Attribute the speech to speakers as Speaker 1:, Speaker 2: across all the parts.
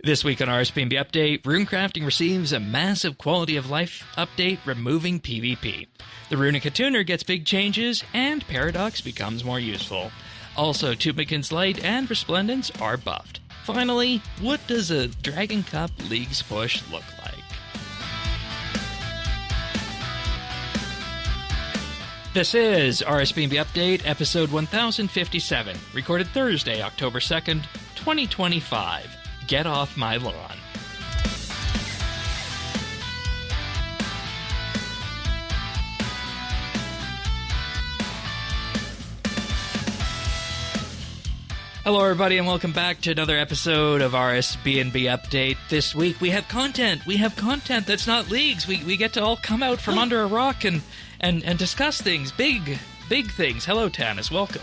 Speaker 1: This week on RSBANDB Update, Runecrafting receives a massive quality of life update removing PvP. The Runic Attuner gets big changes, and Paradox becomes more useful. Also, Tumeken's Light and Resplendence are buffed. Finally, what does a Dragon Cup Leagues push look like? This is RSBANDB Update, episode 1057, recorded Thursday, October 2nd, 2025. Get off my lawn. Hello everybody and welcome back to another episode of RSBANDB Update. This week we have content. We have content that's not leagues. We get to all come out from under a rock and discuss things. Big things. Hello Tanis, welcome.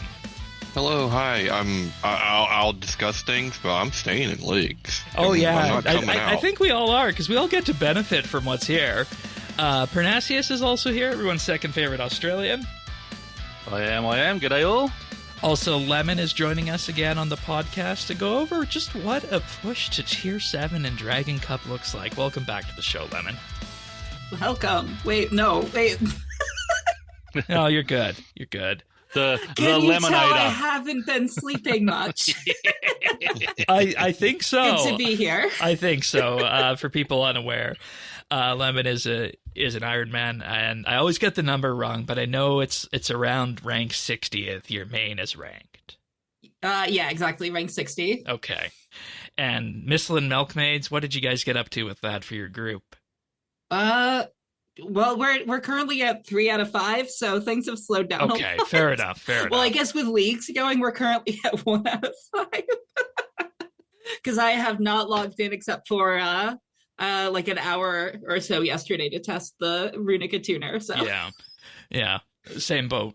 Speaker 2: Hello, hi. I'll discuss things, but I'm staying in leagues.
Speaker 1: Oh yeah,
Speaker 2: I
Speaker 1: think we all are because we all get to benefit from what's here. Pernasius is also here, everyone's second favorite Australian.
Speaker 3: I am. G'day all.
Speaker 1: Also, Lemon is joining us again on the podcast to go over just what a push to Tier 7 in Dragon Cup looks like. Welcome back to the show, Lemon.
Speaker 4: Welcome. Wait.
Speaker 1: No, you're good. You're good.
Speaker 3: The
Speaker 4: Can you
Speaker 3: Lemonator.
Speaker 4: tell I haven't been sleeping much?
Speaker 1: I think so.
Speaker 4: Good to be here.
Speaker 1: I think so. For people unaware, Lemon is an Iron Man, and I always get the number wrong, but I know it's around rank 60th. Your main is ranked.
Speaker 4: Yeah, exactly. Rank 60.
Speaker 1: Okay. And Misslin Milkmaids, what did you guys get up to with that for your group?
Speaker 4: Well, we're currently at 3 out of 5, so things have slowed down.
Speaker 1: Okay, fair enough.
Speaker 4: Well, I guess with leagues going, we're currently at 1 out of 5 because I have not logged in except for like an hour or so yesterday to test the Runic Attuner. So
Speaker 1: yeah, same boat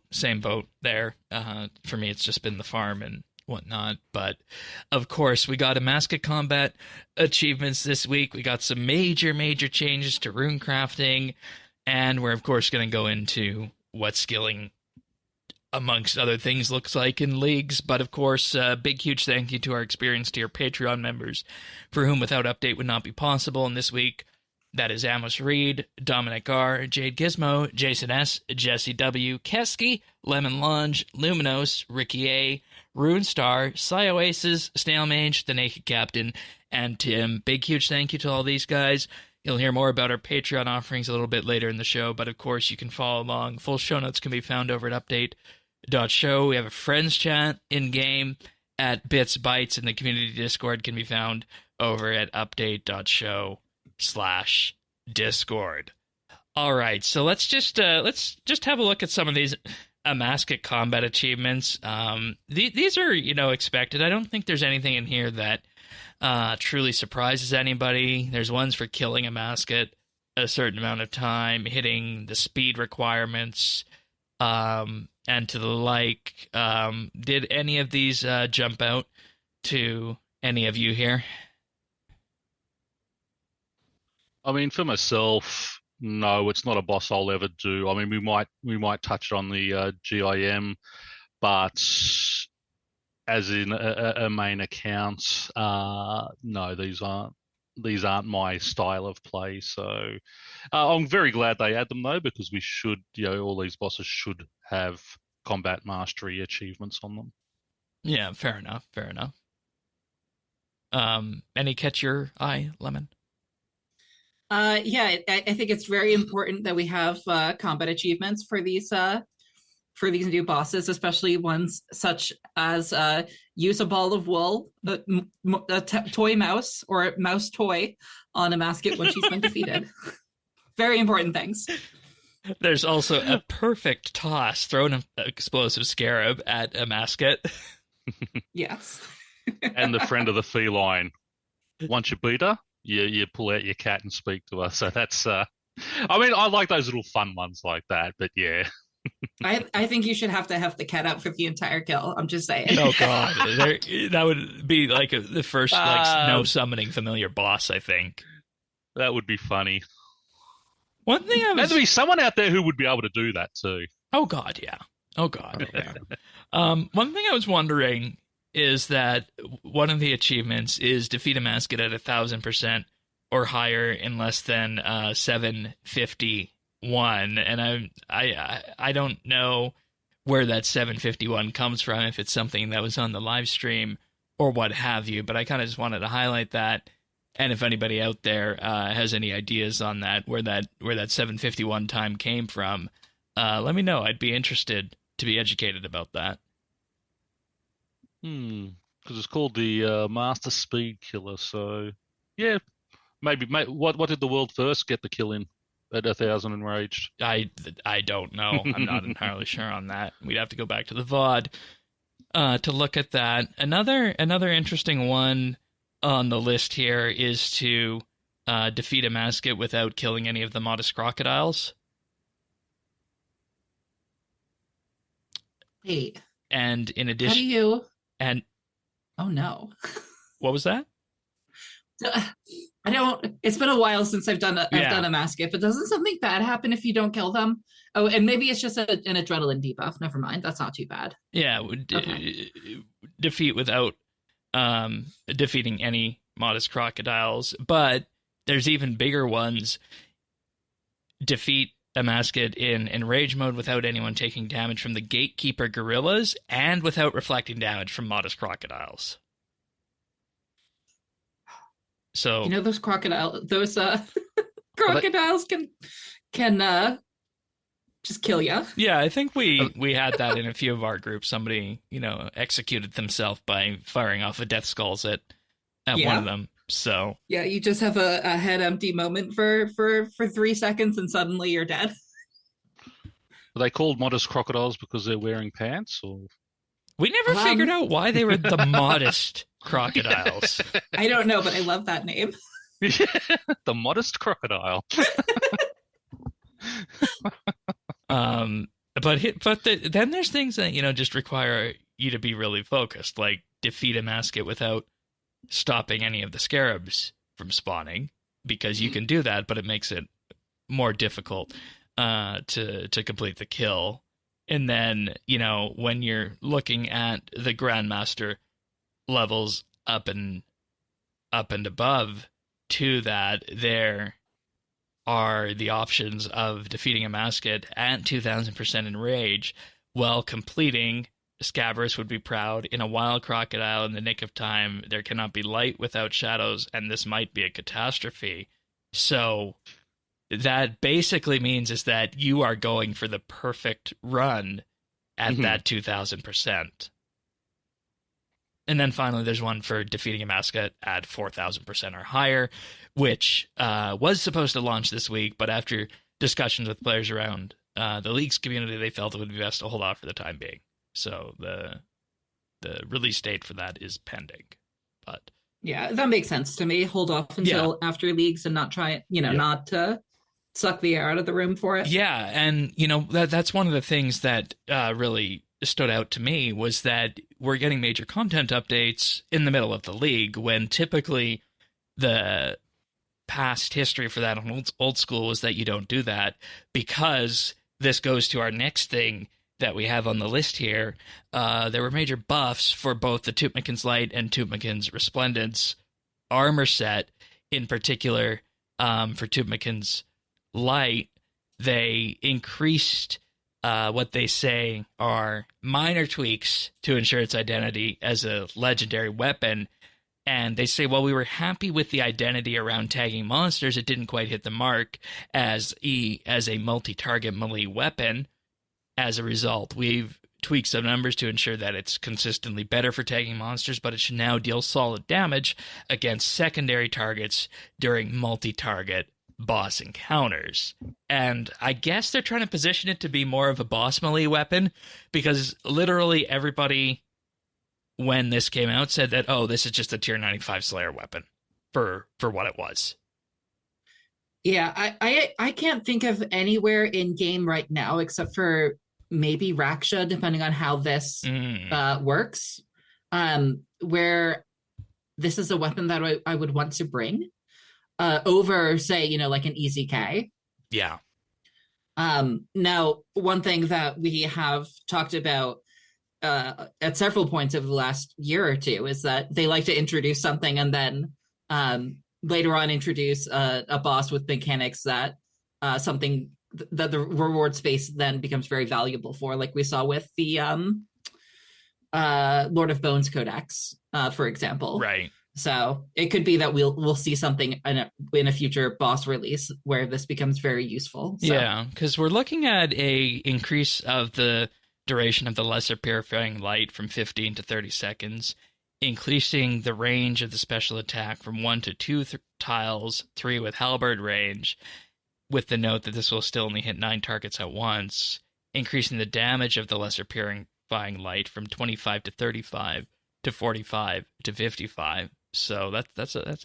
Speaker 1: there. For me, it's just been the farm and whatnot, but of course we got Amascut combat achievements this week. We got some major changes to runecrafting, and we're of course going to go into what skilling amongst other things looks like in leagues. But of course, big huge thank you to our experienced tier Patreon members, for whom without update would not be possible. And this week, that is Amos Reed, Dominic R, Jade Gizmo, Jason S, Jesse W, Kesky, Lemon Lunge, Luminos, Ricky A, Runestar, Oasis, Snail Mage, The Naked Captain, and Tim. Big huge thank you to all these guys. You'll hear more about our Patreon offerings a little bit later in the show, but of course you can follow along. Full show notes can be found over at update.show. We have a friends chat in-game at Bits Bytes, and the community Discord can be found over at update.show/Discord. All right, so let's just have a look at some of these Amascut combat achievements. These are, expected. I don't think there's anything in here that truly surprises anybody. There's ones for killing Amascut a certain amount of time, hitting the speed requirements, and to the like. Did any of these jump out to any of you here?
Speaker 3: I mean, for myself, no, it's not a boss I'll ever do. I mean, we might touch on the GIM, but as in a main account, no, these aren't my style of play. So I'm very glad they add them though, because we should, all these bosses should have combat mastery achievements on them.
Speaker 1: Yeah, fair enough. Any catch your eye, Lemon?
Speaker 4: yeah, I think it's very important that we have combat achievements for these new bosses, especially ones such as use a ball of wool, a toy mouse, or mouse toy on Amascut when she's been defeated. Very important things.
Speaker 1: There's also a perfect toss, thrown an explosive scarab at Amascut.
Speaker 4: Yes.
Speaker 3: And the friend of the feline. Once you beat her, you pull out your cat and speak to her. So that's, I mean, I like those little fun ones like that, but yeah.
Speaker 4: I think you should have to have the cat out for the entire kill. I'm just saying.
Speaker 1: Oh god, that would be like the first no summoning familiar boss. I think
Speaker 3: that would be funny.
Speaker 1: One thing
Speaker 3: there'd be someone out there who would be able to do that too.
Speaker 1: Oh god, yeah. One thing I was wondering is that one of the achievements is defeat a Amascut at 1,000% or higher in less than 751, and I don't know where that 751 comes from, if it's something that was on the live stream or what have you, but I kind of just wanted to highlight that. And if anybody out there has any ideas on that, where that 751 time came from, let me know. I'd be interested to be educated about that.
Speaker 3: Because it's called the Master Speed Killer. So yeah, maybe. What did the world first get the kill in at 1,000 enraged?
Speaker 1: I don't know. I'm not entirely sure on that. We'd have to go back to the VOD to look at that. Another interesting one on the list here is to defeat a Amascut without killing any of the modest crocodiles.
Speaker 4: Wait.
Speaker 1: And in addition,
Speaker 4: How do you?
Speaker 1: And
Speaker 4: oh no,
Speaker 1: what was that?
Speaker 4: I don't. It's been a while since I've done a Amascut, but doesn't something bad happen if you don't kill them? Oh, and maybe it's just an adrenaline debuff. Never mind, that's not too bad.
Speaker 1: Yeah, defeat without defeating any modest crocodiles, but there's even bigger ones. Defeat a Amascut in rage mode without anyone taking damage from the gatekeeper gorillas and without reflecting damage from modest crocodiles. So
Speaker 4: those crocodiles can just kill you.
Speaker 1: Yeah, I think we had that in a few of our groups. Somebody executed themselves by firing off a death skulls at one of them. So
Speaker 4: yeah, you just have a head empty moment for 3 seconds, and suddenly you're dead.
Speaker 3: Are they called modest crocodiles because they're wearing pants, or?
Speaker 1: We never figured out why they were the modest crocodiles.
Speaker 4: I don't know, but I love that name.
Speaker 3: The modest crocodile.
Speaker 1: Then there's things that just require you to be really focused, like defeat a Amascut without stopping any of the scarabs from spawning, because you can do that, but it makes it more difficult to complete the kill. And then when you're looking at the Grandmaster levels up and above to that, there are the options of defeating a Amascut at 2,000% in rage while completing Scabrous would be proud. In a wild crocodile in the nick of time, there cannot be light without shadows, and this might be a catastrophe. So that basically means is that you are going for the perfect run at that 2,000%. And then finally, there's one for defeating a Amascut at 4,000% or higher, which was supposed to launch this week, but after discussions with players around the League's community, they felt it would be best to hold off for the time being. So the release date for that is pending. But
Speaker 4: yeah, that makes sense to me. Hold off until after Leagues and not try it, not to suck the air out of the room for it.
Speaker 1: Yeah, and that's one of the things that really stood out to me was that we're getting major content updates in the middle of the League, when typically the past history for that on old school was that you don't do that, because this goes to our next thing that we have on the list here. There were major buffs for both the Tumeken's Light and Tumeken's Resplendence armor set. In particular, for Tumeken's Light, they increased what they say are minor tweaks to ensure its identity as a legendary weapon. And they say, while we were happy with the identity around tagging monsters, it didn't quite hit the mark as a multi-target melee weapon. As a result, we've tweaked some numbers to ensure that it's consistently better for tagging monsters, but it should now deal solid damage against secondary targets during multi-target boss encounters. And I guess they're trying to position it to be more of a boss melee weapon, because literally everybody, when this came out, said that, oh, this is just a tier 95 Slayer weapon for what it was.
Speaker 4: Yeah, I can't think of anywhere in game right now, except for maybe Raksha, depending on how this works, where this is a weapon that I would want to bring over, say, like an Easy K.
Speaker 1: Yeah.
Speaker 4: Now, one thing that we have talked about at several points over the last year or two, is that they like to introduce something and then later on introduce a boss with mechanics that something that the reward space then becomes very valuable for, like we saw with the Lord of Bones Codex, for example.
Speaker 1: Right.
Speaker 4: So it could be that we'll see something in a future boss release where this becomes very useful. So.
Speaker 1: Yeah, because we're looking at a increase of the duration of the lesser purifying light from 15 to 30 seconds, increasing the range of the special attack from 1 to 2 tiles, 3 with halberd range, with the note that this will still only hit 9 targets at once, increasing the damage of the lesser purifying light from 25 to 35 to 45 to 55. So that's a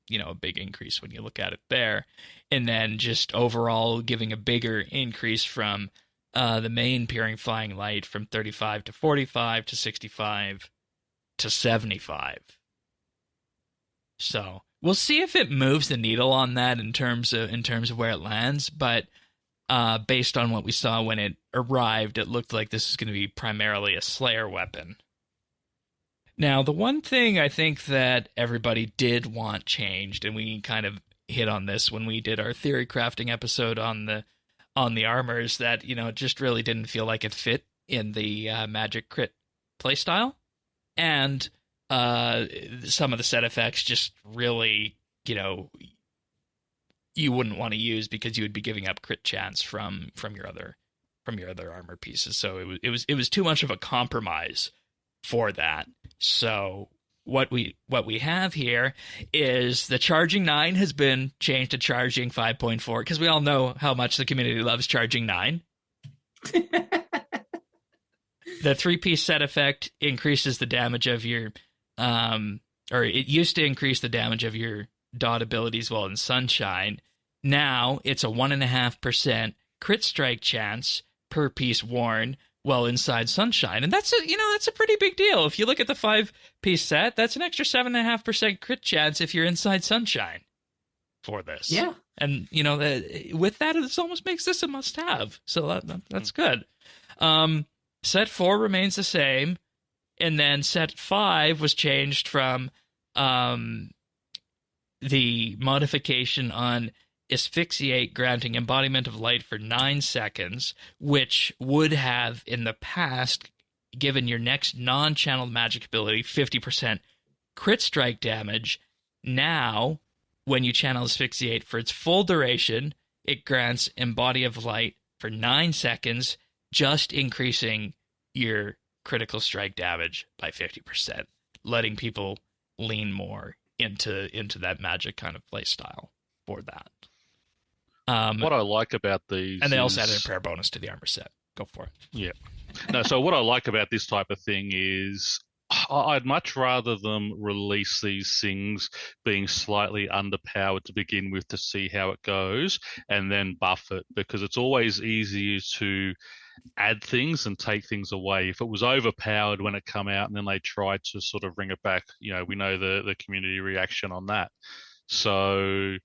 Speaker 1: a big increase when you look at it there, and then just overall giving a bigger increase from the main purifying light from 35 to 45 to 65 to 75. So we'll see if it moves the needle on that in terms of where it lands, but based on what we saw when it arrived, it looked like this is going to be primarily a Slayer weapon. Now, the one thing I think that everybody did want changed, and we kind of hit on this when we did our theory crafting episode on the armors, that it just really didn't feel like it fit in the magic crit playstyle, and some of the set effects just really you wouldn't want to use because you would be giving up crit chance from your other armor pieces. So it was too much of a compromise for that. So what we have here is the charging 9 has been changed to charging 5.4, because we all know how much the community loves charging 9. The 3-piece set effect increases the damage of your or it used to increase the damage of your dot abilities while in Sunshine. Now it's a 1.5% crit strike chance per piece worn while inside Sunshine, and that's a pretty big deal. If you look at the 5-piece set, that's an extra 7.5% crit chance if you're inside Sunshine for this.
Speaker 4: Yeah,
Speaker 1: and with that, it almost makes this a must-have. So that's good. Set 4 remains the same, and then set 5 was changed from the modification on asphyxiate, granting embodiment of light for 9 seconds, which would have in the past given your next non-channeled magic ability 50% crit strike damage. Now, when you channel asphyxiate for its full duration, it grants embody of light for 9 seconds, just increasing your critical strike damage by 50%, letting people lean more into that magic kind of play style for that.
Speaker 3: What I like about these,
Speaker 1: and they also added a prayer bonus to the armor set. Go for it.
Speaker 3: Yeah. No, so what I like about this type of thing is I'd much rather them release these things being slightly underpowered to begin with to see how it goes, and then buff it, because it's always easier to add things and take things away. If it was overpowered when it come out and then they tried to sort of bring it back, we know the community reaction on that. So,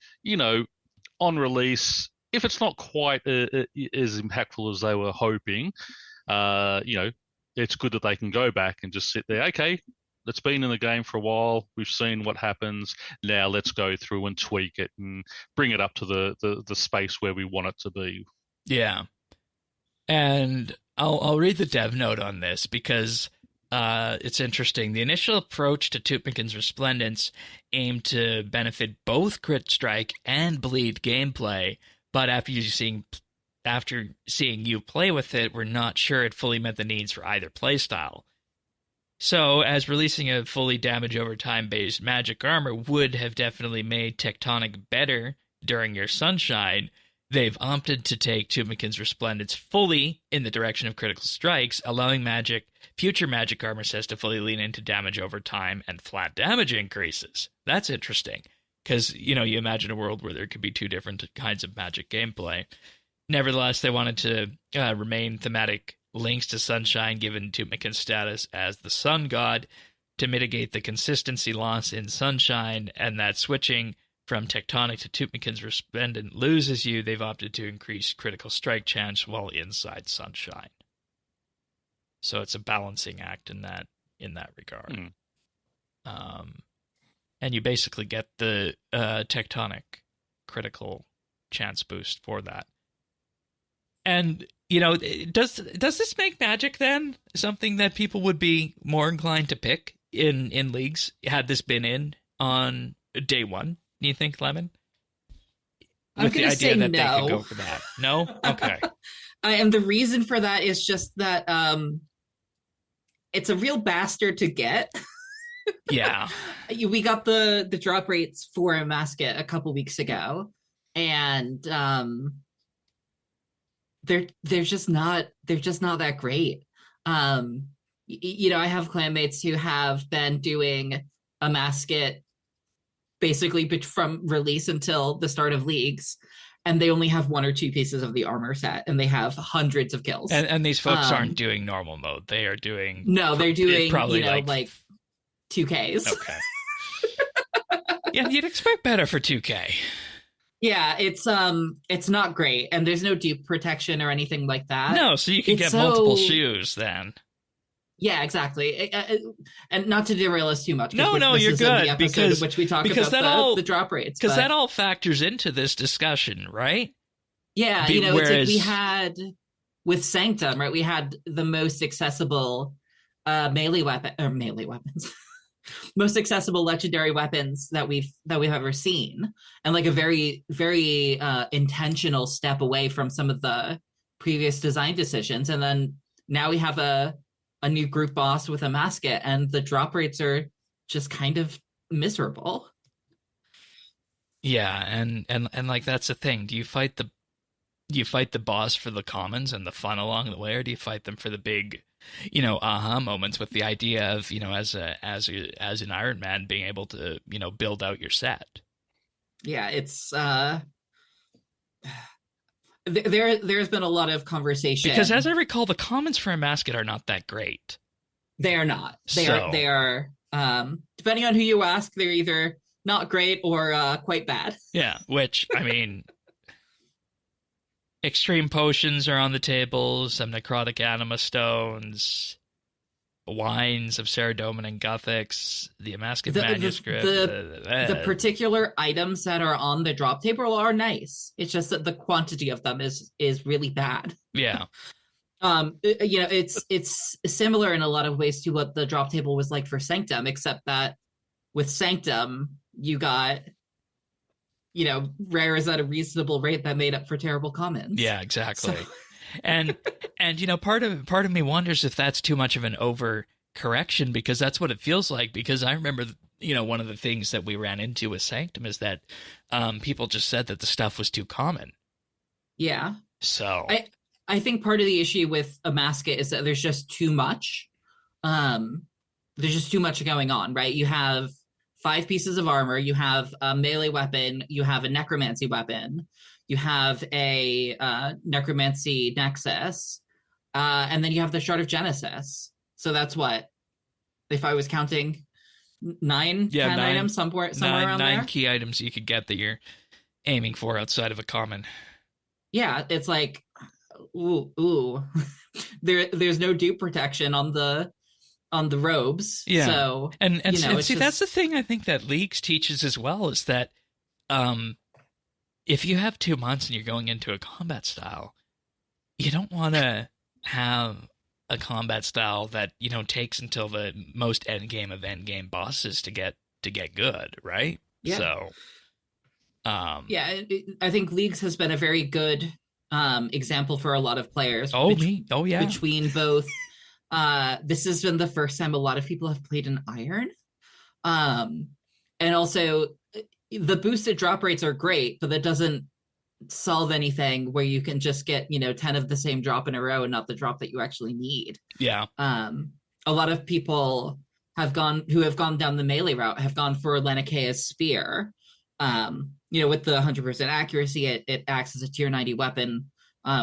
Speaker 3: on release, if it's not quite as impactful as they were hoping, it's good that they can go back and just sit there. Okay, it's been in the game for a while. We've seen what happens. Now let's go through and tweak it and bring it up to the space where we want it to be.
Speaker 1: Yeah. And I'll read the dev note on this because it's interesting. The initial approach to Tumeken's Resplendence aimed to benefit both crit strike and bleed gameplay, but after seeing you play with it, we're not sure it fully met the needs for either playstyle. So, as releasing a fully damage over time based magic armor would have definitely made Tectonic better during your Sunshine, they've opted to take Tumeken's Resplendence fully in the direction of critical strikes, allowing future magic armor sets to fully lean into damage over time and flat damage increases. That's interesting, because, you imagine a world where there could be two different kinds of magic gameplay. Nevertheless, they wanted to remain thematic links to Sunshine, given Tumeken's status as the sun god, to mitigate the consistency loss in Sunshine, and that switching from Tectonic to Tumeken's Resplendent loses you. They've opted to increase critical strike chance while inside Sunshine. So it's a balancing act in that regard. And you basically get the tectonic critical chance boost for that. And does this make Magic then something that people would be more inclined to pick in leagues had this been in on day one? Do you think, Lemon?
Speaker 4: I'm going to say no.
Speaker 1: They could go for that. No? Okay.
Speaker 4: And the reason for that is just that it's a real bastard to get.
Speaker 1: Yeah.
Speaker 4: We got the drop rates for Amascut a couple weeks ago, and they're just not that great. I have clanmates who have been doing Amascut basically from release until the start of leagues, and they only have 1 or 2 pieces of the armor set, and they have hundreds of kills.
Speaker 1: And these folks aren't doing normal mode. They are doing...
Speaker 4: No, they're doing,
Speaker 1: probably
Speaker 4: like 2Ks.
Speaker 1: Okay. Yeah, you'd expect better for 2K.
Speaker 4: Yeah, it's not great, and there's no dupe protection or anything like that.
Speaker 1: No, so you can get multiple shoes then.
Speaker 4: Yeah, exactly. And not to derail us too much.
Speaker 1: No, you're good, because
Speaker 4: which we talk about the drop rates,
Speaker 1: because that all factors into this discussion, right?
Speaker 4: Yeah, it's like we had with Sanctum, right? We had the most accessible melee weapons. Most accessible legendary weapons that we've ever seen, and like a very, very intentional step away from some of the previous design decisions. And then now we have a new group boss with Amascut, and the drop rates are just kind of miserable.
Speaker 1: Yeah, and like that's the thing. Do you fight the boss for the commons and the fun along the way, or do you fight them for the big aha moments with the idea of, as an Iron Man being able to, build out your set?
Speaker 4: Yeah, it's there's been a lot of conversation,
Speaker 1: because as I recall, the commons for Amascut are not that great.
Speaker 4: They are not. They are depending on who you ask, they're either not great or quite bad.
Speaker 1: Yeah, which I mean, extreme potions are on the table, some necrotic anima stones, wines of Saradomin and Guthix, the Amascut manuscript.
Speaker 4: The particular items that are on the drop table are nice. It's just that the quantity of them is really bad.
Speaker 1: Yeah.
Speaker 4: It's similar in a lot of ways to what the drop table was like for Sanctum, except that with Sanctum, you got rares at a reasonable rate that made up for terrible commons.
Speaker 1: Yeah, exactly. So. and part of me wonders if that's too much of an overcorrection, because that's what it feels like. Because I remember, one of the things that we ran into with Sanctum is that people just said that the stuff was too common.
Speaker 4: Yeah.
Speaker 1: So
Speaker 4: I think part of the issue with Amascut is that there's just too much. There's just too much going on, right? You have 5 pieces of armor, you have a melee weapon, you have a necromancy weapon, you have a necromancy nexus, and then you have the shard of Genesis. So that's what, if I was counting, 10 items somewhere around there.
Speaker 1: 9 key items you could get that you're aiming for outside of a common.
Speaker 4: Yeah, it's like, ooh. There's no dupe protection on the robes.
Speaker 1: Yeah.
Speaker 4: So
Speaker 1: and see, that's the thing I think that Leagues teaches as well, is that if you have 2 months and you're going into a combat style, you don't want to have a combat style that takes until the most endgame of endgame bosses to get good, right?
Speaker 4: Yeah.
Speaker 1: So
Speaker 4: I think Leagues has been a very good example for a lot of players. Between both this has been the first time a lot of people have played an Iron, and also the boosted drop rates are great, but that doesn't solve anything where you can just get 10 of the same drop in a row and not the drop that you actually need.
Speaker 1: Yeah.
Speaker 4: A lot of people who have gone down the melee route have gone for Lenikea's spear. With the 100% accuracy, it acts as a tier 90 weapon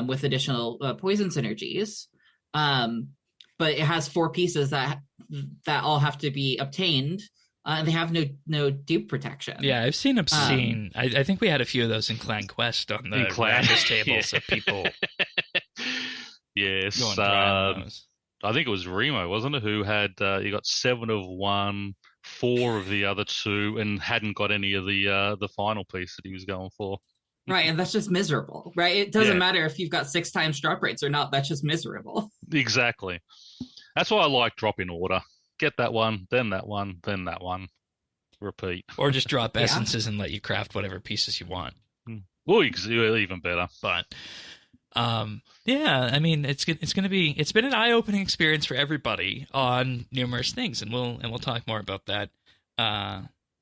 Speaker 4: with additional poison synergies. But it has 4 pieces that all have to be obtained, and they have no dupe protection.
Speaker 1: Yeah, I've seen obscene. I think we had a few of those in Clan Quest on the Raptors tables of people.
Speaker 3: Yes. I think it was Remo, wasn't it? Who had he got 7 of one, 4 of the other 2, and hadn't got any of the final piece that he was going for.
Speaker 4: Right, and that's just miserable, right? It doesn't matter if you've got 6 times drop rates or not. That's just miserable.
Speaker 3: Exactly. That's why I like drop in order. Get that one, then that one, then that one. Repeat.
Speaker 1: Or just drop essences and let you craft whatever pieces you want.
Speaker 3: Well, even better.
Speaker 1: But yeah, I mean, it's been an eye-opening experience for everybody on numerous things, and we'll talk more about that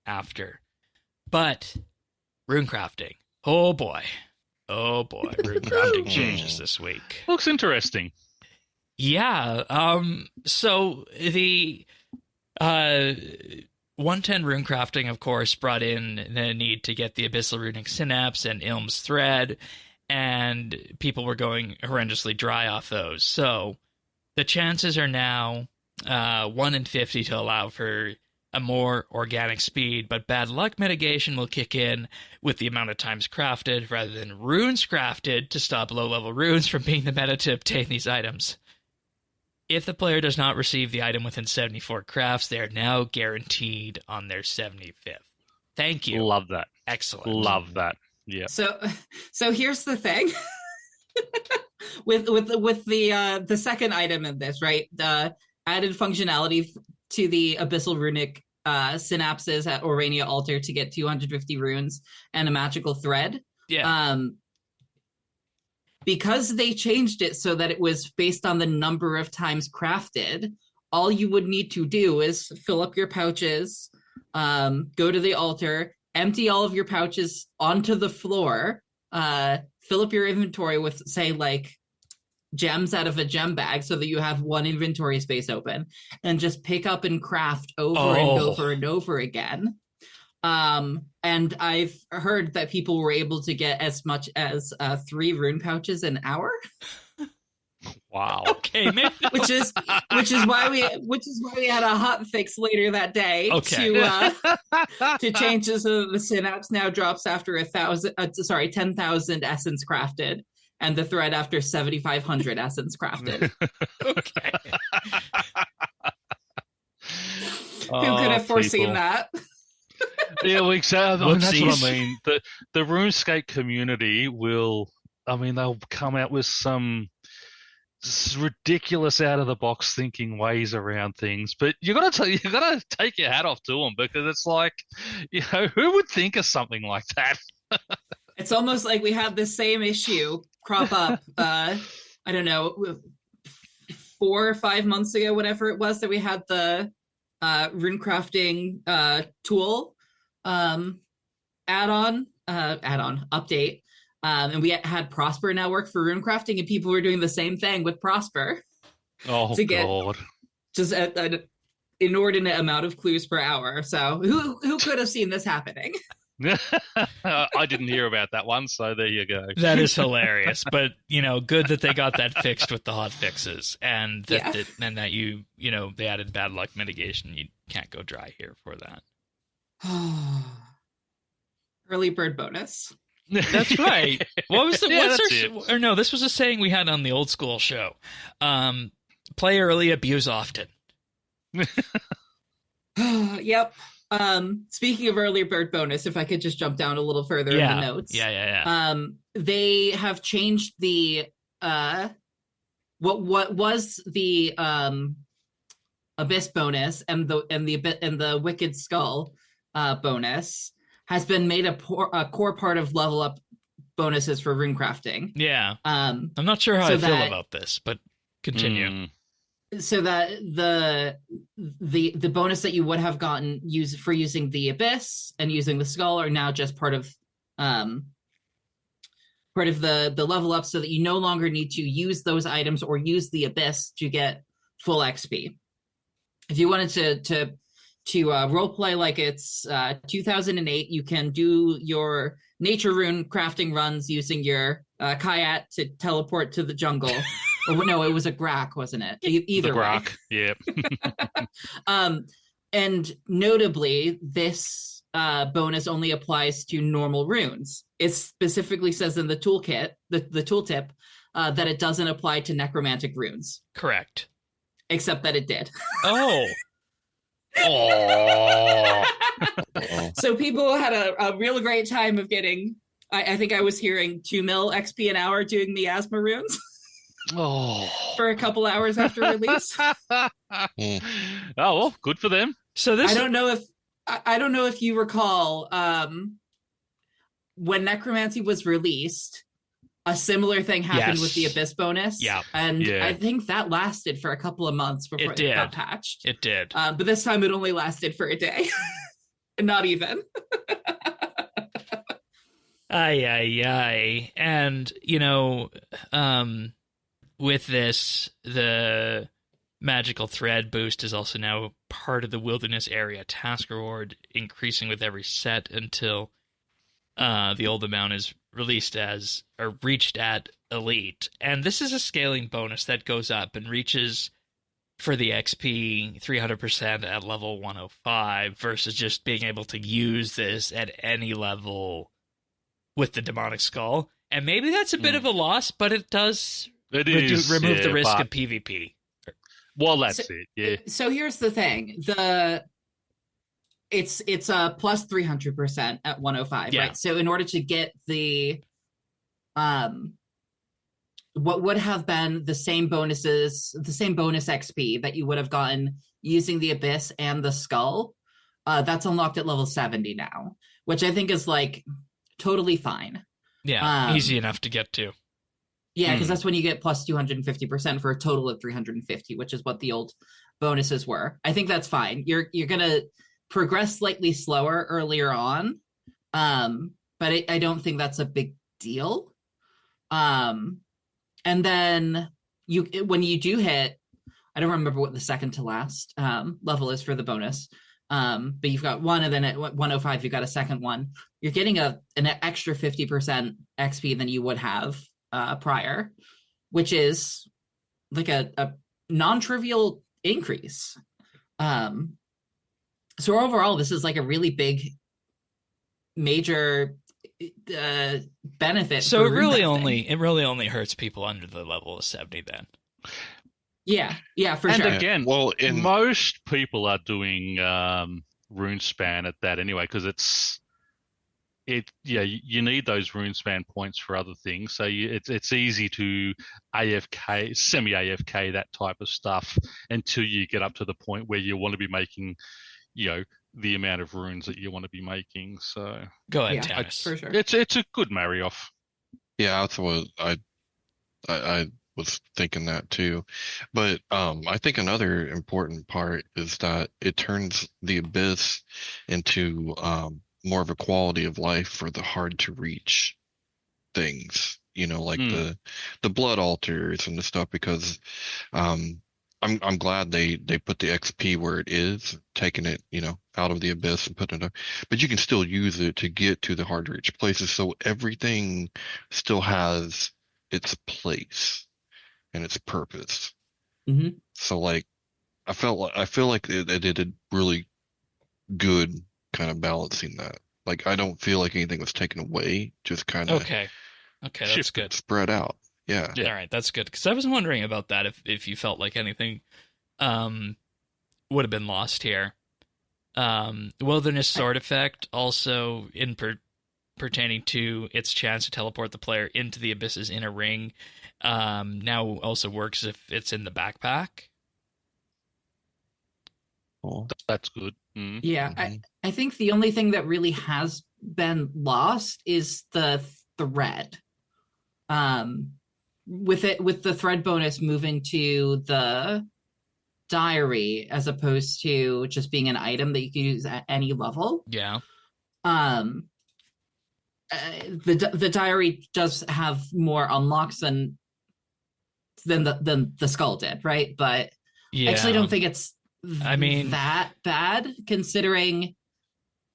Speaker 1: after. But runecrafting. Oh boy, runecrafting changes this week.
Speaker 3: Looks interesting.
Speaker 1: Yeah. So the 110 runecrafting, of course, brought in the need to get the Abyssal Runic Synapse and Ilm's Thread, and people were going horrendously dry off those. So the chances are now 1 in 50 to allow for a more organic speed, but bad luck mitigation will kick in with the amount of times crafted rather than runes crafted to stop low-level runes from being the meta to obtain these items. If the player does not receive the item within 74 crafts, they are now guaranteed on their 75th. Thank you.
Speaker 3: Love that.
Speaker 1: Excellent.
Speaker 3: Love that. Yeah.
Speaker 4: So here's the thing. with the second item in this, right? The added functionality to the Abyssal Runic synapses at Orania Altar to get 250 runes and a magical thread.
Speaker 1: Yeah.
Speaker 4: Because they changed it so that it was based on the number of times crafted, all you would need to do is fill up your pouches, go to the altar, empty all of your pouches onto the floor, fill up your inventory with, say, like, gems out of a gem bag so that you have 1 inventory space open, and just pick up and craft over and over and over again. And I've heard that people were able to get as much as 3 rune pouches an hour.
Speaker 3: Wow.
Speaker 1: Okay, maybe.
Speaker 4: which is why we had a hot fix later that day to change this so the synapse now drops after 10,000 essence crafted, and the thread after 7,500 essence crafted.
Speaker 1: Okay.
Speaker 4: Who could have foreseen that?
Speaker 3: Yeah, well, exactly. I mean, that's
Speaker 1: Whoopsies.
Speaker 3: what I mean. The RuneScape community they'll come out with some ridiculous out of the box thinking ways around things, but you gotta take your hat off to them, because it's like, who would think of something like that?
Speaker 4: It's almost like we had the same issue crop up, I don't know, 4 or 5 months ago, whatever it was, that we had the runecrafting tool add-on update. And we had Prosper now work for runecrafting, and people were doing the same thing with Prosper.
Speaker 3: Oh,
Speaker 4: to get
Speaker 3: God.
Speaker 4: Just an inordinate amount of clues per hour. So who could have seen this happening?
Speaker 3: I didn't hear about that one, so there you go.
Speaker 1: That is hilarious, but good that they got that fixed with the hot fixes, and that they added bad luck mitigation. You can't go dry here for that.
Speaker 4: Early bird bonus.
Speaker 1: That's right. What was the?
Speaker 3: Yeah,
Speaker 1: no, this was a saying we had on the old school show. Play early, abuse often.
Speaker 4: Yep. Speaking of early bird bonus, if I could just jump down a little further in the notes.
Speaker 1: Yeah.
Speaker 4: They have changed the what was the abyss bonus and the wicked skull bonus has been made a core part of level up bonuses for runecrafting.
Speaker 1: Yeah. I'm not sure how I feel about this, but continue.
Speaker 4: So that the bonus that you would have gotten using the abyss and using the skull are now just part of the level up, so that you no longer need to use those items or use the abyss to get full XP. If you wanted to roleplay like it's 2008, you can do your nature rune crafting runs using your Kayat to teleport to the jungle. Or no, it was a Grak, wasn't it? Either
Speaker 3: the Grak, yeah.
Speaker 4: And notably, this bonus only applies to normal runes. It specifically says in the toolkit, the tooltip, that it doesn't apply to necromantic runes.
Speaker 1: Correct.
Speaker 4: except that it did.
Speaker 1: Oh,
Speaker 3: Oh,
Speaker 2: Oh.
Speaker 4: So people had a real great time of getting. I think I was hearing 2 mil XP an hour doing miasma runes
Speaker 3: oh.
Speaker 4: for a couple hours after release.
Speaker 3: Oh well, good for them.
Speaker 1: so this
Speaker 4: I don't know if you recall when Necromancy was released, a similar thing happened with the
Speaker 1: Yes.
Speaker 4: Abyss bonus.
Speaker 1: Yeah.
Speaker 4: And
Speaker 3: Yeah.
Speaker 4: I think that lasted for a couple of months before
Speaker 1: It
Speaker 4: it got
Speaker 1: did.
Speaker 4: patched.
Speaker 1: it did.
Speaker 4: But this time it only lasted for a day. Not even.
Speaker 1: Ay. And, with this, the magical thread boost is also now part of the wilderness area task reward, increasing with every set until the old amount is released as, or reached at elite. And this is a scaling bonus that goes up and reaches for the XP 300% at level 105 versus just being able to use this at any level with the demonic skull. And maybe that's a bit of a loss, but it does remove the risk of PvP.
Speaker 3: Well, that's
Speaker 4: So-
Speaker 3: it. Yeah.
Speaker 4: So here's the thing. It's a plus 300% at 105,
Speaker 1: Yeah.
Speaker 4: right? So in order to get the what would have been the same bonus XP that you would have gotten using the Abyss and the Skull, that's unlocked at level 70 now, which I think is like totally fine.
Speaker 1: Yeah, easy enough to get to.
Speaker 4: Yeah, because that's when you get plus 250% for a total of 350, which is what the old bonuses were. I think that's fine. You're gonna progress slightly slower earlier on, but I don't think that's a big deal. And then when you do hit, I don't remember what the second to last level is for the bonus, but you've got one, and then at 105 you've got a second one. You're getting an extra 50% XP than you would have prior, which is like a non-trivial increase. So overall, this is like a really big, major benefit.
Speaker 1: So
Speaker 4: for
Speaker 1: it really
Speaker 4: Runecrafting.
Speaker 1: only hurts people under the level of 70 then.
Speaker 4: Yeah, for
Speaker 3: And
Speaker 4: sure.
Speaker 3: again,
Speaker 2: Well,
Speaker 3: most people are doing RuneSpan at that anyway, because you need those RuneSpan points for other things. So it's easy to AFK, semi-AFK, that type of stuff until you get up to the point where you want to be making, the amount of runes that you want to be making. So
Speaker 1: Go ahead,
Speaker 4: Yeah,
Speaker 1: Tanis.
Speaker 4: for sure.
Speaker 3: it's a good marry-off.
Speaker 2: yeah, that's what I was thinking that too. But I think another important part is that it turns the Abyss into more of a quality of life for the hard to reach things, like the blood altars and the stuff, because I'm glad they put the XP where it is, taking it, out of the Abyss and putting it up, but you can still use it to get to the hard to reach places. So everything still has its place and its purpose.
Speaker 4: Mhm.
Speaker 2: So like, I feel like they did a really good kind of balancing that. Like, I don't feel like anything was taken away, just kind of
Speaker 1: Okay, that's good.
Speaker 2: spread out. Yeah.
Speaker 3: Yeah.
Speaker 1: All right, that's good, because I was wondering about that, if you felt like anything would have been lost here. Wilderness Sword effect also pertaining to its chance to teleport the player into the Abyss's inner ring now also works if it's in the backpack.
Speaker 2: Cool.
Speaker 3: That's good. Mm.
Speaker 4: Yeah,
Speaker 2: Mhm.
Speaker 4: I think the only thing that really has been lost is the thread. With the thread bonus moving to the diary as opposed to just being an item that you can use at any level.
Speaker 1: Yeah.
Speaker 4: The diary does have more unlocks than the skull did, right? But
Speaker 1: Yeah.
Speaker 4: I actually don't think it's that bad, considering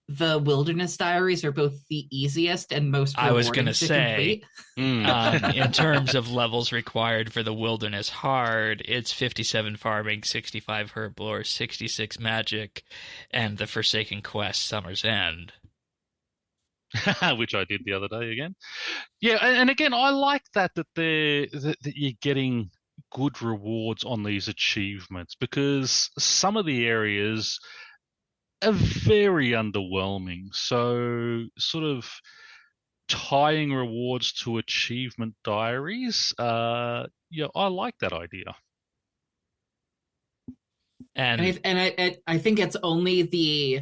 Speaker 4: the wilderness diaries are both the easiest and most
Speaker 1: I was
Speaker 4: rewarding
Speaker 1: gonna
Speaker 4: to
Speaker 1: say,
Speaker 4: complete.
Speaker 1: in terms of levels required for the wilderness hard, it's 57 farming, 65 herblore, 66 magic, and the Forsaken Quest Summer's End.
Speaker 3: Which I did the other day again. Yeah, and again, I like that you're getting good rewards on these achievements, because some of the areas are very underwhelming. So sort of tying rewards to achievement diaries, I like that idea.
Speaker 4: And I think it's only the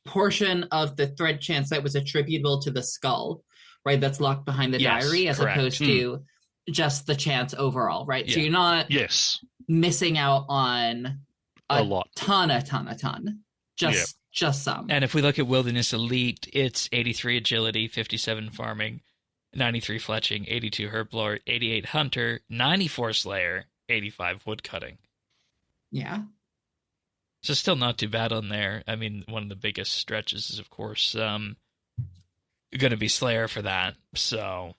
Speaker 4: portion of the thread chance that was attributable to the skull, right? That's locked behind the diary, as
Speaker 1: correct.
Speaker 4: opposed to just the chance overall, right?
Speaker 1: Yeah.
Speaker 4: So you're not missing out on
Speaker 3: a lot,
Speaker 4: ton. Just some.
Speaker 1: And if we look at Wilderness Elite, it's 83 agility, 57 farming, 93 fletching, 82 herblore, 88 hunter, 94 slayer, 85 woodcutting.
Speaker 4: Yeah.
Speaker 1: So still not too bad on there. I mean, one of the biggest stretches is, of course, going to be Slayer for that. So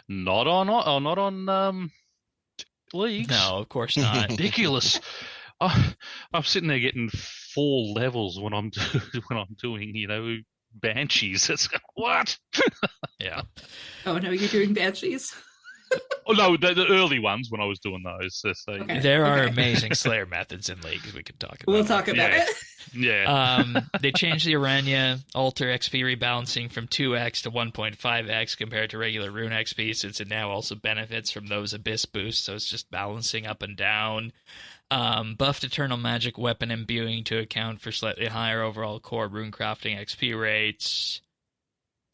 Speaker 3: not on leagues.
Speaker 1: No, of course not.
Speaker 3: Ridiculous. I'm sitting there getting 4 levels when I'm doing banshees. It's what?
Speaker 1: Yeah.
Speaker 4: Oh no, you're doing banshees.
Speaker 3: Oh no, the early ones when I was doing those.
Speaker 4: Okay.
Speaker 1: There are amazing Slayer methods in League. We could talk about.
Speaker 4: We'll talk about it.
Speaker 3: Yeah.
Speaker 1: They changed the Aranya Alter XP rebalancing from 2x to 1.5x compared to regular Rune XP, since it now also benefits from those Abyss boosts. So it's just balancing up and down. Buffed Eternal Magic Weapon Imbuing to account for slightly higher overall core Runecrafting XP rates.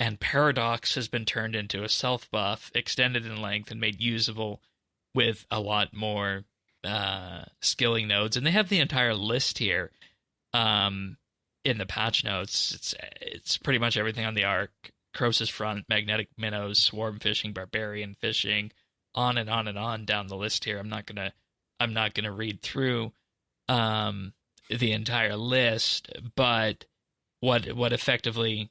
Speaker 1: And Paradox has been turned into a self-buff, extended in length, and made usable with a lot more skilling nodes. And they have the entire list here in the patch notes. It's pretty much everything on the arc. Croesus Front, Magnetic Minnows, Swarm Fishing, Barbarian Fishing, on and on and on down the list here. I'm not gonna read through the entire list, but what effectively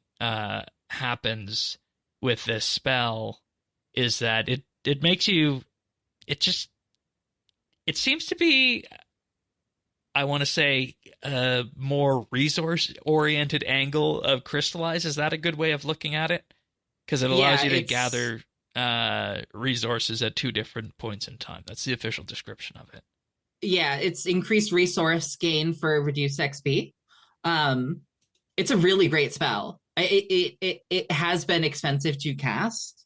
Speaker 1: happens with this spell is that it makes you, it seems to be, I want to say, a more resource oriented angle of Crystallize. Is that a good way of looking at it? Because it allows you to gather resources at 2 different points in time. That's the official description of it.
Speaker 4: Yeah, it's increased resource gain for reduced XP. It's a really great spell. It has been expensive to cast.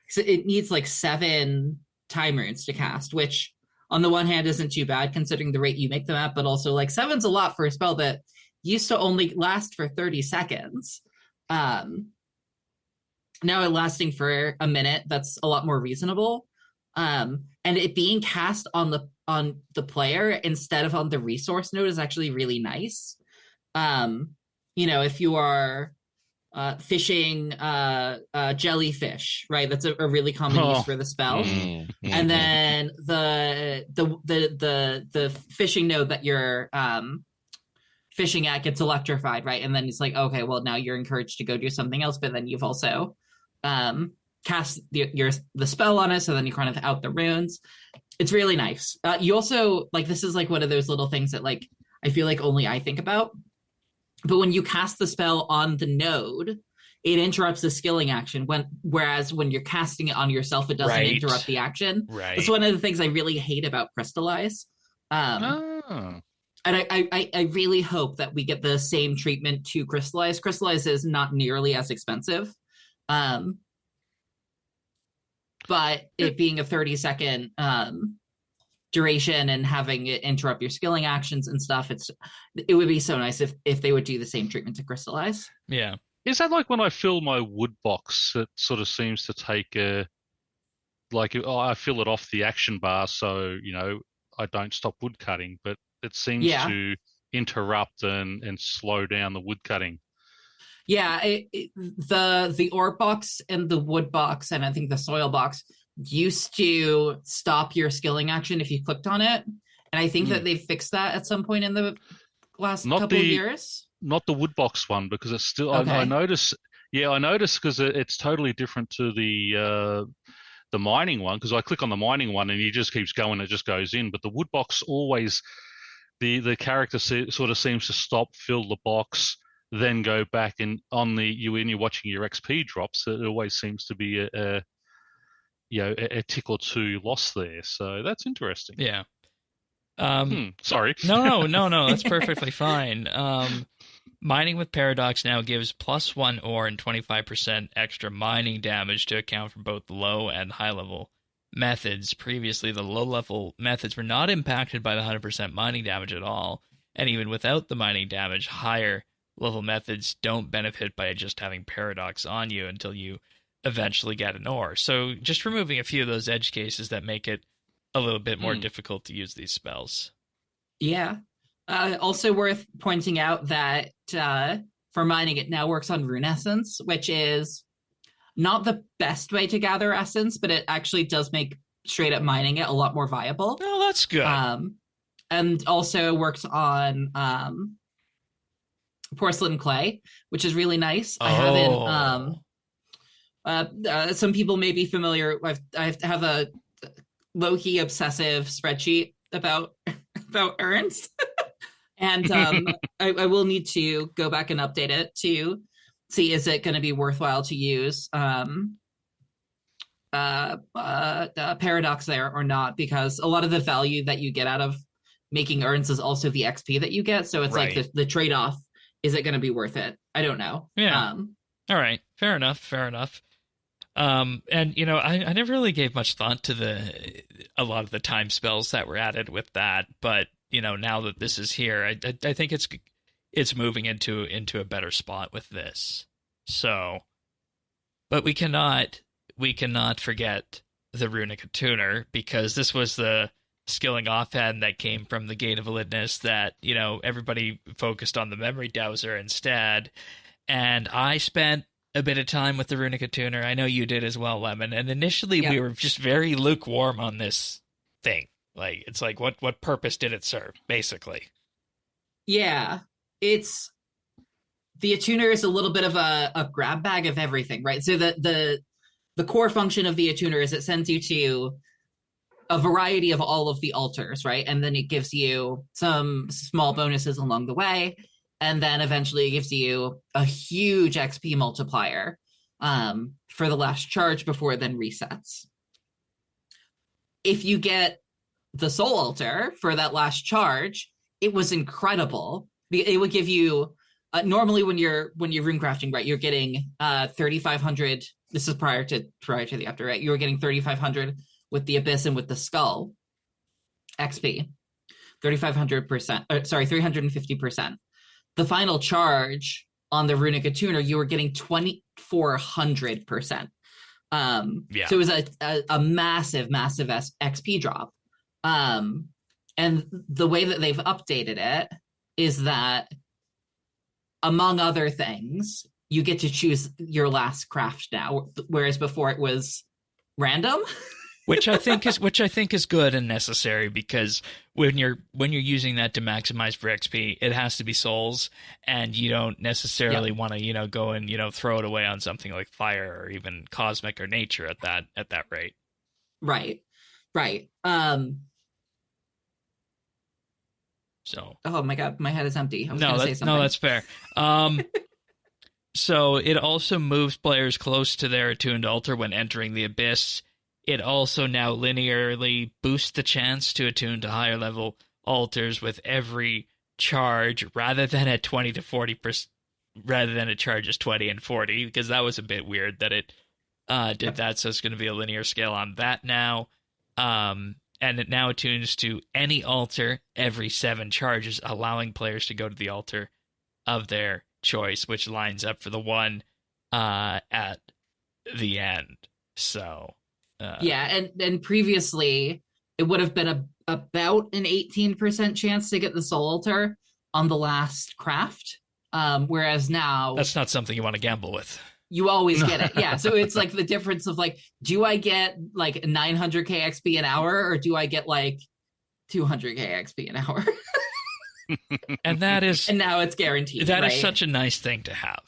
Speaker 4: So it needs like 7 time runes to cast, which on the one hand isn't too bad considering the rate you make them at, but also like 7's a lot for a spell that used to only last for 30 seconds. Now it lasting for a minute, that's a lot more reasonable. And it being cast on the player instead of on the resource node is actually really nice. If you are fishing jellyfish, right? That's a really common use for the spell.
Speaker 2: Mm-hmm.
Speaker 4: And then the fishing node that you're fishing at gets electrified, right? And then it's like, okay, well now you're encouraged to go do something else, but then you've also cast the spell on it, so then you kind of out the runes. It's really nice. You also, like, this is like one of those little things that like I feel like only I think about. But when you cast the spell on the node, it interrupts the skilling action. Whereas when you're casting it on yourself, it doesn't interrupt the action.
Speaker 1: Right.
Speaker 4: That's one of the things I really hate about Crystallize. And I really hope that we get the same treatment to Crystallize. Crystallize is not nearly as expensive. But it being a 30-second duration and having it interrupt your skilling actions and stuff, it would be so nice if they would do the same treatment to Crystallize.
Speaker 1: Yeah.
Speaker 3: Is that like when I fill my wood box, it sort of seems to take I fill it off the action bar, so I don't stop wood cutting, but it seems to interrupt and slow down the wood cutting.
Speaker 4: Yeah, the ore box and the wood box, and I think the soil box used to stop your skilling action if you clicked on it. And I think that they fixed that at some point in the last couple of years.
Speaker 3: Not the wood box one, because it's still,
Speaker 4: okay.
Speaker 3: I notice because it's totally different to the mining one, because I click on the mining one and it just keeps going, it just goes in. But the wood box always, the character sort of seems to stop, fill the box, then go back, and when you're watching your XP drops, it always seems to be a a tick or two lost there. So that's interesting.
Speaker 1: Yeah.
Speaker 3: Sorry.
Speaker 1: No. That's perfectly fine. Mining with Paradox now gives +1 ore and 25% extra mining damage to account for both low and high level methods. Previously, the low level methods were not impacted by the 100% mining damage at all, and even without the mining damage, higher level methods don't benefit by just having Paradox on you until you eventually get an ore. So just removing a few of those edge cases that make it a little bit more difficult to use these spells.
Speaker 4: Yeah. Also worth pointing out that for mining, it now works on Rune Essence, which is not the best way to gather essence, but it actually does make straight up mining it a lot more viable.
Speaker 1: Oh, that's good.
Speaker 4: And also works on porcelain clay, which is really nice. I haven't. Some people may be familiar. I have a low-key obsessive spreadsheet about urns. And I will need to go back and update it to see, is it going to be worthwhile to use Paradox there or not, because a lot of the value that you get out of making urns is also the XP that you get. So it's
Speaker 1: right.
Speaker 4: like the trade-off, is it going to be worth it? I don't know.
Speaker 1: Yeah. All right. Fair enough. And, I never really gave much thought to a lot of the time spells that were added with that, but now that this is here, I think it's moving into a better spot with this. So, but we cannot forget the Runic Attuner, because this was the skilling offhand that came from the Gate of Validness that, everybody focused on the memory dowser instead. And I spent a bit of time with the Runic Attuner. I know you did as well, Lemon. And initially we were just very lukewarm on this thing. Like, it's like, what purpose did it serve, basically?
Speaker 4: Yeah, the Attuner is a little bit of a grab bag of everything, right? So the core function of the Attuner is it sends you to a variety of all of the altars, right? And then it gives you some small bonuses along the way. And then eventually it gives you a huge XP multiplier for the last charge before it then resets. If you get the Soul Altar for that last charge, it was incredible. It would give you normally when you're runecrafting, right, you're getting 3,500. This is prior to the after, right? You were getting 3,500 with the Abyss and with the Skull XP, 3,500%. Sorry, 350%. The final charge on the Runic Attuner, you were getting 2,400%. So it was a massive XP drop. And the way that they've updated it is that, among other things, you get to choose your last craft now, whereas before it was random.
Speaker 1: which I think is good and necessary, because when you're using that to maximize for XP, it has to be souls, and you don't necessarily want to go and throw it away on something like fire or even cosmic or nature at that rate. Right. So.
Speaker 4: Oh my God, my head is empty. I was going to say something.
Speaker 1: No, that's fair. So it also moves players close to their attuned altar when entering the Abyss. It also now linearly boosts the chance to attune to higher level altars with every charge, rather than at 20 to 40%, rather than it charges 20 and 40, because that was a bit weird that it did that. So it's going to be a linear scale on that now. And it now attunes to any altar every 7 charges, allowing players to go to the altar of their choice, which lines up for the one at the end. So
Speaker 4: and previously it would have been about an 18% chance to get the soul altar on the last craft, whereas now
Speaker 1: that's not something you want to gamble with.
Speaker 4: You always get it. Yeah. So it's like the difference of like, do I get like 900k XP an hour, or do I get like 200k XP an hour?
Speaker 1: And
Speaker 4: now it's guaranteed.
Speaker 1: That
Speaker 4: right?
Speaker 1: is such a nice thing to have.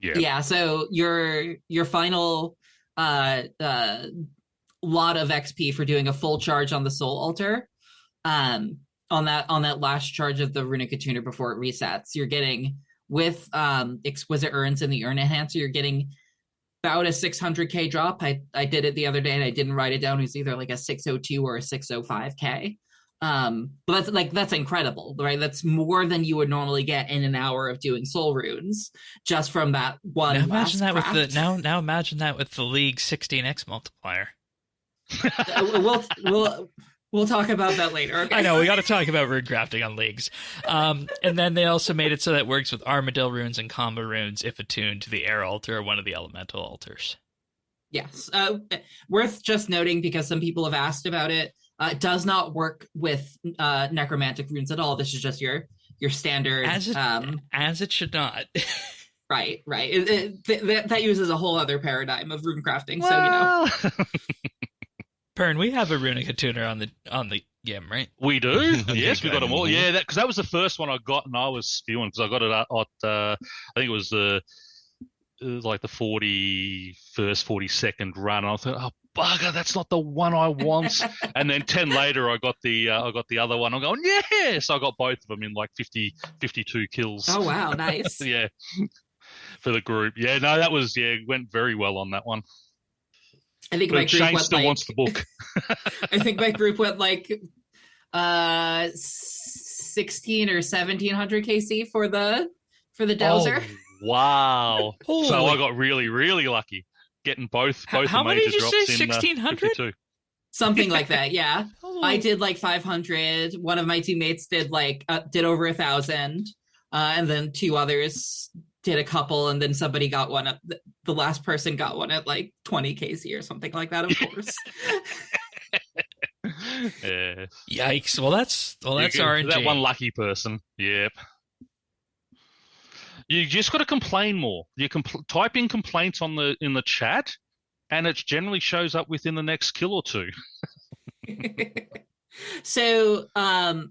Speaker 4: Yeah. So your final lot of XP for doing a full charge on the soul altar, on that last charge of the Runic Attuner before it resets, you're getting with exquisite urns and the urn enhancer, you're getting about a 600k drop. I did it the other day and I didn't write it down. It was either like a 602 or a 605k. But that's incredible, right? That's more than you would normally get in an hour of doing soul runes just from that one.
Speaker 1: Now imagine that craft. With the now imagine that with the League 16x multiplier.
Speaker 4: We'll talk about that later. Okay?
Speaker 1: I know we got to talk about runecrafting on leagues. And then they also made it so that it works with Armadillo runes and combo runes if attuned to the air altar or one of the elemental altars.
Speaker 4: Yes, worth just noting because some people have asked about it. It does not work with necromantic runes at all. This is just your standard.
Speaker 1: As it should not.
Speaker 4: Right. That uses a whole other paradigm of runecrafting. Well... So
Speaker 1: Pyrn, we have a Runic Attuner on the GIM, right?
Speaker 3: We do. Yes, we got them all. Yeah, because that was the first one I got, and I was spewing because I got it at I think it was like the 41st, 42nd run. And I thought, oh bugger, that's not the one I want. And then 10 later, I got the other one. I'm going, yes. I got both of them in like 52 kills.
Speaker 4: Oh wow, nice.
Speaker 3: Yeah, for the group. Yeah, no, that was went very well on that one.
Speaker 4: I think my group
Speaker 3: Shane
Speaker 4: went
Speaker 3: still
Speaker 4: like,
Speaker 3: wants the book.
Speaker 4: I think my group went like 16 or 1700 KC for the Dowser.
Speaker 3: Oh, wow. So I got really, really lucky getting both
Speaker 1: How
Speaker 3: the
Speaker 1: many
Speaker 3: major
Speaker 1: did you
Speaker 3: drops
Speaker 1: say?
Speaker 3: in
Speaker 1: 1600?
Speaker 4: Something like that, yeah. I did like 500. One of my teammates did like did over 1,000, and then two others did a couple, and then somebody got one at the last person got one at like 20 KC or something like that, of course.
Speaker 3: Yeah.
Speaker 1: Yikes. Well, that's RNG.
Speaker 3: That one lucky person. Yep. You just got to complain more. You type in complaints in the chat, and it generally shows up within the next kill or two.
Speaker 4: So, the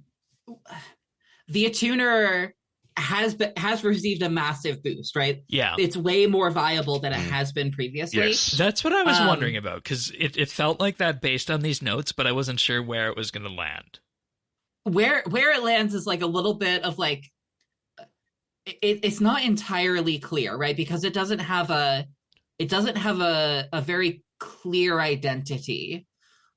Speaker 4: attuner has received a massive boost, right?
Speaker 1: Yeah.
Speaker 4: It's way more viable than it has been previously.
Speaker 3: Yes.
Speaker 1: That's what I was wondering about, because it felt like that based on these notes, but I wasn't sure where it was going to land.
Speaker 4: Where it lands is like a little bit of like, it's not entirely clear, right? Because it doesn't have a very clear identity.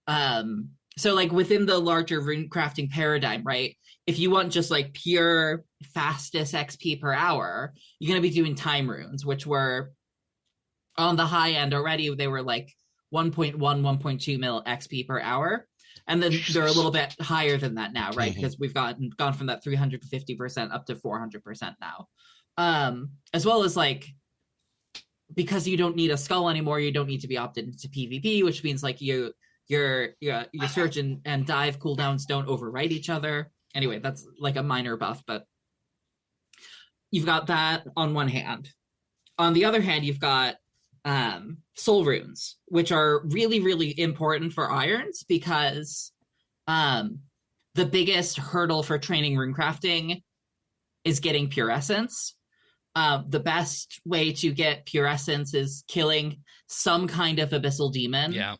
Speaker 4: So like within the larger runecrafting paradigm, right? If you want just like pure fastest XP per hour, you're going to be doing time runes, which were on the high end already. They were like 1.1, 1.2 mil XP per hour. And then they're a little bit higher than that now, right? Because we've gone from that 350% up to 400% now. As well as like, because you don't need a skull anymore, you don't need to be opted into PvP, which means like your surge and dive cooldowns don't overwrite each other. Anyway, that's like a minor buff, but you've got that on one hand. On the other hand, you've got soul runes, which are really, really important for irons because the biggest hurdle for training runecrafting is getting pure essence. The best way to get pure essence is killing some kind of abyssal demon.
Speaker 1: Yeah.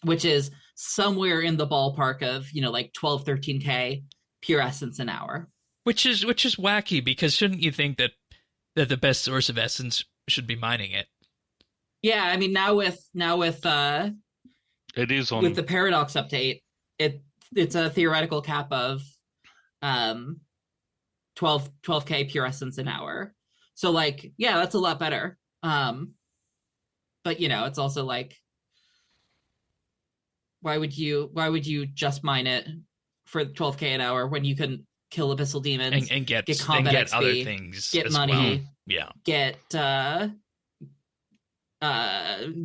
Speaker 4: Which is somewhere in the ballpark of, like 12, 13k pure essence an hour.
Speaker 1: Which is wacky, because shouldn't you think that the best source of essence should be mining it?
Speaker 4: Yeah, I mean now with
Speaker 3: it is on
Speaker 4: with the paradox update, it's a theoretical cap of 12k pure essence an hour. So like, yeah, that's a lot better. But it's also like, why would you just mine it for 12k an hour when you can kill abyssal demons
Speaker 1: and get
Speaker 4: combat
Speaker 1: and get
Speaker 4: XP,
Speaker 1: other things,
Speaker 4: get
Speaker 1: as
Speaker 4: money,
Speaker 1: well. Yeah,
Speaker 4: get the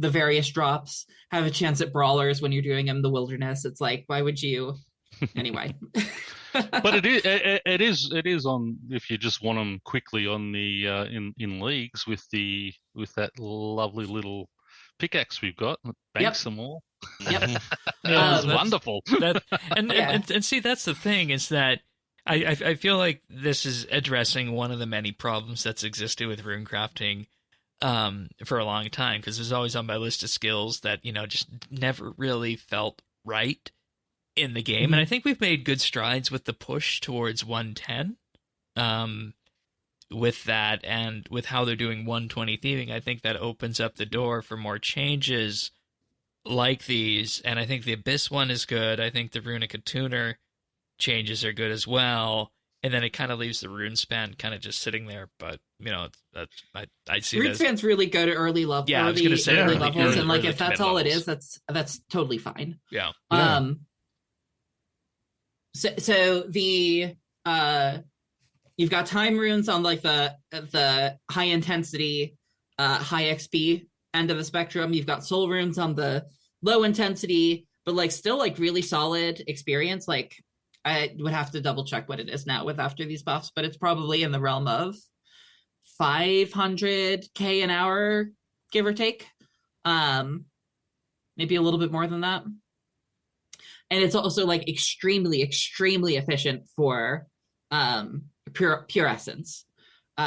Speaker 4: various drops, have a chance at brawlers when you're doing them in the wilderness. It's like, why would you? Anyway.
Speaker 3: But it is on, if you just want them quickly on the in leagues with that lovely little pickaxe we've got, banks them all.
Speaker 4: Yep.
Speaker 3: That's wonderful.
Speaker 1: And see, that's the thing, is that I feel like this is addressing one of the many problems that's existed with runecrafting for a long time, because it was always on my list of skills that just never really felt right in the game. And I think we've made good strides with the push towards 110, with that, and with how they're doing 120 thieving, I think that opens up the door for more changes like these. And I think the Abyss one is good. I think the Runic Attuner changes are good as well. And then it kind of leaves the Runespan kind of just sitting there. But, I see that.
Speaker 4: Runespan's really good at early level.
Speaker 1: Yeah, I was going to say
Speaker 4: early
Speaker 1: early
Speaker 4: levels, and
Speaker 1: early
Speaker 4: if that's
Speaker 1: commit
Speaker 4: all
Speaker 1: levels.
Speaker 4: it is, that's totally fine.
Speaker 1: Yeah.
Speaker 4: So the you've got time runes on the high intensity, high XP end of the spectrum. You've got soul runes on the low intensity, but still really solid experience. I would have to double check what it is now after these buffs, but it's probably in the realm of 500k an hour, give or take. Maybe a little bit more than that. And it's also extremely, extremely efficient for pure essence,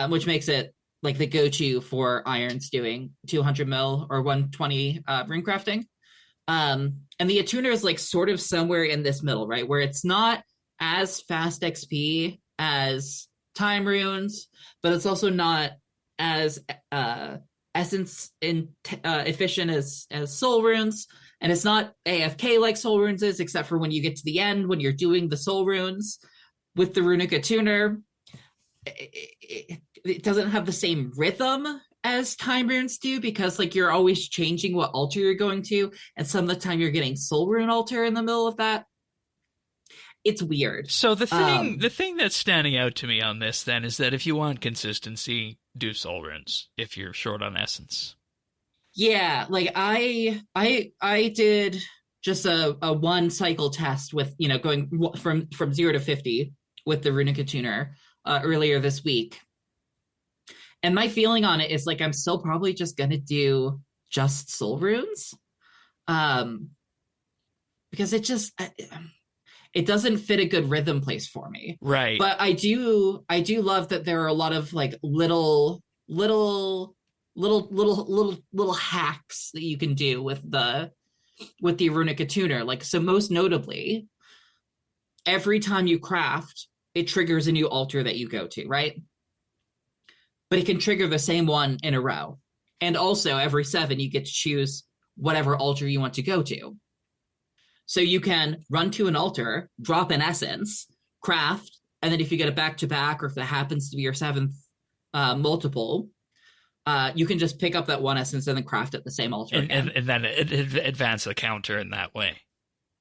Speaker 4: which makes it the go-to for irons doing 200 mil or 120 runecrafting. And the Attuner is sort of somewhere in this middle, right? Where it's not as fast XP as time runes, but it's also not as essence efficient as soul runes. And it's not AFK like soul runes is, except for when you get to the end, when you're doing the soul runes with the Runic Attuner. It doesn't have the same rhythm as time runes do, because you're always changing what altar you're going to, and some of the time you're getting soul rune altar in the middle of that. It's weird.
Speaker 1: So the thing that's standing out to me on this then is that if you want consistency, do soul runes if you're short on essence.
Speaker 4: Yeah, I did just a one cycle test with going from 0 to 50 with the Runic Attuner earlier this week. And my feeling on it is I'm still probably just gonna do just soul runes, because it doesn't fit a good rhythm place for me.
Speaker 1: Right.
Speaker 4: But I do love that there are a lot of little hacks that you can do with the Runic Attuner. So most notably, every time you craft, it triggers a new altar that you go to, right? But it can trigger the same one in a row. And also every 7, you get to choose whatever altar you want to go to. So you can run to an altar, drop an essence, craft, and then if you get a back-to-back, or if that happens to be your 7th multiple, you can just pick up that one essence and then craft at the same altar again.
Speaker 1: And then advance the counter in that way.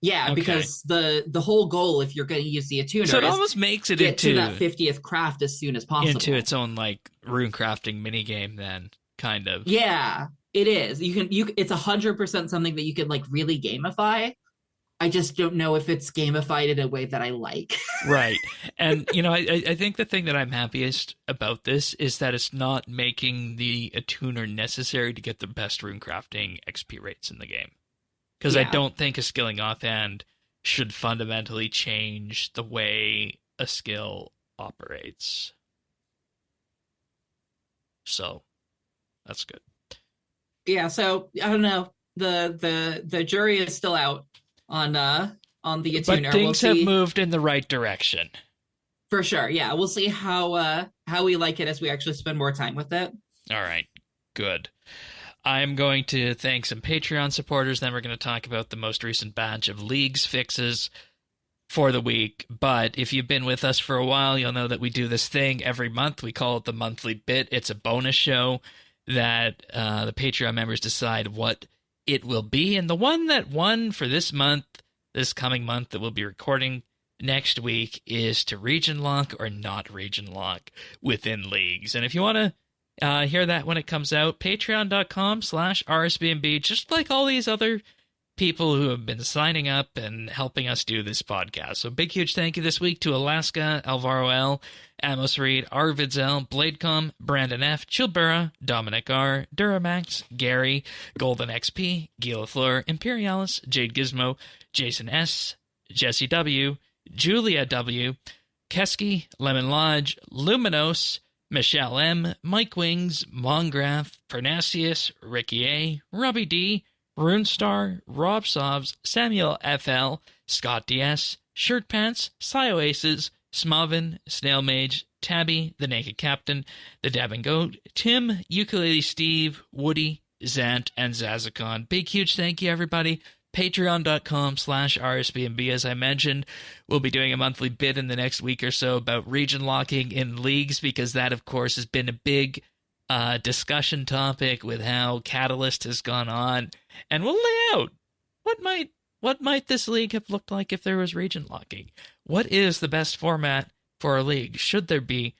Speaker 4: Yeah, okay. Because the whole goal, if you're going to use the Attuner,
Speaker 1: so it almost makes it
Speaker 4: get to that 50th craft as soon as possible.
Speaker 1: Into its own runecrafting minigame then, kind of.
Speaker 4: Yeah, it is. It's 100% something that you can really gamify. I just don't know if it's gamified in a way that I like.
Speaker 1: Right. And, I think the thing that I'm happiest about this is that it's not making the Attuner necessary to get the best runecrafting XP rates in the game. Because I don't think a skilling offhand should fundamentally change the way a skill operates. So, that's good.
Speaker 4: Yeah, so, I don't know. The jury is still out on the Attuner.
Speaker 1: But things have moved in the right direction.
Speaker 4: For sure, yeah. We'll see how we like it as we actually spend more time with it.
Speaker 1: All right, good. I'm going to thank some Patreon supporters, then we're going to talk about the most recent batch of Leagues fixes for the week. But if you've been with us for a while, you'll know that we do this thing every month. We call it the Monthly Bit. It's a bonus show that the Patreon members decide what it will be. And the one that won for this coming month that we'll be recording next week is to region lock or not region lock within Leagues. And if you want to hear that when it comes out, patreon.com/RSBANDB, just like all these other people who have been signing up and helping us do this podcast. So big, huge thank you this week to Alaska, Alvaro L, Amos Reed, Arvids L, Bladecom, Brandon F, Chilbura, Dominic R, Duramax, Gary, Golden XP, Gila Fleur, Imperialis, Jade Gizmo, Jason S, Jesse W, Julia W, Keski, Lemon Lodge, Luminos, Michelle M, Mike Wings, Mongraph, Pernasius, Ricky A, Robbie D, Runestar, Rob Sobs, Samuel FL, Scott DS, Shirt Pants, Oasis, Smavin, Snail Mage, Tabby, The Naked Captain, The Dabbing Goat, Tim, Ukulele Steve, Woody, Zant, and Zazakon. Big, huge thank you, everybody. Patreon.com/RSBANDB, as I mentioned. We'll be doing a monthly bid in the next week or so about region locking in leagues, because that, of course, has been a big discussion topic with how Catalyst has gone on. And we'll lay out what might this league have looked like if there was region locking. What is the best format for a league? Should there be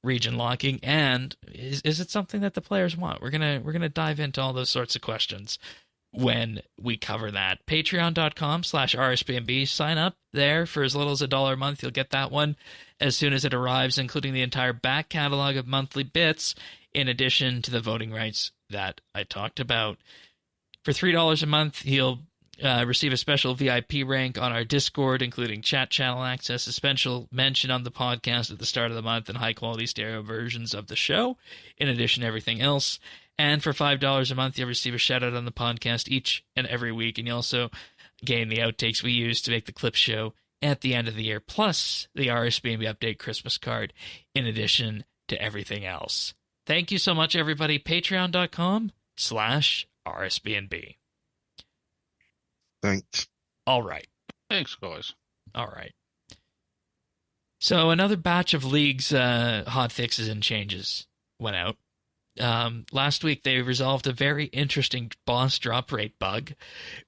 Speaker 1: region locking? And is it something that the players want? We're gonna dive into all those sorts of questions when we cover that. Patreon.com/RSBANDB. Sign up there for as little as $1 a month. You'll get that one as soon as it arrives, including the entire back catalog of monthly bits, in addition to the voting rights that I talked about. For $3 a month, you'll receive a special VIP rank on our Discord, including chat channel access, a special mention on the podcast at the start of the month, and high-quality stereo versions of the show, in addition to everything else. And for $5 a month, you'll receive a shout-out on the podcast each and every week, and you also gain the outtakes we use to make the clip show at the end of the year, plus the RSBANDB Update Christmas card, in addition to everything else. Thank you so much, everybody. Patreon.com/RSBANDB.
Speaker 2: Thanks.
Speaker 1: All right.
Speaker 3: Thanks, guys.
Speaker 1: All right. So another batch of leagues hotfixes and changes went out. Last week, they resolved a very interesting boss drop rate bug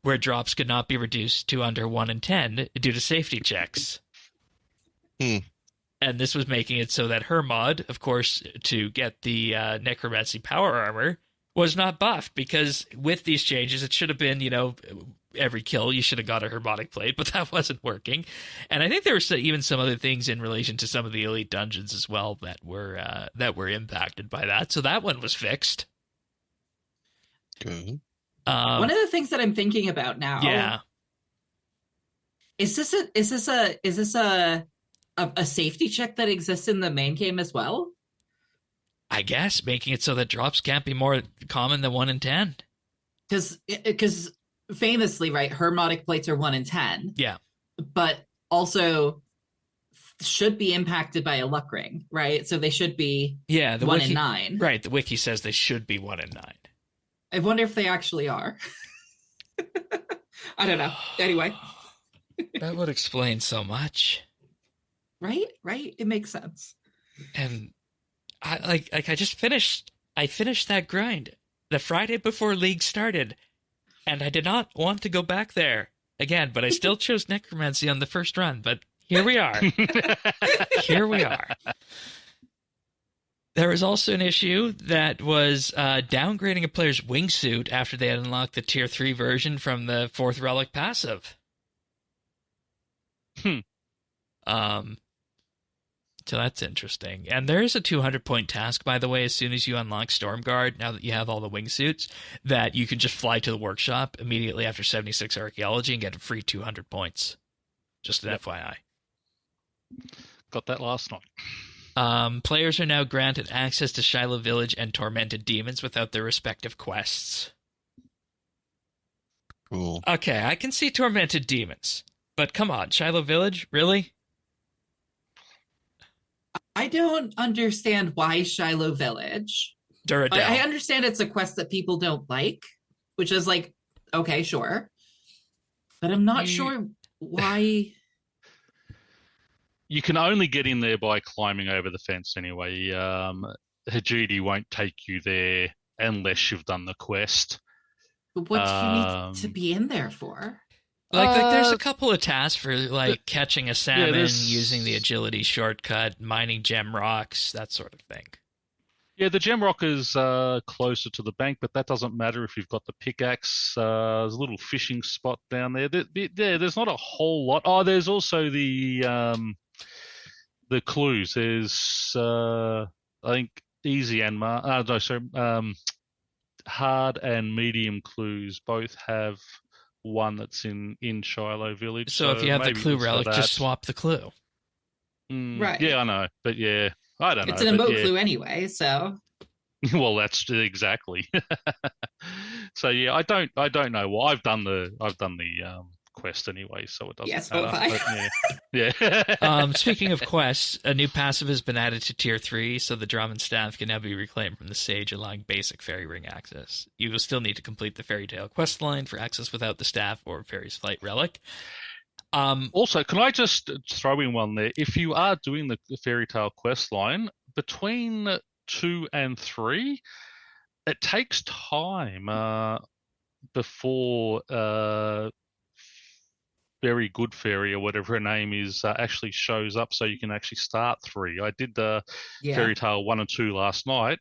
Speaker 1: where drops could not be reduced to under 1 in 10 due to safety checks. And this was making it so that Hermod, of course, to get the Necromancy power armor, was not buffed, because with these changes, it should have been, every kill you should have got a Herbotic plate, but that wasn't working. And I think there were even some other things in relation to some of the elite dungeons as well that were impacted by that. So that one was fixed.
Speaker 2: Good.
Speaker 4: One of the things that I'm thinking about now,
Speaker 1: yeah,
Speaker 4: is this a safety check that exists in the main game as well?
Speaker 1: I guess making it so that drops can't be more common than 1 in 10.
Speaker 4: Because famously, right, Hermotic plates are 1 in 10.
Speaker 1: Yeah.
Speaker 4: But also should be impacted by a luck ring, right? So they should be 1 in 9.
Speaker 1: Right, the wiki says they should be 1 in 9.
Speaker 4: I wonder if they actually are. I don't know. Anyway.
Speaker 1: That would explain so much.
Speaker 4: Right? It makes sense.
Speaker 1: And I finished that grind the Friday before League started, and I did not want to go back there again, but I still chose Necromancy on the first run, but here we are. Here we are. There was also an issue that was downgrading a player's wingsuit after they had unlocked the Tier 3 version from the 4th Relic passive. So that's interesting. And there is a 200-point task, by the way, as soon as you unlock Stormguard, now that you have all the wingsuits, that you can just fly to the workshop immediately after 76 Archaeology and get a free 200 points. Just an FYI.
Speaker 3: Got that last night.
Speaker 1: Players are now granted access to Shiloh Village and Tormented Demons without their respective quests.
Speaker 2: Cool.
Speaker 1: Okay, I can see Tormented Demons, but come on, Shiloh Village? Really?
Speaker 4: I don't understand why Shiloh Village.
Speaker 1: Duradel.
Speaker 4: I understand it's a quest that people don't like, which is like, okay, sure. But I'm not sure why.
Speaker 3: You can only get in there by climbing over the fence anyway. Hajidi won't take you there unless you've done the quest.
Speaker 4: But what do you need to be in there for?
Speaker 1: Like there's a couple of tasks for like catching a salmon, using the agility shortcut, mining gem rocks, that sort of thing.
Speaker 3: Yeah, the gem rock is closer to the bank, but that doesn't matter if you've got the pickaxe. There's a little fishing spot down there. There's not a whole lot. Oh, there's also the clues. There's I think easy and hard and medium clues both have one that's in Shiloh Village.
Speaker 1: So if you have the clue relic, just swap the clue.
Speaker 4: Right.
Speaker 3: Yeah, I know. But yeah, I don't know.
Speaker 4: It's an emote clue anyway, so.
Speaker 3: Well, that's exactly. So yeah, I don't know. Well, I've done the quest anyway, so it doesn't
Speaker 4: Yes,
Speaker 3: matter.
Speaker 4: qualify.
Speaker 3: Yeah.
Speaker 1: Speaking of quests, a new passive has been added to Tier 3, so the drum and staff can now be reclaimed from the sage, allowing basic fairy ring access. You will still need to complete the Fairy Tale quest line for access without the staff or Fairy's Flight relic.
Speaker 3: Also, can I just throw in one there? If you are doing the Fairy Tale quest line, between 2 and 3, it takes time before Very Good Fairy or whatever her name is actually shows up, so you can actually start 3. I did the Fairy Tale 1 and 2 last night,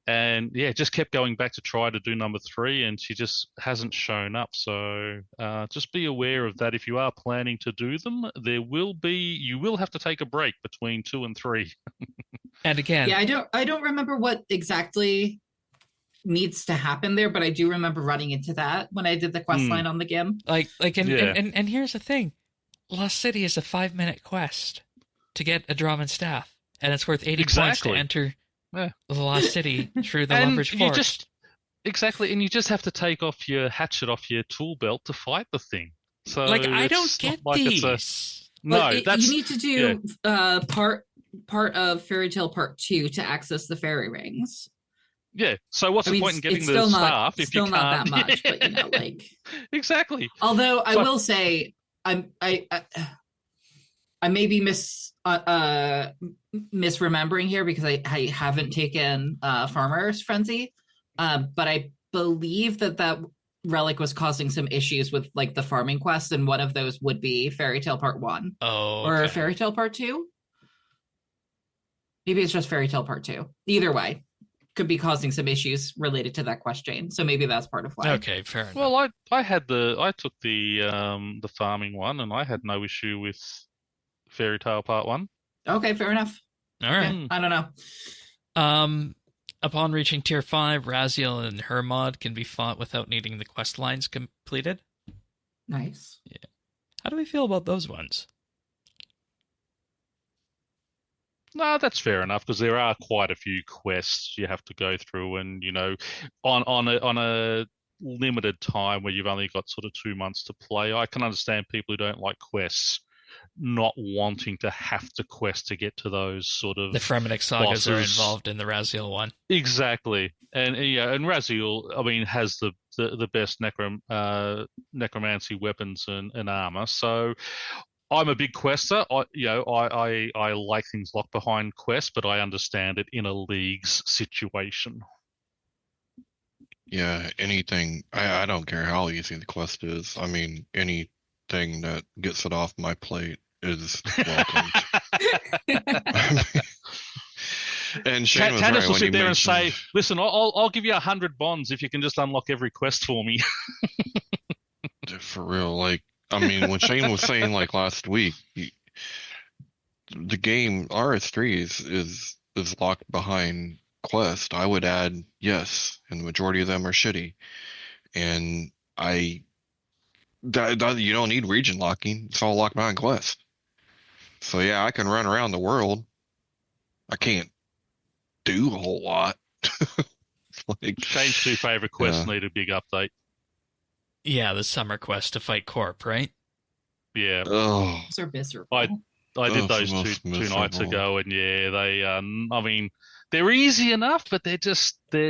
Speaker 3: and just kept going back to try to do number 3, and she just hasn't shown up. So just be aware of that. If you are planning to do them, you will have to take a break between 2 and 3.
Speaker 1: And again,
Speaker 4: I don't remember what exactly needs to happen there, but I do remember running into that when I did the quest line on the GIM.
Speaker 1: And here's the thing: Lost City is a 5-minute quest to get a drum and staff, and it's worth 80 points to enter the Lost City through the Lumbridge Forest.
Speaker 3: And you just have to take off your hatchet off your tool belt to fight the thing. So
Speaker 1: I don't get these.
Speaker 4: You need to do part of Fairy Tale Part 2 to access the fairy rings.
Speaker 3: Yeah, so what's the point in getting the staff if you can't?
Speaker 4: Still not that much, but
Speaker 3: Exactly.
Speaker 4: Although I will say, I may be misremembering here because I haven't taken Farmer's Frenzy, but I believe that relic was causing some issues with the farming quest, and one of those would be Fairy Tale Part 1. Or Fairy Tale Part 2. Maybe it's just Fairy Tale Part 2. Either way, could be causing some issues related to that quest chain. So maybe that's part of why.
Speaker 1: Okay, fair enough.
Speaker 3: Well, I took the farming one, and I had no issue with Fairy Tale Part 1.
Speaker 4: Okay, fair enough.
Speaker 1: All right.
Speaker 4: Yeah, I don't know.
Speaker 1: Upon reaching Tier 5, Raziel and Hermod can be fought without needing the quest lines completed.
Speaker 4: Nice.
Speaker 1: Yeah. How do we feel about those ones?
Speaker 3: No, that's fair enough, because there are quite a few quests you have to go through, and on a limited time where you've only got sort of 2 months to play. I can understand people who don't like quests not wanting to have to quest to get to those sort of
Speaker 1: the Fremennik sagas
Speaker 3: bosses.
Speaker 1: are involved in the Raziel one.
Speaker 3: Exactly, and Raziel, I mean, has the best necromancy weapons and armor. So I'm a big quester. I like things locked behind quests, but I understand it in a league's situation.
Speaker 2: Yeah, anything. I don't care how easy the quest is. I mean, anything that gets it off my plate is welcomed. And Shane was
Speaker 3: Tanis
Speaker 2: right
Speaker 3: will
Speaker 2: when
Speaker 3: sit
Speaker 2: he
Speaker 3: there and
Speaker 2: mentioned-
Speaker 3: say, "Listen, I'll give you 100 bonds if you can just unlock every quest for me."
Speaker 2: For real, I mean, when Shane was saying last week, the game RS3 is locked behind quest. I would add yes, and the majority of them are shitty. And you don't need region locking. It's all locked behind quest. So yeah, I can run around the world. I can't do a whole lot.
Speaker 3: Shane's 2 favorite quests need a big update.
Speaker 1: Yeah, the summer quest to fight Corp, right?
Speaker 3: Yeah.
Speaker 2: Oh,
Speaker 4: Those are miserable.
Speaker 3: I did those two nights ago, and yeah, they I mean, they're easy enough, but they're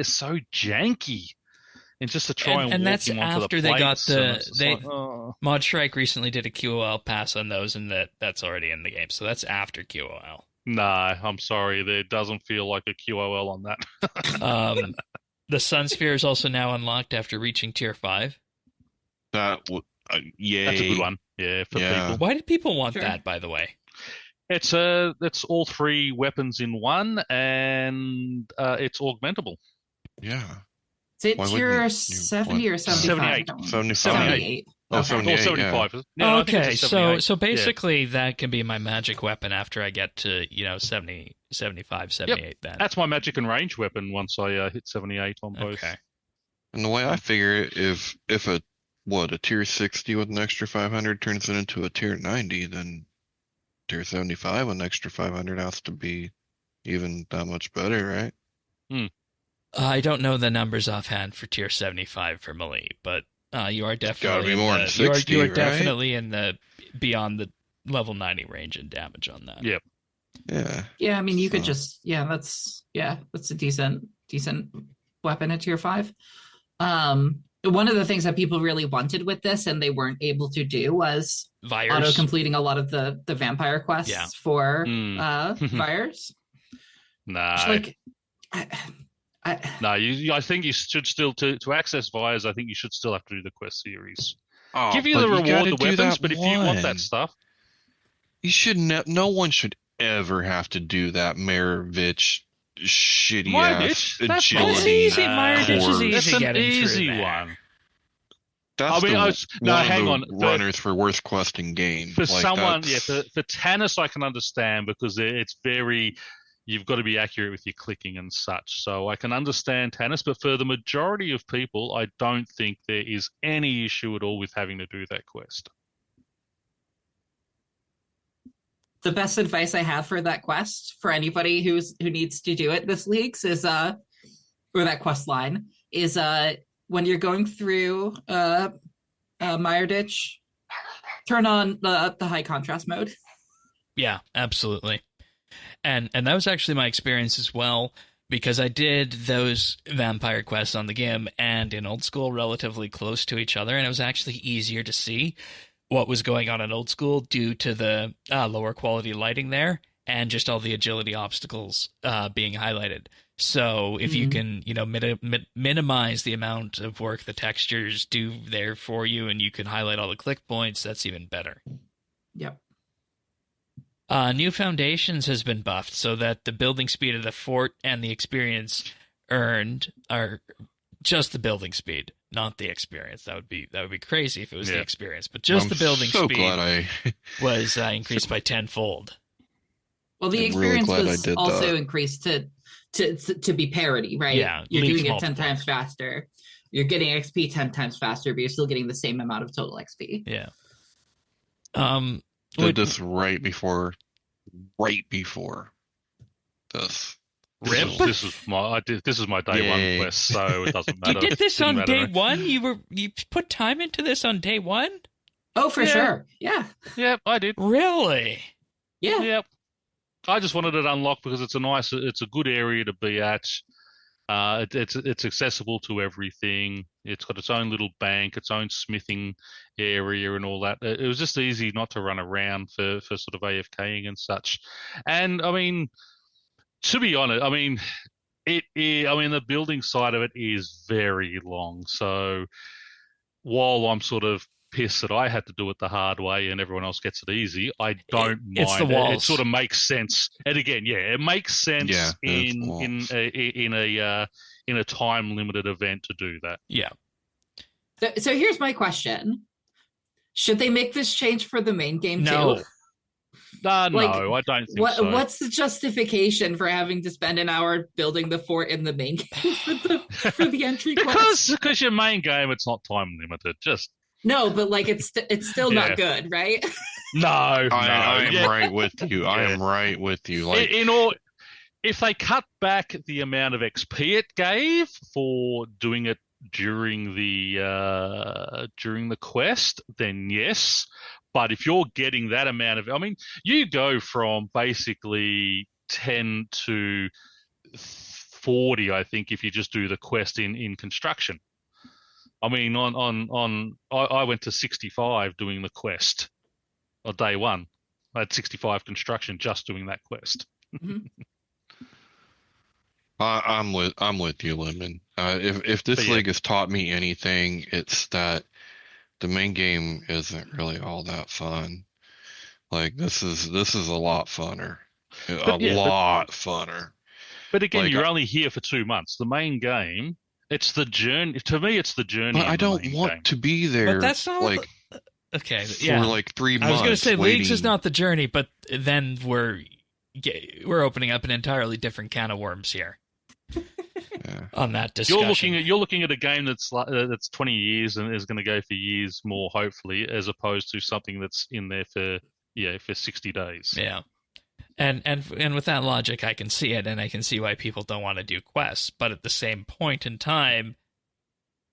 Speaker 3: so janky. And just to try and walk
Speaker 1: that's
Speaker 3: them onto
Speaker 1: after
Speaker 3: the
Speaker 1: they got
Speaker 3: plates,
Speaker 1: Mod Shrike recently did a QOL pass on those, and that's already in the game. So that's after QOL.
Speaker 3: No, I'm sorry, there doesn't feel like a QOL on that.
Speaker 1: The Sun Sphere is also now unlocked after reaching Tier 5.
Speaker 2: Yay.
Speaker 3: That's a good one. Yeah, for people.
Speaker 1: Why did people want that, by the way?
Speaker 3: It's all 3 weapons in one, and it's augmentable.
Speaker 2: Yeah.
Speaker 4: Is it tier 70 or 75?
Speaker 3: 78.
Speaker 2: Oh, 78,
Speaker 3: 75.
Speaker 2: yeah.
Speaker 3: No,
Speaker 1: okay, so basically that can be my magic weapon after I get to 70, 75, 78 then.
Speaker 3: That's my magic and range weapon once I hit 78 on both.
Speaker 1: Okay.
Speaker 2: And the way I figure it, if a tier 60 with an extra 500 turns it into a tier 90, then tier 75 with an extra 500 has to be even that much better, right?
Speaker 1: I don't know the numbers offhand for tier 75 for Melee, but You are
Speaker 2: Gotta
Speaker 1: definitely
Speaker 2: be more than
Speaker 1: you
Speaker 2: 60,
Speaker 1: are
Speaker 2: right?
Speaker 1: definitely in the beyond the level 90 range in damage on that.
Speaker 3: Yep.
Speaker 4: Yeah, I mean, you could
Speaker 2: So-
Speaker 4: just that's a decent weapon at tier 5. One of the things that people really wanted with this and they weren't able to do was
Speaker 1: Vires.
Speaker 4: auto completing a lot of the vampire quests
Speaker 1: Yeah.
Speaker 4: for
Speaker 3: Mm.
Speaker 4: Vires.
Speaker 3: No.
Speaker 4: Like,
Speaker 3: No, I think you should still to access Vires. I think you should still have to do the quest series.
Speaker 2: Oh,
Speaker 3: Give you
Speaker 2: but
Speaker 3: the reward,
Speaker 2: gotta
Speaker 3: the
Speaker 2: do
Speaker 3: weapons,
Speaker 2: that
Speaker 3: but if you want that
Speaker 2: one.
Speaker 3: stuff,
Speaker 2: You should no one should ever have to do that Maravich shitty ass
Speaker 3: Maravich? That's
Speaker 2: agility.
Speaker 1: That's easy. Maravich is
Speaker 2: course.
Speaker 1: easy
Speaker 3: that's an
Speaker 1: getting
Speaker 3: easy
Speaker 1: through there.
Speaker 3: one.
Speaker 2: That's
Speaker 3: I mean, hang
Speaker 2: one
Speaker 3: on.
Speaker 2: of the runners for worst quest in game.
Speaker 3: For
Speaker 2: Like,
Speaker 3: someone,
Speaker 2: that's-
Speaker 3: for Tanis, I can understand because it's very, you've got to be accurate with your clicking and such. So I can understand Tanis, but for the majority of people, I don't think there is any issue at all with having to do that quest.
Speaker 4: the best advice I have for that quest for anybody who needs to do it this leagues is or that quest line is when you're going through Mire Ditch, turn on the high contrast mode.
Speaker 1: Yeah, absolutely. And that was actually my experience as well, because I did those vampire quests on the GIM and in old school relatively close to each other, and it was actually easier to see what was going on in old school due to the lower quality lighting there and just all the agility obstacles being highlighted. So if you can, minimize the amount of work the textures do there for you, and you can highlight all the click points, that's even better.
Speaker 4: Yep.
Speaker 1: New Foundations has been buffed so that the building speed of the fort and the experience earned are just the building speed, not the experience. That would be crazy if it was the experience, but just the building speed was increased by tenfold.
Speaker 4: Well, the
Speaker 2: I'm
Speaker 4: experience
Speaker 2: really glad
Speaker 4: was
Speaker 2: I did
Speaker 4: also
Speaker 2: that.
Speaker 4: increased to be parity, right?
Speaker 1: Yeah,
Speaker 4: You're
Speaker 1: leaps
Speaker 4: doing it 10
Speaker 1: multiple.
Speaker 4: times faster. You're getting XP 10 times faster, but you're still getting the same amount of total XP.
Speaker 1: Yeah.
Speaker 2: Did this right before this.
Speaker 1: Rip?
Speaker 3: This is my day one quest, so it doesn't matter.
Speaker 1: You did this
Speaker 3: Didn't
Speaker 1: on
Speaker 3: matter.
Speaker 1: day one? You put time into this on day one?
Speaker 4: Oh, for sure. Yeah.
Speaker 3: Yep, I did.
Speaker 1: Really?
Speaker 4: Yeah.
Speaker 3: Yep. I just wanted it unlocked because it's a good area to be at. It's accessible to everything. It's got its own little bank, its own smithing area, and all that. It was just easy not to run around for sort of AFKing and such. And I mean, to be honest, I mean, the building side of it is very long. So while I'm sort of pissed that I had to do it the hard way and everyone else gets it easy, I don't mind.
Speaker 1: It's the walls.
Speaker 3: It sort of makes sense. And again, it makes sense in a time limited event to do that.
Speaker 1: Yeah.
Speaker 4: So here's my question. Should they make this change for the main game
Speaker 1: No.
Speaker 4: too?
Speaker 3: No, I don't think so.
Speaker 4: What's the justification for having to spend an hour building the fort in the main game for the entry quest?
Speaker 3: Because your main game, it's not time limited. Just
Speaker 4: No, but like it's still not good, right?
Speaker 3: no.
Speaker 2: I am right with you.
Speaker 3: Yeah.
Speaker 2: I am right with you. Like,
Speaker 3: if they cut back the amount of XP it gave for doing it during the quest, then yes. But if you're getting that amount of, I mean, you go from basically 10 to 40, I think, if you just do the quest in construction. I mean, I went to 65 doing the quest on day one. I had 65 construction just doing that quest.
Speaker 4: Mhm.
Speaker 2: I'm with you, Lemon. If this league has taught me anything, it's that the main game isn't really all that fun. Like this is a lot funner, lot funner.
Speaker 3: But again,
Speaker 2: Like,
Speaker 3: you're only here for 2 months. The main game, it's the journey. To me, it's the journey.
Speaker 2: But I don't want to be there.
Speaker 1: But that's not
Speaker 2: like
Speaker 1: okay.
Speaker 2: for
Speaker 1: Yeah.
Speaker 2: like 3 months.
Speaker 1: I was going to say leagues is
Speaker 2: waiting.
Speaker 1: not the journey, but then we're opening up an entirely different can of worms here.
Speaker 2: Yeah.
Speaker 1: On that discussion.
Speaker 3: You're looking at a game that's 20 years and is going to go for years more, hopefully, as opposed to something that's in there for 60 days.
Speaker 1: Yeah. And with that logic, I can see it, and I can see why people don't want to do quests. But at the same point in time,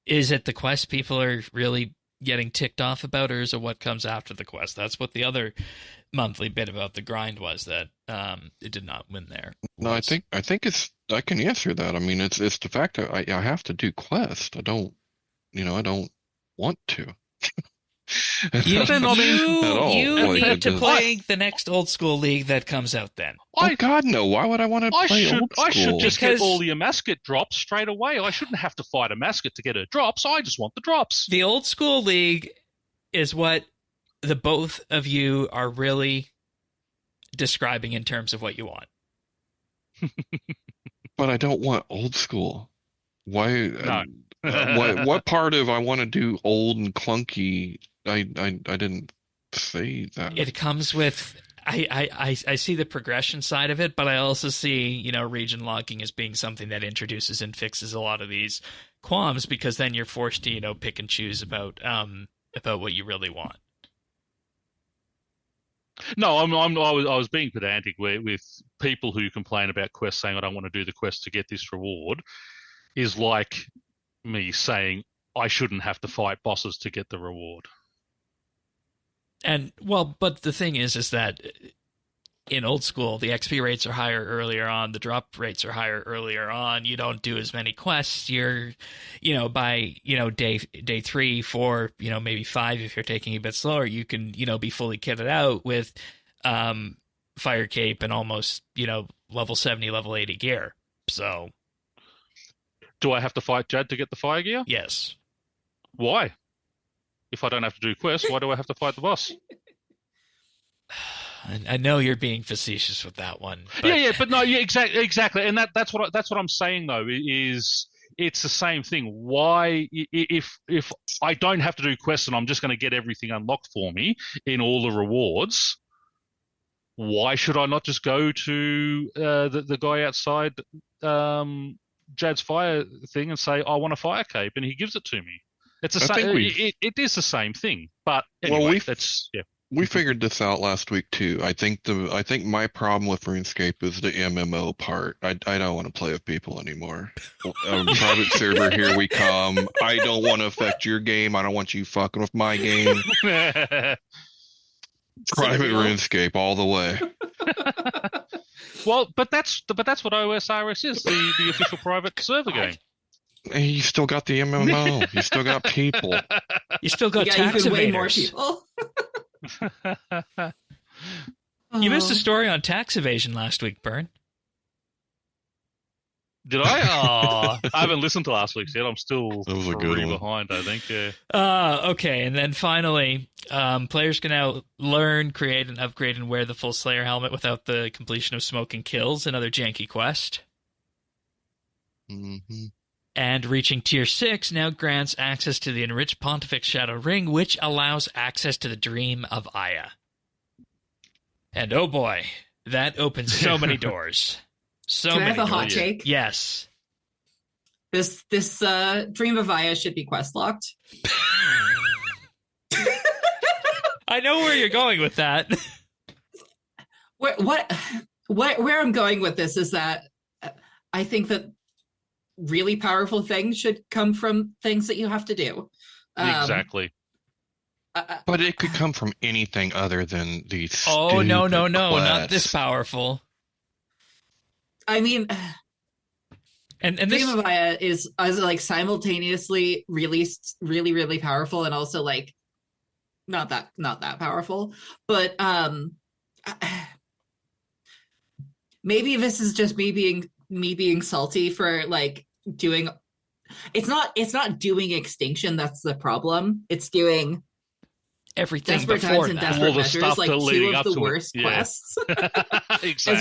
Speaker 1: is it the quest people are really getting ticked off about, or is it what comes after the quest? That's what the other monthly bit about the grind was, that it did not win there.
Speaker 2: No, I think it's, I can answer that. I mean, it's the fact that I have to do quest. I don't want to.
Speaker 1: You
Speaker 3: then, I mean,
Speaker 2: at all.
Speaker 1: you
Speaker 2: Like,
Speaker 1: need to
Speaker 2: just-
Speaker 1: play the next old school league that comes out then.
Speaker 2: Oh God, no! Why would I want to play old school?
Speaker 3: I should just
Speaker 1: Because-
Speaker 3: get all the Amascut drops straight away. I shouldn't have to fight Amascut to get her drops. I just want the drops.
Speaker 1: The old school league is what the both of you are really describing in terms of what you want.
Speaker 2: But I don't want old school. Why?
Speaker 3: No.
Speaker 2: What part of I want to do old and clunky? I didn't say that.
Speaker 1: It comes with I see the progression side of it, but I also see, region locking as being something that introduces and fixes a lot of these qualms, because then you're forced to, pick and choose about what you really want.
Speaker 3: No, I was being pedantic with people who complain about quests saying I don't want to do the quest to get this reward, is like me saying I shouldn't have to fight bosses to get the reward.
Speaker 1: And but the thing is that in old school, the XP rates are higher earlier on, the drop rates are higher earlier on. You don't do as many quests. You're, by day 3, 4, maybe 5, if you're taking a bit slower, you can be fully kitted out with fire cape and almost level 70, level 80 gear. So,
Speaker 3: do I have to fight Jad to get the fire gear?
Speaker 1: yes.
Speaker 3: Why? If I don't have to do quests, why do I have to fight the boss?
Speaker 1: I know you're being facetious with that one. But...
Speaker 3: but no, exactly, and that's what I'm saying though, is it's the same thing. Why, if I don't have to do quests and I'm just going to get everything unlocked for me in all the rewards, why should I not just go to the guy outside Jad's fire thing and say I want a fire cape, and he gives it to me? It's the same. It is the same thing, but anyway,
Speaker 2: We figured this out last week too. I think my problem with RuneScape is the MMO part. I don't want to play with people anymore. Private server, here we come. I don't want to affect your game. I don't want you fucking with my game. Private RuneScape all the way.
Speaker 3: Well, but that's what OSRS is, the official private server game.
Speaker 2: Hey, you still got the MMO. You still got people.
Speaker 1: You still got tax
Speaker 4: even way more
Speaker 1: evaders.
Speaker 4: people.
Speaker 1: You missed a story on tax evasion last week, Pyrn.
Speaker 3: Did I? Oh, I haven't listened to last week's yet. I'm still
Speaker 2: That was a good one.
Speaker 3: behind, I think. Yeah.
Speaker 1: Okay, and then finally, players can now learn, create, and upgrade and wear the full Slayer helmet without the completion of Smoke and Kills, another janky quest.
Speaker 2: Mm-hmm.
Speaker 1: And reaching Tier 6 now grants access to the Enriched Pontifex Shadow Ring, which allows access to the Dream of Aya. And oh boy, that opens so many doors.
Speaker 4: Can I have a hot
Speaker 1: doors.
Speaker 4: take?
Speaker 1: Yes.
Speaker 4: This Dream of Aya should be quest locked.
Speaker 1: I know where you're going with that.
Speaker 4: Where I'm going with this is that I think that really powerful things should come from things that you have to do.
Speaker 3: Exactly.
Speaker 2: But it could come from anything other than these.
Speaker 1: Oh, no,
Speaker 2: stupid
Speaker 1: not this
Speaker 2: quests.
Speaker 1: powerful.
Speaker 4: I mean,
Speaker 1: And this,
Speaker 4: Dream of Aya is like simultaneously really, really, really powerful, and also like not that powerful. But maybe this is just me being salty for like doing. It's not doing Extinction that's the problem. It's doing
Speaker 1: everything
Speaker 4: Desperate
Speaker 1: before
Speaker 4: Times and
Speaker 1: that.
Speaker 4: Desperate
Speaker 3: All the
Speaker 4: Measures,
Speaker 3: stuff
Speaker 4: like
Speaker 3: that
Speaker 4: two
Speaker 3: leading
Speaker 4: of
Speaker 3: up
Speaker 4: the
Speaker 3: to it,
Speaker 4: worst
Speaker 3: yeah.
Speaker 4: quests.
Speaker 3: Exactly.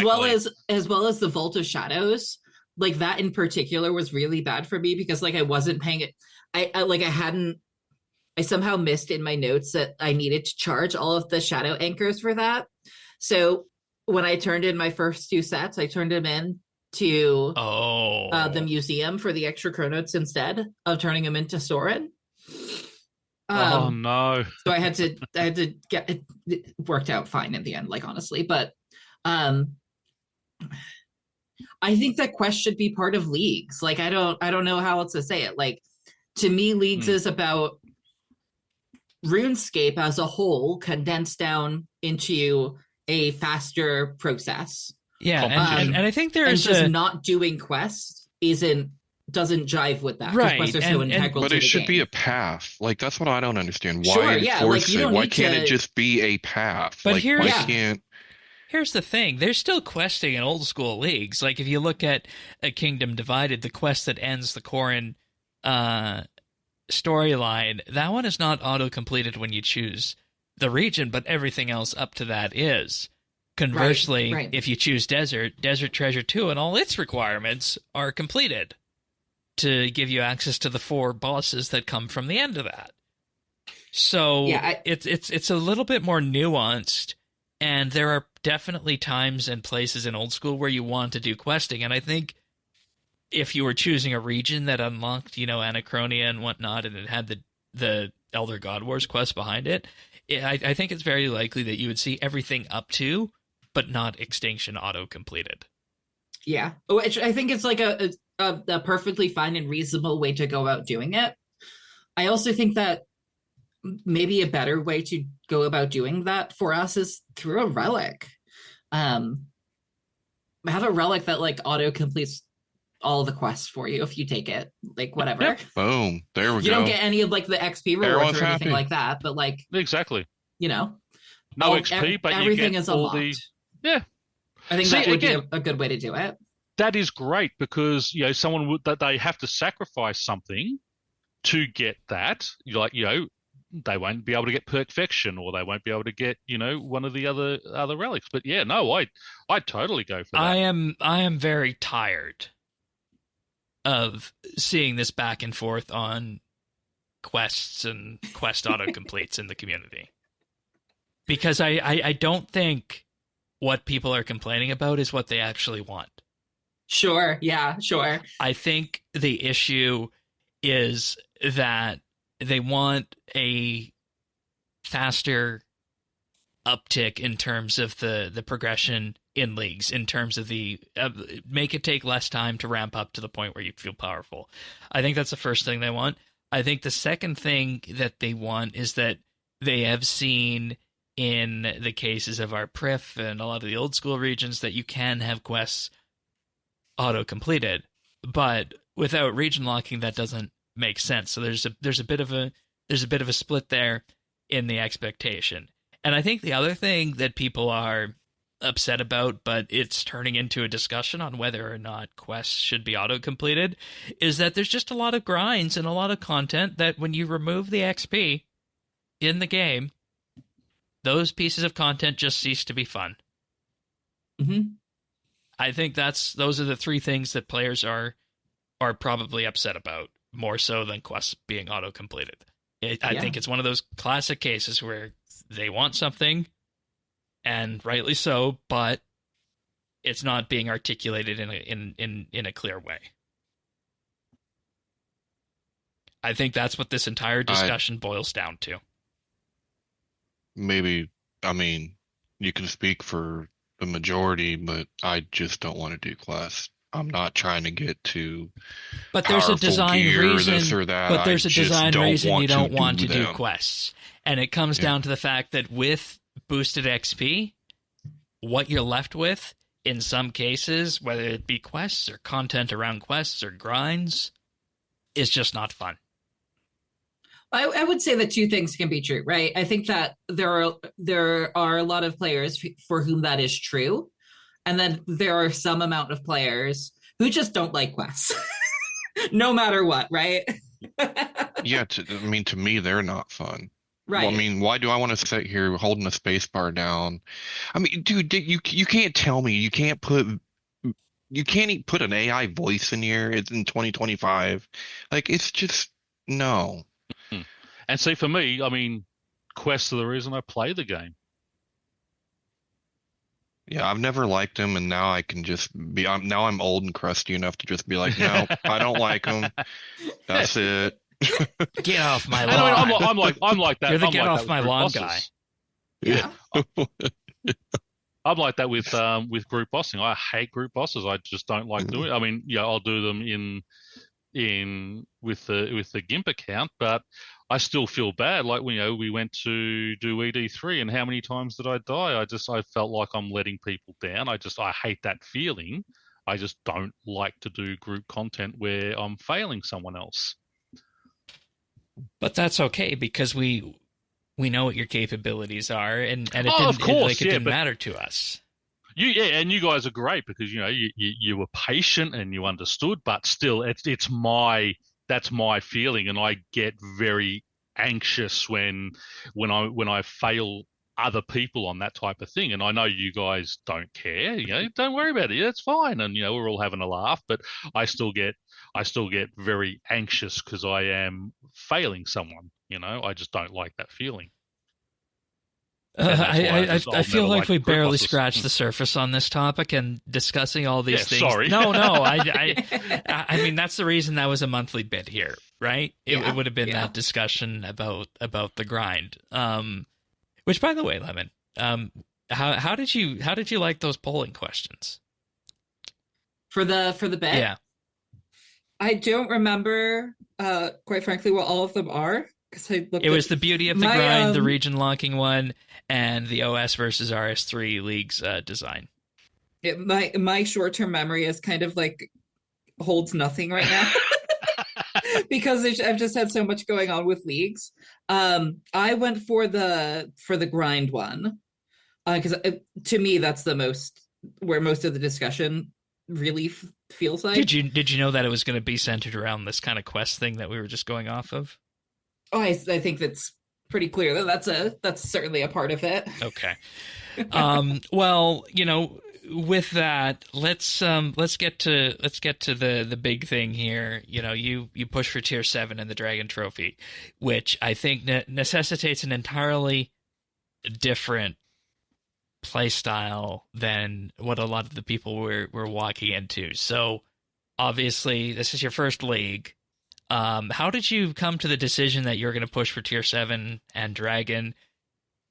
Speaker 4: as well as the Vault of Shadows. Like that in particular was really bad for me because like I wasn't paying it. I somehow missed in my notes that I needed to charge all of the shadow anchors for that. So when I turned in my first 2 sets, I turned them in to the museum for the extra chronotes instead of turning them into Sorin.
Speaker 3: Oh no!
Speaker 4: So I had to get it. It worked out fine in the end, like honestly. But I think that quest should be part of leagues. Like I don't know how else to say it. Like to me, Leagues is about RuneScape as a whole condensed down into a faster process.
Speaker 1: Yeah, and I think there's
Speaker 4: just not doing quests doesn't jive with that.
Speaker 1: Right,
Speaker 4: quests are so integral
Speaker 2: but
Speaker 4: to
Speaker 2: it
Speaker 4: the
Speaker 2: should
Speaker 4: game.
Speaker 2: be a path. Like, that's what I don't understand. Why
Speaker 4: Sure, yeah, like,
Speaker 2: enforce
Speaker 4: you
Speaker 2: it?
Speaker 4: don't
Speaker 2: Why
Speaker 4: need
Speaker 2: can't
Speaker 4: to-
Speaker 2: it just be a path?
Speaker 1: But
Speaker 2: like,
Speaker 1: here's-
Speaker 2: why
Speaker 1: Yeah.
Speaker 2: can't?
Speaker 1: Here's the thing. There's still questing in old school leagues. Like, if you look at A Kingdom Divided, the quest that ends the Corrin storyline, that one is not auto-completed when you choose the region, but everything else up to that is. Conversely,
Speaker 4: Right.
Speaker 1: if you choose Desert Treasure 2 and all its requirements are completed to give you access to the 4 bosses that come from the end of that. So it's a little bit more nuanced, and there are definitely times and places in old school where you want to do questing, and I think if you were choosing a region that unlocked, Anachronia and whatnot, and it had the Elder God Wars quest behind it, I think it's very likely that you would see everything up to, but not Extinction auto-completed.
Speaker 4: Yeah, which I think it's like a perfectly fine and reasonable way to go about doing it. I also think that maybe a better way to go about doing that for us is through a relic. Have a relic that like auto completes all the quests for you if you take it, like whatever.
Speaker 3: Yep.
Speaker 2: Boom! There we go.
Speaker 4: You don't get any of like the XP rewards
Speaker 2: Everyone's
Speaker 4: or anything
Speaker 2: happy.
Speaker 4: like that, but like
Speaker 3: Exactly.
Speaker 4: no
Speaker 3: XP, but
Speaker 4: everything
Speaker 3: you get
Speaker 4: is
Speaker 3: all
Speaker 4: unlocked.
Speaker 3: Yeah.
Speaker 4: I think
Speaker 3: See,
Speaker 4: that would
Speaker 3: again,
Speaker 4: be a good way to do it.
Speaker 3: That is great because someone would that they have to sacrifice something to get that. They won't be able to get Perkfection, or they won't be able to get one of the other relics. But yeah, no, I'd totally go for that.
Speaker 1: I am very tired of seeing this back and forth on quests and quest autocompletes in the community, because I don't think what people are complaining about is what they actually want.
Speaker 4: Sure, yeah, sure.
Speaker 1: I think the issue is that they want a faster uptick in terms of the progression in leagues, in terms of the make it take less time to ramp up to the point where you feel powerful. I think that's the first thing they want. I think the second thing that they want is that they have seen in the cases of our Prif and a lot of the old school regions that you can have quests auto-completed, but without region locking, that doesn't make sense. So there's a bit of a split there in the expectation. And I think the other thing that people are upset about, but it's turning into a discussion on whether or not quests should be auto-completed, is that there's just a lot of grinds and a lot of content that when you remove the XP in the game, those pieces of content just cease to be fun.
Speaker 4: Mm-hmm.
Speaker 1: I think those are the 3 things that players are probably upset about, more so than quests being auto-completed. I think it's one of those classic cases where they want something, and rightly so, but it's not being articulated in a clear way. I think that's what this entire discussion boils down to.
Speaker 2: Maybe, I mean, you can speak for the majority, but I just don't want to do quests. I'm not trying to get to
Speaker 1: but there's a design
Speaker 2: gear,
Speaker 1: reason
Speaker 2: this or that.
Speaker 1: But there's a design reason you don't want to do
Speaker 2: them.
Speaker 1: quests, and it comes down to the fact that with boosted XP, what you're left with in some cases, whether it be quests or content around quests or grinds, is just not fun.
Speaker 4: I would say that 2 things can be true, right? I think that there are a lot of players for whom that is true, and then there are some amount of players who just don't like quests, no matter what, right?
Speaker 2: Yeah, to me, they're not fun.
Speaker 4: Right.
Speaker 2: Well, I mean, why do I want to sit here holding a space bar down? I mean, dude, you can't tell me you can't put an AI voice in here. It's in 2025. Like, it's just no.
Speaker 3: And see, for me, I mean, quests are the reason I play the game.
Speaker 2: Yeah, I've never liked them, and now I can just be. I'm old and crusty enough to just be like, no, I don't like them. That's it.
Speaker 1: Get off my
Speaker 3: And
Speaker 1: lawn.
Speaker 3: I mean, I'm like that.
Speaker 1: You're the
Speaker 3: I'm
Speaker 1: get
Speaker 3: like
Speaker 1: off
Speaker 3: that
Speaker 1: my
Speaker 3: with group
Speaker 1: lawn
Speaker 3: bosses.
Speaker 4: Yeah.
Speaker 3: I'm like that with group bossing. I hate group bosses. I just don't like doing it. I mean, I'll do them with the GIMP account, but I still feel bad. Like, we went to do ED3, and how many times did I die? I felt like I'm letting people down. I hate that feeling. I just don't like to do group content where I'm failing someone else.
Speaker 1: But that's okay, because we know what your capabilities are, and it
Speaker 3: of course,
Speaker 1: didn't matter to us.
Speaker 3: And you guys are great, because you were patient and you understood, but still, that's my feeling, and I get very anxious when I fail other people on that type of thing. And I know you guys don't care, don't worry about it, it's fine, and we're all having a laugh, but I still get very anxious because I am failing someone. I just don't like that feeling.
Speaker 1: I feel like we barely scratched the surface on this topic, and discussing all these things.
Speaker 3: Sorry.
Speaker 1: No, I mean, that's the reason that was a monthly bit here, right? It would have been that discussion about the grind. Which, by the way, Lemon, how did you like those polling questions
Speaker 4: for the bet?
Speaker 1: Yeah,
Speaker 4: I don't remember, quite frankly, what all of them are.
Speaker 1: It was the beauty of the grind, the region locking one, and the OS versus RS3 leagues design.
Speaker 4: My short-term memory is kind of like holds nothing right now because I've just had so much going on with leagues. I went for the grind one because to me that's the most where most of the discussion really feels like.
Speaker 1: Did you know that it was going to be centered around this kind of quest thing that we were just going off of?
Speaker 4: Oh, I think that's pretty clear. That's certainly a part of it.
Speaker 1: Okay. Well, with that, let's get to the big thing here. You push for tier 7 in the Dragon Trophy, which I think necessitates an entirely different playstyle than what a lot of the people were walking into. So obviously, this is your first league. How did you come to the decision that you're going to push for tier 7 and Dragon?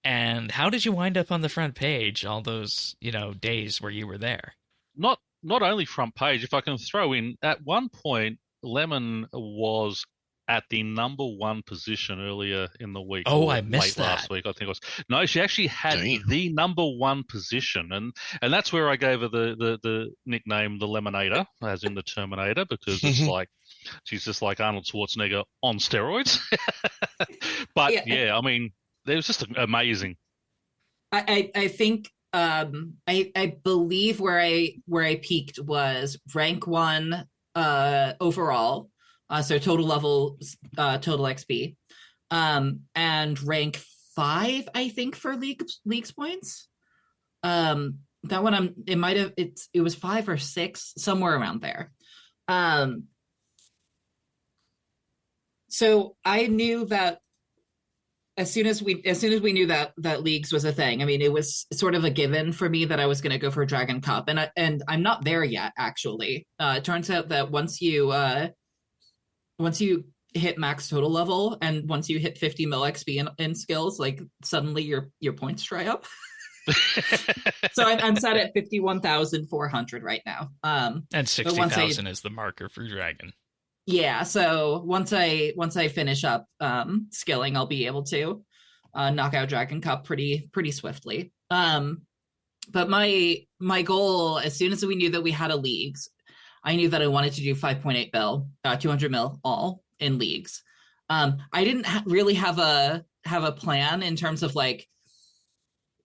Speaker 1: And how did you wind up on the front page all those, days where you were there?
Speaker 3: Not only front page, if I can throw in, at one point, Lemon was at the number 1 position earlier in the week.
Speaker 1: Oh, I missed that.
Speaker 3: Last week, I think it was. No, she actually had the number 1 position, and that's where I gave her the nickname the Lemonator, as in the Terminator, because it's like she's just like Arnold Schwarzenegger on steroids. But yeah, I mean, it was just amazing.
Speaker 4: I think I believe where I peaked was rank 1 overall. So total level, total XP, and rank 5, I think, for leagues points. That one, it was 5 or 6, somewhere around there. So I knew that as soon as we knew that leagues was a thing. I mean, it was sort of a given for me that I was going to go for Dragon Cup, and I'm not there yet. Actually, it turns out that once you hit max total level and once you hit 50 mil XP in skills, like suddenly your points dry up. So I'm set at 51,400 right now.
Speaker 1: And 60,000 is the marker for Dragon.
Speaker 4: Yeah, so once I finish up skilling, I'll be able to knock out Dragon Cup pretty swiftly. But my goal, as soon as we knew that we had a leagues, I knew that I wanted to do 5.8 mil, 200 mil all in leagues. I didn't really have a plan in terms of like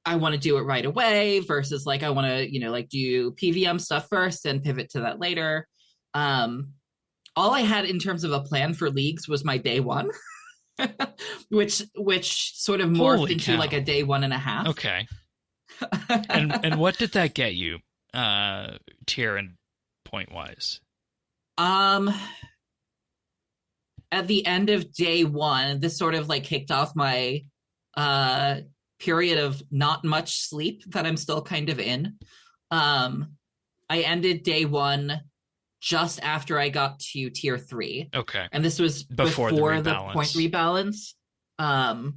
Speaker 4: I want to do it right away versus like I want to like do PVM stuff first and pivot to that later. All I had in terms of a plan for leagues was my day 1, which sort of morphed into like a day 1.5.
Speaker 1: Okay. and what did that get you, tier and point wise?
Speaker 4: At the end of day 1, this sort of like kicked off my period of not much sleep that I'm still kind of in. I ended day 1 just after I got to tier 3.
Speaker 1: Okay.
Speaker 4: And this was before the point rebalance. And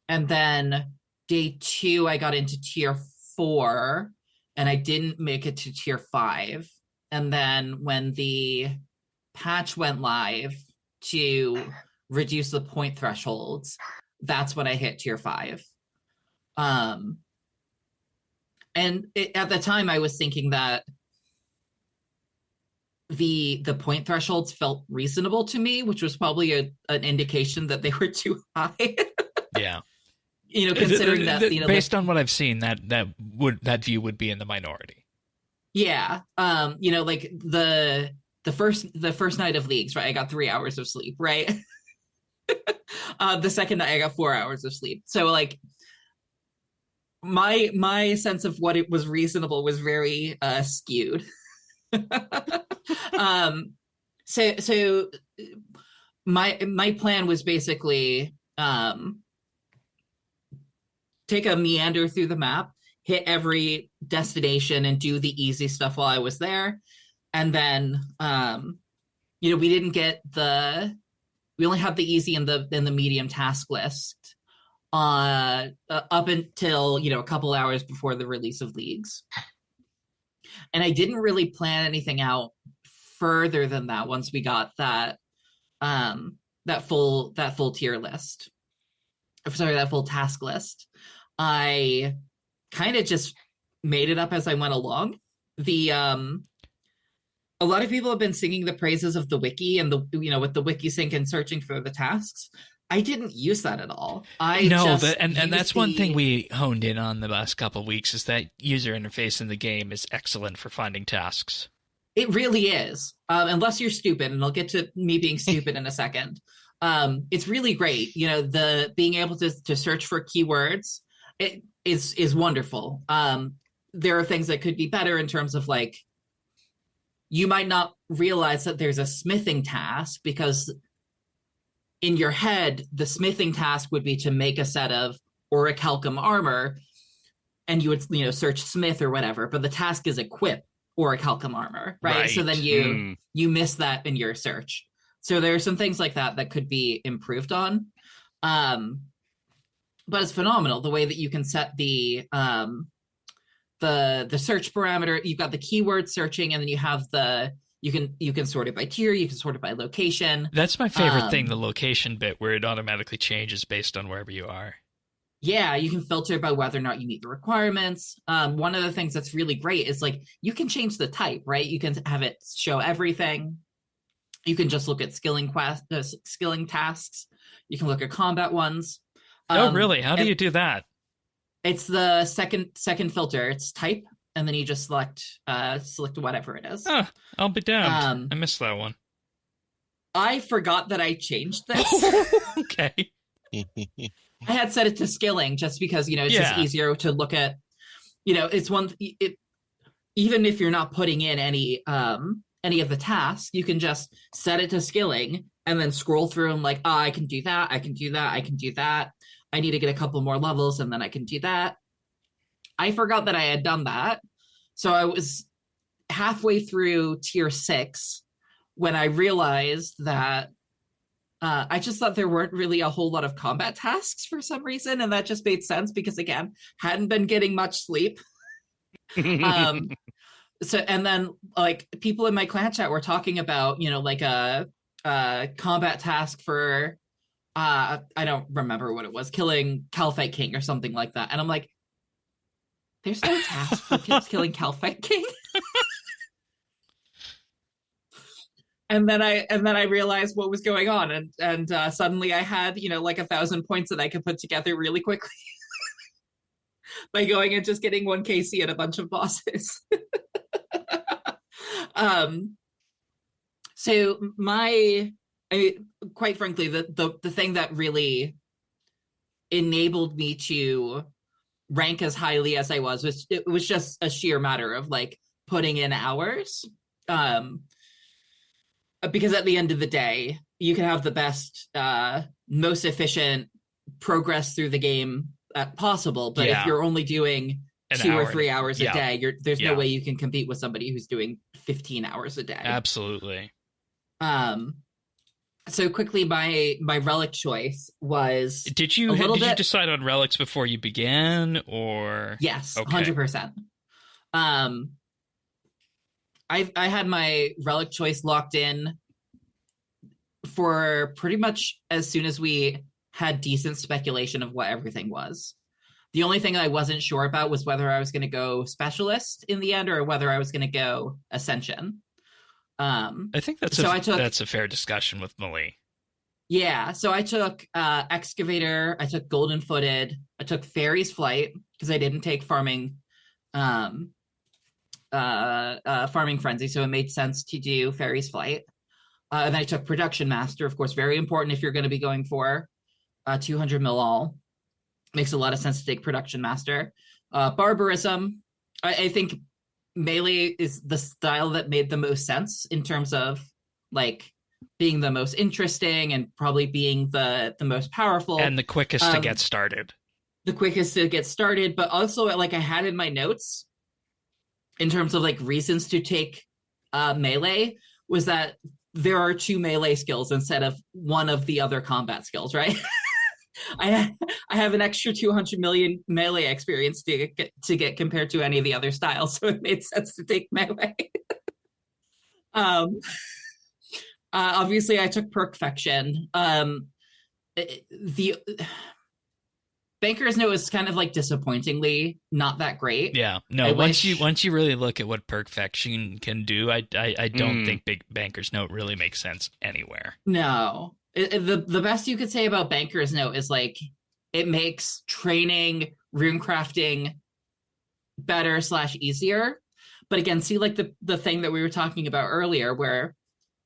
Speaker 4: then day 2, I got into tier 4 and I didn't make it to tier 5. And then when the patch went live to reduce the point thresholds, that's when I hit tier 5. And at the time I was thinking that the point thresholds felt reasonable to me, which was probably an indication that they were too high.
Speaker 1: Yeah.
Speaker 4: Considering that
Speaker 1: based on what I've seen, that view would be in the minority.
Speaker 4: Yeah. Like the first night of leagues, right? I got 3 hours of sleep, right? The second night I got 4 hours of sleep. So like my sense of what it was reasonable was very skewed. So my plan was basically take a meander through the map, hit every destination and do the easy stuff while I was there. And then we didn't get we only had the easy and the medium task list up until a couple hours before the release of leagues. And I didn't really plan anything out further than that once we got that full tier list. Sorry, that full task list. I kind of just made it up as I went along. A lot of people have been singing the praises of the wiki and with the wiki sync and searching for the tasks. I didn't use that at all. And
Speaker 1: that's one thing we honed in on the last couple of weeks is that user interface in the game is excellent for finding tasks.
Speaker 4: It really is, unless you're stupid, and I'll get to me being stupid in a second. It's really great. The being able to search for keywords is wonderful. There are things that could be better in terms of like, you might not realize that there's a smithing task because in your head, the smithing task would be to make a set of orichalcum armor, and you would search smith or whatever, but the task is equip orichalcum armor, right? So then you miss that in your search. So there are some things like that could be improved on. But it's phenomenal the way that you can set the search parameter. You've got the keyword searching, and then you have you can sort it by tier, you can sort it by location.
Speaker 1: That's my favorite thing, the location bit where it automatically changes based on wherever you are.
Speaker 4: Yeah, you can filter by whether or not you meet the requirements. One of the things that's really great is like you can change the type, right? You can have it show everything. You can just look at skilling tasks. You can look at combat ones.
Speaker 1: Oh, really? How do you do that?
Speaker 4: It's the second filter. It's type, and then you just select whatever it is.
Speaker 1: Oh, I'll be damned. I missed that one.
Speaker 4: I forgot that I changed this.
Speaker 1: Okay.
Speaker 4: I had set it to skilling just because it's just easier to look at. It's even if you're not putting in any of the tasks, you can just set it to skilling and then scroll through and like, I can do that, I can do that, I can do that. I need to get a couple more levels and then I can do that. I forgot that I had done that. So I was halfway through tier 6 when I realized that I just thought there weren't really a whole lot of combat tasks for some reason. And that just made sense because, again, hadn't been getting much sleep. So, and then like people in my clan chat were talking about, like a combat task for, I don't remember what it was, killing Calphite King or something like that. And I'm like, there's no task for killing Calphite King. And then I realized what was going on, and suddenly I had like 1,000 points that I could put together really quickly by going and just getting 1 KC at a bunch of bosses. So quite frankly, the thing that really enabled me to rank as highly as I was it was just a sheer matter of like putting in hours. Because at the end of the day, you can have the best, most efficient progress through the game possible. But if you're only doing 2 or 3 hours a day, there's no way you can compete with somebody who's doing 15 hours a day.
Speaker 1: Absolutely.
Speaker 4: So quickly, my relic choice was
Speaker 1: Did you decide on relics before you began, or
Speaker 4: yes,
Speaker 1: okay.
Speaker 4: 100%. I had my relic choice locked in for pretty much as soon as we had decent speculation of what everything was. The only thing I wasn't sure about was whether I was going to go specialist in the end or whether I was going to go ascension.
Speaker 1: I think that's that's a fair discussion with Malie.
Speaker 4: Yeah, so I took excavator, I took golden footed, I took fairy's flight because I didn't take farming frenzy, so it made sense to do fairy's flight. And then I took production master, of course, very important if you're going to be going for 200 mil all. Makes a lot of sense to take production master. Barbarism, I think melee is the style that made the most sense in terms of like being the most interesting and probably being the most powerful
Speaker 1: and the quickest to get started.
Speaker 4: The quickest to get started, but also like I had in my notes in terms of like reasons to take melee was that there are 2 melee skills instead of one of the other combat skills, right? I have an extra 200 million melee experience to get compared to any of the other styles, so it made sense to take melee. Obviously, I took Perkfection. The Banker's Note is kind of like disappointingly not that great.
Speaker 1: Yeah, no. Once you really look at what Perkfection can do, I don't think Banker's Note really makes sense anywhere.
Speaker 4: No. The best you could say about Banker's Note is like it makes training runecrafting better / easier. But again, see like the thing that we were talking about earlier where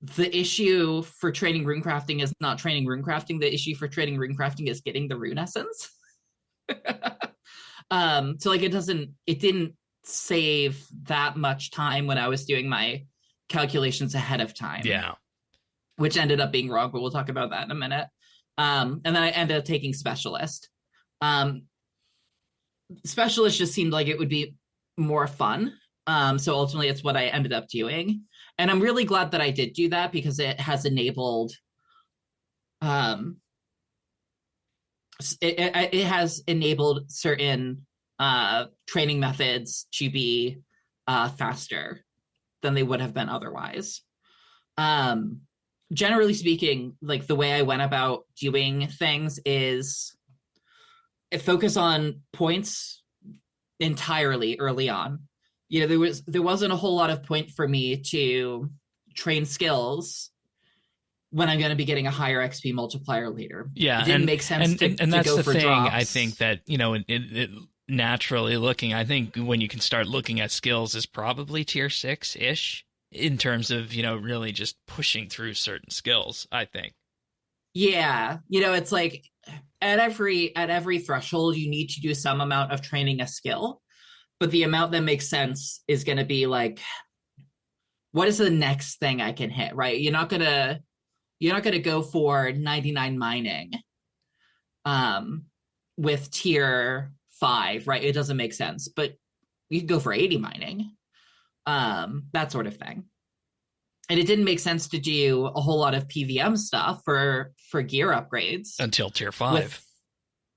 Speaker 4: the issue for training runecrafting is not training runecrafting. The issue for training runecrafting is getting the rune essence. So like it didn't save that much time when I was doing my calculations ahead of time.
Speaker 1: Yeah.
Speaker 4: Which ended up being wrong, but we'll talk about that in a minute. And then I ended up taking specialist. Specialist just seemed like it would be more fun. So ultimately it's what I ended up doing. And I'm really glad that I did do that because it has enabled it has enabled certain training methods to be faster than they would have been otherwise. Generally speaking, like the way I went about doing things is focus on points entirely early on. You know, there wasn't a whole lot of point for me to train skills when I'm going to be getting a higher XP multiplier later.
Speaker 1: Yeah,
Speaker 4: it didn't make sense to
Speaker 1: that's
Speaker 4: go
Speaker 1: the
Speaker 4: for
Speaker 1: thing.
Speaker 4: drops.
Speaker 1: I think that it naturally looking. I think when you can start looking at skills is probably tier 6-ish. In terms of, really just pushing through certain skills, I think.
Speaker 4: Yeah. It's like at every threshold, you need to do some amount of training a skill, but the amount that makes sense is going to be like, what is the next thing I can hit, right? You're not going to go for 99 mining with tier 5, right? It doesn't make sense, but you can go for 80 mining. That sort of thing. And it didn't make sense to do a whole lot of PVM stuff for gear upgrades
Speaker 1: until tier 5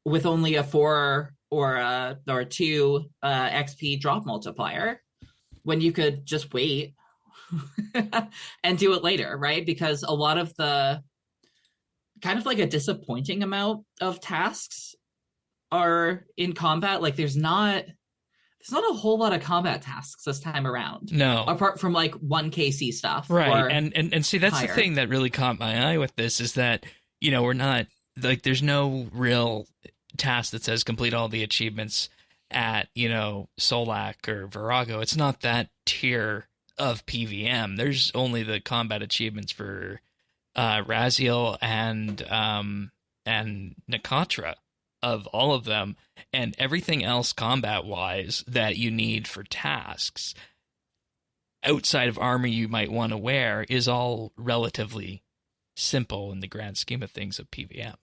Speaker 4: with only a 4 or 2 XP drop multiplier when you could just wait and do it later, right? Because a lot of the kind of like a disappointing amount of tasks are in combat. Like there's not a whole lot of combat tasks this time around.
Speaker 1: No.
Speaker 4: Apart from like 1 KC stuff.
Speaker 1: Right. And see, that's
Speaker 4: higher.
Speaker 1: The thing that really caught my eye with this is that, we're not like there's no real task that says complete all the achievements at, Solak or Virago. It's not that tier of PVM. There's only the combat achievements for Raziel and Nakatra. Of all of them, and everything else combat-wise that you need for tasks outside of armor you might want to wear is all relatively simple in the grand scheme of things of PVM.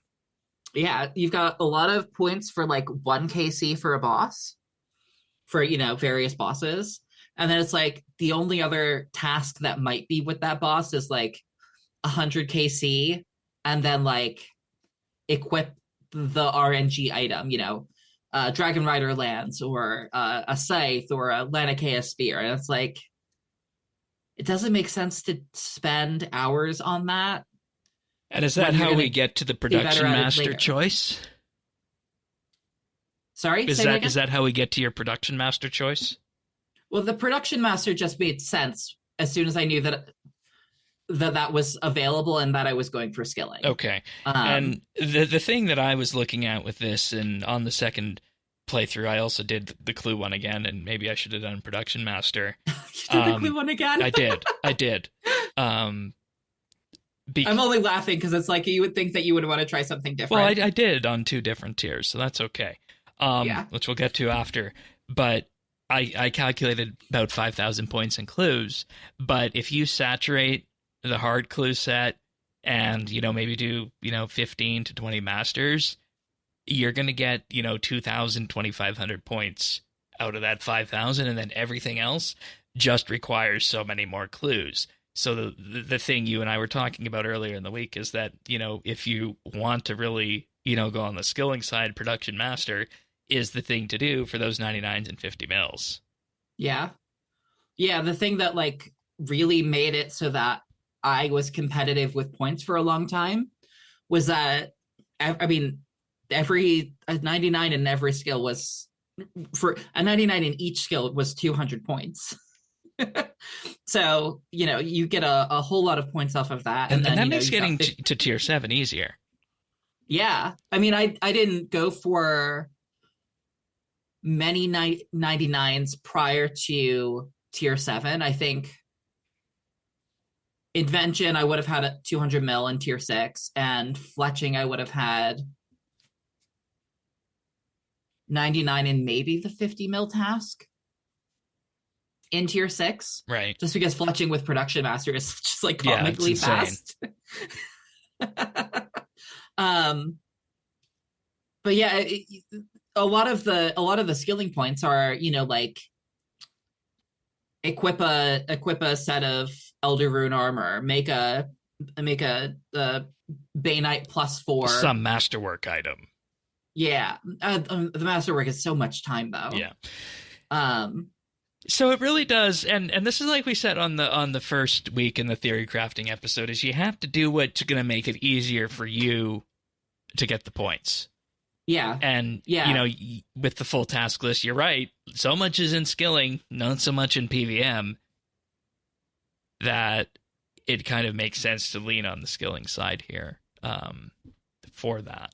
Speaker 4: Yeah, you've got a lot of points for like 1 KC for a boss, for, various bosses. And then it's like the only other task that might be with that boss is like 100 KC and then like equip the RNG item, Dragon Rider Lance or a Scythe or a Laniakea Spear. And it's like, it doesn't make sense to spend hours on that
Speaker 1: And is that how we get to the production
Speaker 4: better at it
Speaker 1: master
Speaker 4: later.
Speaker 1: choice?
Speaker 4: Sorry,
Speaker 1: Is
Speaker 4: say that
Speaker 1: that
Speaker 4: again?
Speaker 1: is that how we get to your production master choice?
Speaker 4: Well, the production master just made sense as soon as I knew that was available and that I was going for skilling.
Speaker 1: Okay. And the thing that I was looking at with this, and on the second playthrough, I also did the clue one again, and maybe I should have done production master.
Speaker 4: You did the clue one again?
Speaker 1: I did.
Speaker 4: I'm only laughing because it's like you would think that you would want to try something different.
Speaker 1: Well, I did on 2 different tiers, so that's okay. Which we'll get to after. But I calculated about 5,000 points in clues. But if you saturate the hard clue set and, maybe do, 15 to 20 masters, you're going to get, 2,000, 2,500 points out of that 5,000. And then everything else just requires so many more clues. So the thing you and I were talking about earlier in the week is that, if you want to really, go on the skilling side, production master is the thing to do for those 99s and 50 mils.
Speaker 4: Yeah. Yeah, the thing that really made it so that I was competitive with points for a long time was that, every 99 in every skill was, for a 99 in each skill was 200 points. So, you get a whole lot of points off of that.
Speaker 1: And then, that makes getting to tier 7 easier.
Speaker 4: Yeah. I didn't go for many 99s prior to tier 7. I think Invention, I would have had a 200 mil in tier 6, and Fletching, I would have had 99 in maybe the 50 mil task in tier 6.
Speaker 1: Right.
Speaker 4: Just because Fletching with Production Master is just comically fast. But yeah, a lot of the skilling points are, equip a set of Elder Rune armor, make a Bainite +4,
Speaker 1: some masterwork item.
Speaker 4: Yeah, the masterwork is so much time though.
Speaker 1: Yeah. So it really does, and this is like we said on the first week in the theory crafting episode, is you have to do what's going to make it easier for you to get the points.
Speaker 4: Yeah.
Speaker 1: And, with the full task list, you're right. So much is in skilling, not so much in PVM, that it kind of makes sense to lean on the skilling side here for that.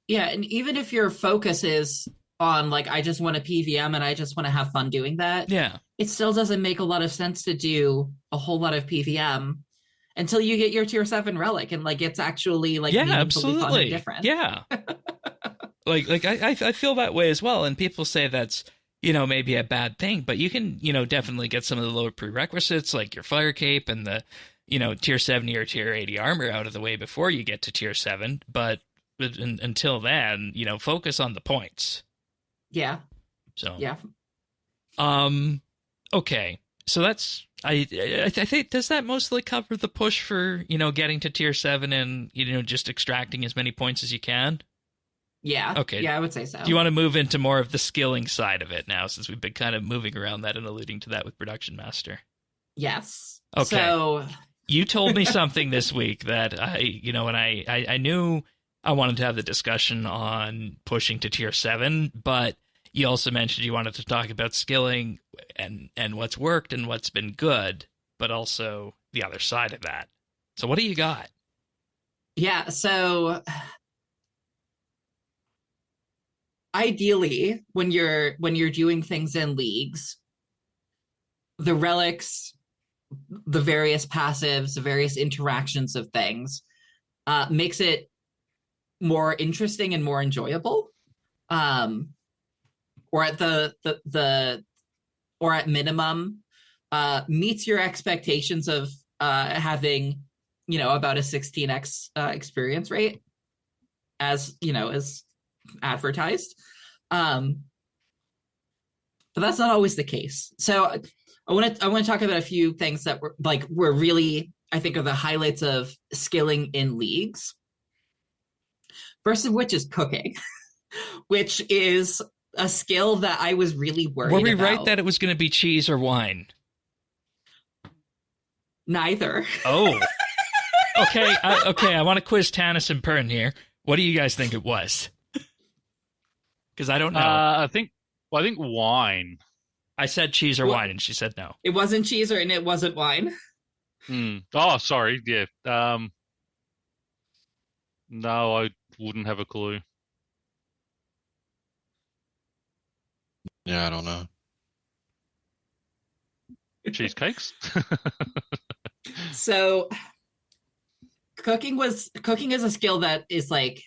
Speaker 4: Yeah, and even if your focus is on, I just want to PVM and I just want to have fun doing that,
Speaker 1: yeah,
Speaker 4: it still doesn't make a lot of sense to do a whole lot of PVM until you get your tier 7 relic and it's actually meaningfully fun and different.
Speaker 1: Yeah. I feel that way as well. And people say that's, maybe a bad thing, but you can, definitely get some of the lower prerequisites like your fire cape and the, tier 70 or tier 80 armor out of the way before you get to tier 7. But until then, focus on the points.
Speaker 4: Yeah.
Speaker 1: So,
Speaker 4: yeah.
Speaker 1: Okay. So that's, I think, does that mostly cover the push for, getting to tier 7 and, just extracting as many points as you can?
Speaker 4: Yeah.
Speaker 1: Okay.
Speaker 4: Yeah, I would say so.
Speaker 1: Do you want to move into more of the skilling side of it now, since we've been kind of moving around that and alluding to that with Production Master?
Speaker 4: Yes.
Speaker 1: Okay.
Speaker 4: So
Speaker 1: you told me something this week that I knew I wanted to have the discussion on pushing to tier 7, but you also mentioned you wanted to talk about skilling and what's worked and what's been good, but also the other side of that. So what do you got?
Speaker 4: Yeah, so ideally, when you're doing things in leagues, the relics, the various passives, the various interactions of things, makes it more interesting and more enjoyable. Or at or at minimum, meets your expectations of having, about a 16x experience rate, as advertised. But that's not always the case. So I want to talk about a few things that were really, I think, are the highlights of skilling in leagues. First of which is cooking, which is a skill that I was really worried about.
Speaker 1: Were we right that it was going to be cheese or wine?
Speaker 4: Neither.
Speaker 1: Oh. Okay, I want to quiz Tanis and Pyrn here. What do you guys think it was? Because I don't know.
Speaker 3: I think wine.
Speaker 1: I said cheese or
Speaker 4: What?
Speaker 1: wine, and she said no.
Speaker 4: It wasn't cheese and it wasn't wine.
Speaker 3: Oh, sorry. Yeah. No, I wouldn't have a clue.
Speaker 2: Yeah, I don't know.
Speaker 3: Cheesecakes?
Speaker 4: So cooking is a skill that is like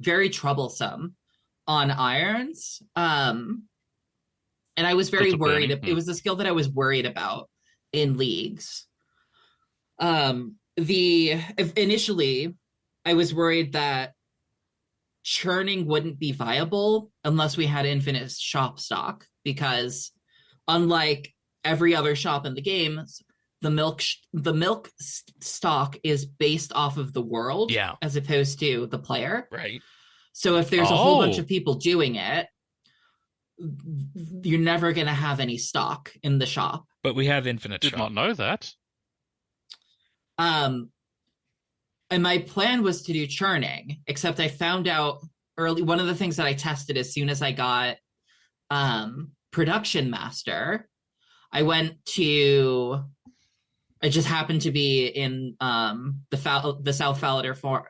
Speaker 4: very troublesome on irons. And I was very worried. It was a skill that I was worried about in leagues. Initially I was worried that churning wouldn't be viable unless we had infinite shop stock, because unlike every other shop in the game, the milk stock is based off of the world, as opposed to the player.
Speaker 1: Right.
Speaker 4: So if there's a whole bunch of people doing it, you're never going to have any stock in the shop.
Speaker 1: But we have infinite
Speaker 3: shop. Did not know that.
Speaker 4: And my plan was to do churning, except I found out early. One of the things that I tested as soon as I got Production Master, I just happened to be in the South Falador farm.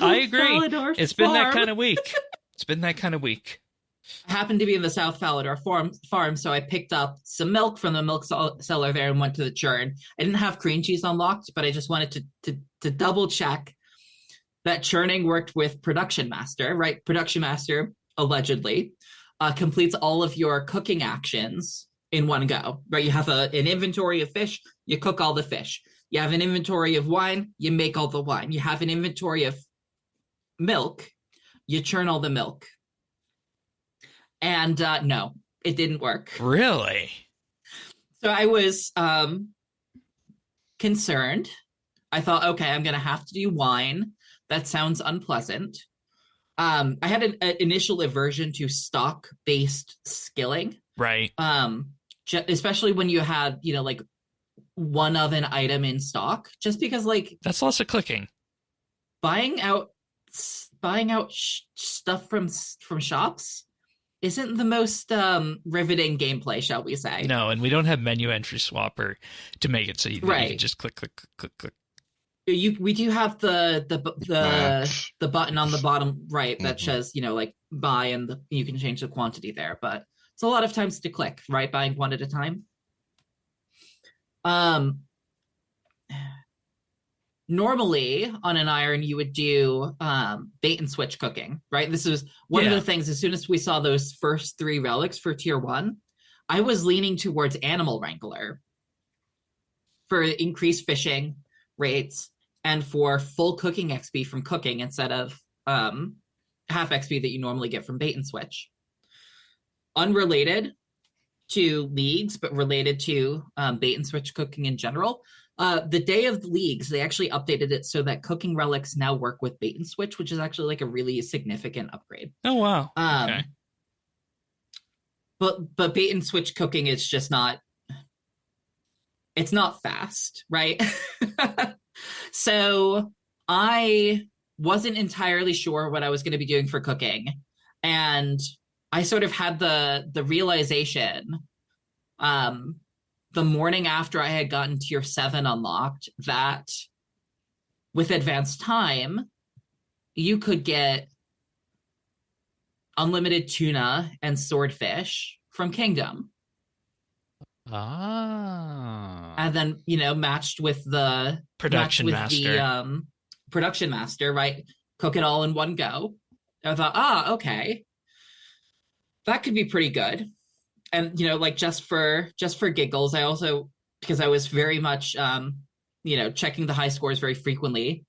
Speaker 1: I agree. It's been that kind of week.
Speaker 4: I happened to be in the South Falador farm, so I picked up some milk from the milk seller there and went to the churn. I didn't have cream cheese unlocked, but I just wanted to double check that churning worked with Production Master, right? Production Master allegedly completes all of your cooking actions in one go, right? You have an inventory of fish, you cook all the fish. You have an inventory of wine, you make all the wine. You have an inventory of milk, you churn all the milk. And no, it didn't work.
Speaker 1: Really?
Speaker 4: So I was concerned. I thought, okay, I'm going to have to do wine. That sounds unpleasant. I had an initial aversion to stock-based skilling.
Speaker 1: Right.
Speaker 4: Especially when you had, like one of an item in stock, just because like
Speaker 1: that's lots of clicking.
Speaker 4: Buying out stuff from shops isn't the most riveting gameplay, shall we say?
Speaker 1: No, and we don't have menu entry swapper to make it so you can just click.
Speaker 4: We do have the button on the bottom right that says like buy, and you can change the quantity there, but it's a lot of times to click, right? Buying one at a time. Normally on an iron, you would do bait and switch cooking, right? This is one of the things. As soon as we saw those first 3 relics for tier 1, I was leaning towards Animal Wrangler for increased fishing rates and for full cooking XP from cooking instead of half XP that you normally get from bait and switch. Unrelated to leagues, but related to bait and switch cooking in general. The day of the leagues, they actually updated it so that cooking relics now work with bait and switch, which is actually like a really significant upgrade.
Speaker 1: Oh, wow. Okay.
Speaker 4: But bait and switch cooking is just not, it's not fast, right? So I wasn't entirely sure what I was going to be doing for cooking. And I sort of had the realization the morning after I had gotten tier 7 unlocked that with advanced time, you could get unlimited tuna and swordfish from Kingdom. And then, matched with the
Speaker 1: Production Master.
Speaker 4: Production Master, right? Cook it all in one go. I thought, okay. That could be pretty good. And, like just for giggles, I also, because I was very much, checking the high scores very frequently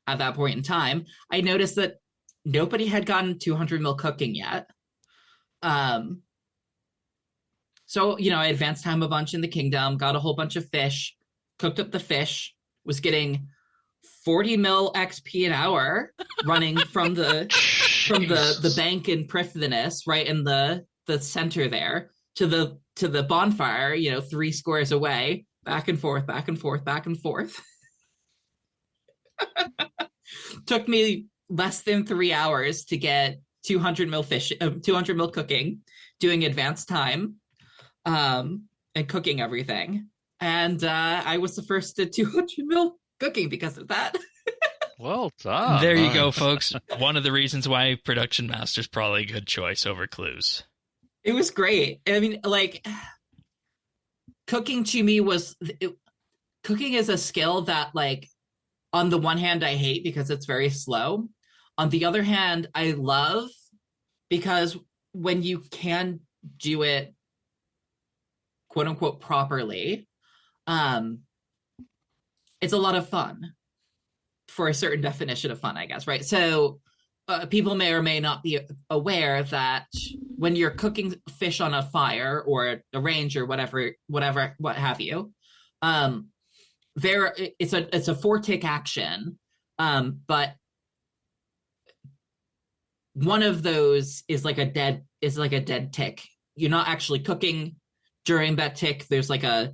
Speaker 4: at that point in time, I noticed that nobody had gotten 200 mil cooking yet. So, I advanced time a bunch in the Kingdom, got a whole bunch of fish, cooked up the fish, was getting 40 mil XP an hour running from the bank in Prifdinus, right in the center there, to the bonfire, 3 squares away, back and forth, back and forth, back and forth. Took me less than 3 hours to get 200 mil fish, 200 mil cooking, doing advanced time, and cooking everything. And I was the first to 200 mil cooking because of that.
Speaker 3: Well done.
Speaker 1: There you go, folks. One of the reasons why Production Master's probably a good choice over Clues.
Speaker 4: It was great. I mean, like, cooking to me cooking is a skill that, like, on the one hand, I hate because it's very slow. On the other hand, I love because when you can do it, quote unquote, properly, it's a lot of fun for a certain definition of fun, I guess, right? So people may or may not be aware that when you're cooking fish on a fire or a range or whatever, what have you, it's a 4-tick action, but one of those is like a dead tick. You're not actually cooking during that tick. There's like a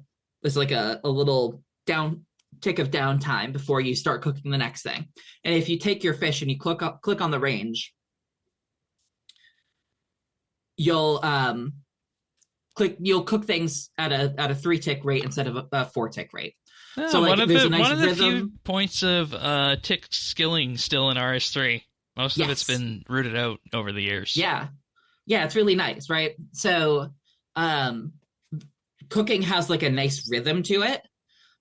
Speaker 4: little down tick of downtime before you start cooking the next thing. And if you take your fish and you click on the range, you'll cook things at a 3-tick rate instead of a 4-tick rate.
Speaker 1: Oh,
Speaker 4: so, like,
Speaker 1: one of
Speaker 4: there's
Speaker 1: the
Speaker 4: a nice
Speaker 1: few points of tick skilling still in RS3. Most of it's been rooted out over the years.
Speaker 4: Yeah, it's really nice, right? So cooking has like a nice rhythm to it.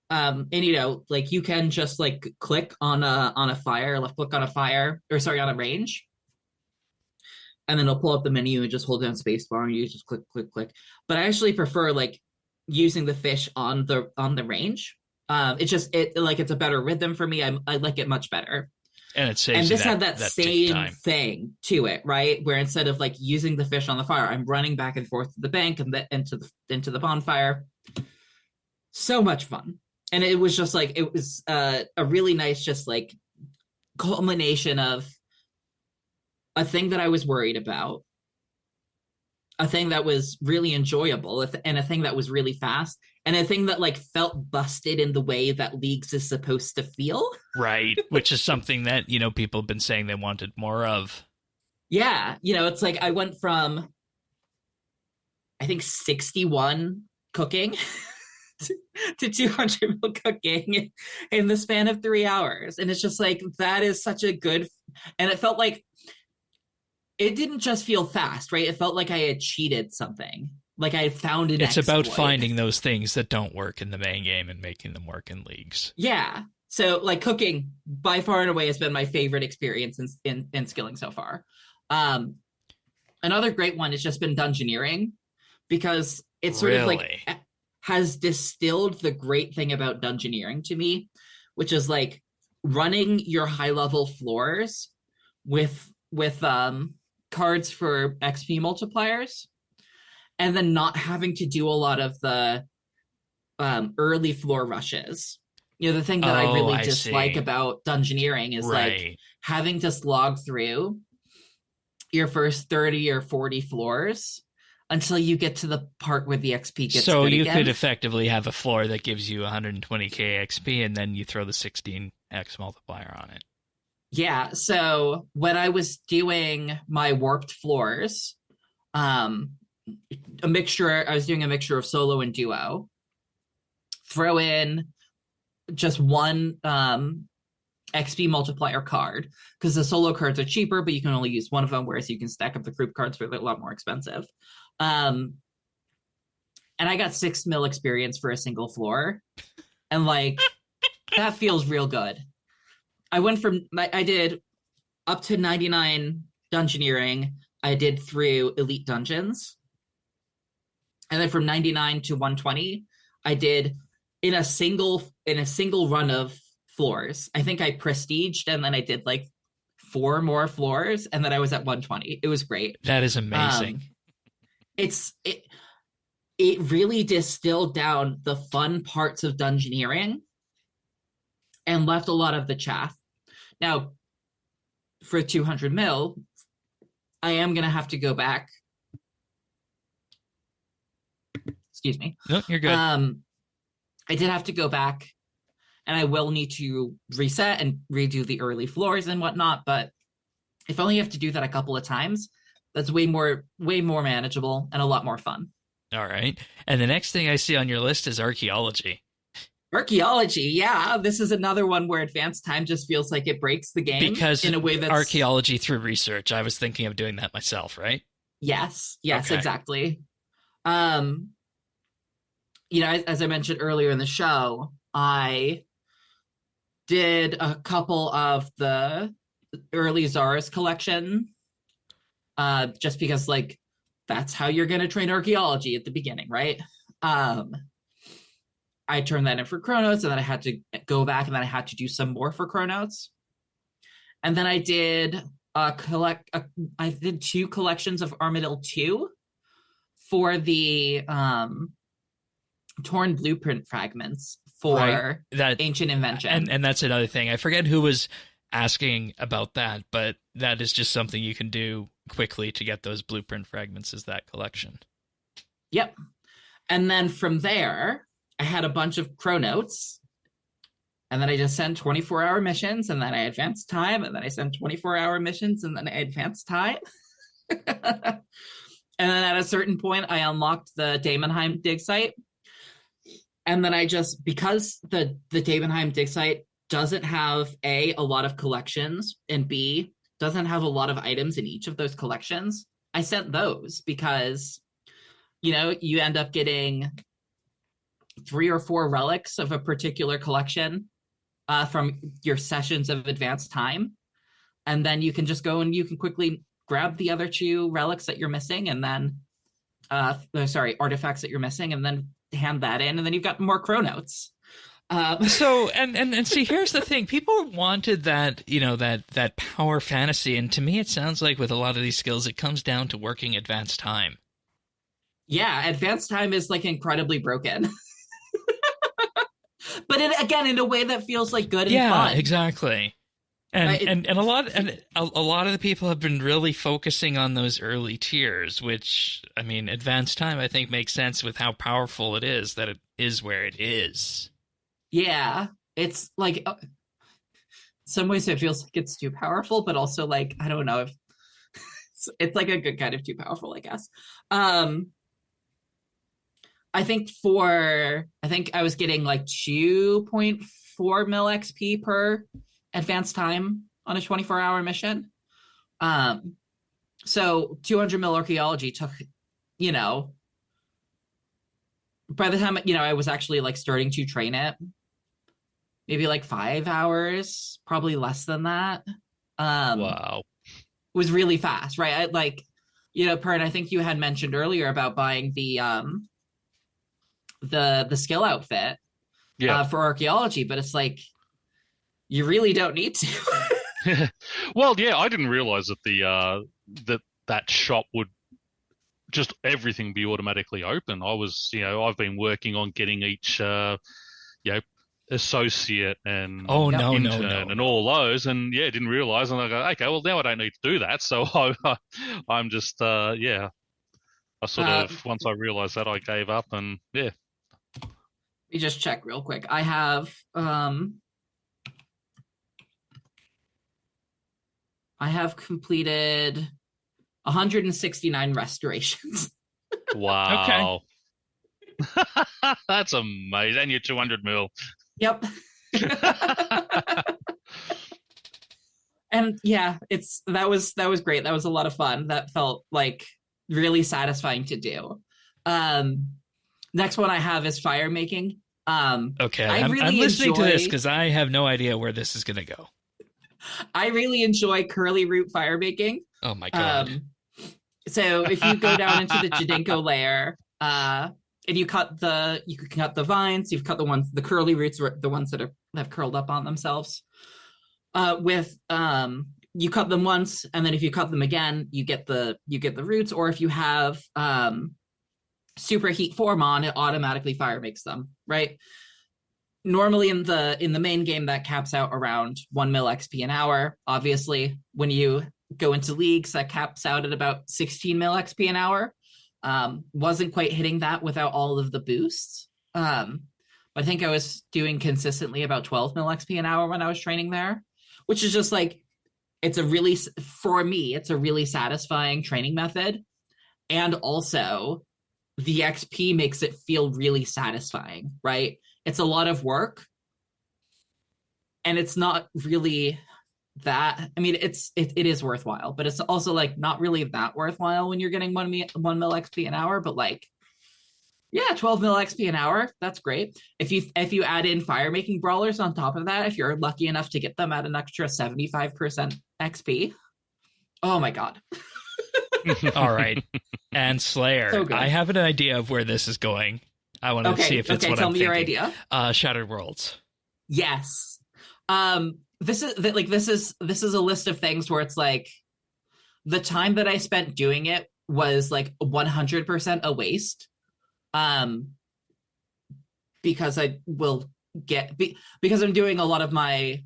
Speaker 4: And like, you can just like click on a fire, left click on a fire, or sorry, on a range, and then it'll pull up the menu and just hold down spacebar and you just click. But I actually prefer like using the fish on the range. It's a better rhythm for me. I like it much better.
Speaker 1: And it saves.
Speaker 4: And this had
Speaker 1: that
Speaker 4: same thing to it, right? Where instead of like using the fish on the fire, I'm running back and forth to the bank and into the bonfire. So much fun. And it was just like, it was a really nice, just like culmination of a thing that I was worried about, a thing that was really enjoyable, and a thing that was really fast, and a thing that like felt busted in the way that Leagues is supposed to feel.
Speaker 1: Right, which is something that, people have been saying they wanted more of.
Speaker 4: Yeah, it's like I went from, I think, 61 cooking to 200 mil cooking in the span of 3 hours. And it's just like, that is such a good, and it felt like, it didn't just feel fast, right? It felt like I had cheated something. Like I had found an exploit.
Speaker 1: It's about finding those things that don't work in the main game and making them work in Leagues.
Speaker 4: Yeah. So like cooking by far and away has been my favorite experience in skilling so far. Another great one has just been dungeoneering, because it sort of like has distilled the great thing about dungeoneering to me, which is like running your high level floors with cards for XP multipliers, and then not having to do a lot of the early floor rushes. The thing that I really dislike about dungeoneering is like having to slog through your first 30 or 40 floors until you get to the part where the XP gets
Speaker 1: so
Speaker 4: good
Speaker 1: you
Speaker 4: again.
Speaker 1: Could effectively have a floor that gives you 120k XP, and then you throw the 16x multiplier on it.
Speaker 4: Yeah, so when I was doing my warped floors, I was doing a mixture of solo and duo. Throw in just one XP multiplier card, because the solo cards are cheaper, but you can only use one of them, whereas you can stack up the group cards for a lot more expensive. And I got 6 mil experience for a single floor, and like that feels real good. I did up to 99 dungeoneering. I did through elite dungeons. And then from 99 to 120, I did in a single run of floors. I think I prestiged, and then I did like 4 more floors, and then I was at 120. It was great.
Speaker 1: That is amazing.
Speaker 4: It really distilled down the fun parts of dungeoneering and left a lot of the chaff. Now, for 200 mil, I am going to have to go back. Excuse me.
Speaker 1: No, you're good.
Speaker 4: I did have to go back, and I will need to reset and redo the early floors and whatnot, but if I only have to do that a couple of times, that's way more manageable and a lot more fun.
Speaker 1: All right. And the next thing I see on your list is archaeology.
Speaker 4: Archaeology, yeah. This is another one where advanced time just feels like it breaks the game
Speaker 1: Because
Speaker 4: in a way that's
Speaker 1: archaeology through research. I was thinking of doing that myself, right?
Speaker 4: Yes,
Speaker 1: Okay.
Speaker 4: exactly. You know, as I mentioned earlier in the show, I did a couple of the early Zara's collection, just because, like, that's how you're going to train archaeology at the beginning, right? I turned that in for Chronos, and then I had to go back, and then I had to do some more for Chronos. And then I did I did 2 collections of Armadyl 2 for the torn blueprint fragments for
Speaker 1: that
Speaker 4: Ancient Invention.
Speaker 1: And that's another thing. I forget who was asking about that, but that is just something you can do quickly to get those blueprint fragments, is that collection.
Speaker 4: Yep. And then from there, I had a bunch of Chronotes, and then I just sent 24-hour missions, and then I advanced time, and then I sent 24-hour missions, and then I advanced time. And then at a certain point, I unlocked the Daemonheim dig site. And then I just, because the Daemonheim dig site doesn't have a lot of collections, and B, doesn't have a lot of items in each of those collections, I sent those because, you know, you end up getting 3 or 4 relics of a particular collection from your sessions of advanced time. And then you can just go and you can quickly grab the other 2 relics that you're missing, and then, artifacts that you're missing, and then hand that in, and then you've got more Chronotes.
Speaker 1: So and see, here's the thing: people wanted that, you know, that power fantasy, and to me, it sounds like with a lot of these skills, it comes down to working advanced time.
Speaker 4: Yeah, advanced time is like incredibly broken, but again, in a way that feels like good and fun.
Speaker 1: Yeah, exactly. And a lot of the people have been really focusing on those early tiers, which, I mean, advanced time I think makes sense with how powerful it is that it is where it is.
Speaker 4: Yeah, it's like, in some ways it feels like it's too powerful, but also, like, I don't know if it's like a good kind of too powerful, I guess. I think I was getting like 2.4 mil XP per advanced time on a 24-hour mission. So 200 mil archaeology took, you know, by the time, you know, I was actually like starting to train it, maybe like 5 hours, probably less than that.
Speaker 3: Wow.
Speaker 4: It was really fast, right? I, like, you know, Pyrn, I think you had mentioned earlier about buying the skill outfit for archaeology, but it's like, you really don't need to.
Speaker 3: Well, yeah, I didn't realize that that shop would just everything be automatically open. I was, you know, I've been working on getting each, you know, associate and intern and all those, and yeah, didn't realize. And I go, okay, well now I don't need to do that. So I'm just, yeah. I sort of once I realized that, I gave up, and yeah.
Speaker 4: Let me just check real quick. I have completed 169 restorations.
Speaker 3: Wow. Okay. That's amazing. And you're 200 mil.
Speaker 4: Yep. And yeah, that was great. That was a lot of fun. That felt like really satisfying to do. Next one I have is fire making.
Speaker 1: Okay, I'm listening to this because I have no idea where this is going to go.
Speaker 4: I really enjoy curly root fire making.
Speaker 1: Oh my god!
Speaker 4: So if you go down into the Jadinko layer, and you can cut the vines. You've cut the curly roots, the ones that have curled up on themselves. You cut them once, and then if you cut them again, you get the roots. Or if you have superheat form on, it automatically fire makes them, right? Normally in the main game that caps out around 1 mil XP an hour. Obviously, when you go into leagues, that caps out at about 16 mil XP an hour. Wasn't quite hitting that without all of the boosts. But I think I was doing consistently about 12 mil XP an hour when I was training there, which is just like, for me, it's a really satisfying training method. And also, the XP makes it feel really satisfying, right? It's a lot of work. And it's not really that, I mean, it is worthwhile, but it's also like not really that worthwhile when you're getting 1 mil XP an hour, but like, yeah, 12 mil XP an hour, that's great. If you add in fire making brawlers on top of that, if you're lucky enough to get them at an extra 75% XP, oh my god.
Speaker 1: All right. And Slayer,
Speaker 4: So good.
Speaker 1: I have an idea of where this is going. I want to see if it's what
Speaker 4: tell
Speaker 1: I'm
Speaker 4: me
Speaker 1: thinking.
Speaker 4: your idea.
Speaker 1: Shattered Worlds.
Speaker 4: Yes. This is a list of things where it's like the time that I spent doing it was like 100% a waste. Because I will because I'm doing a lot of my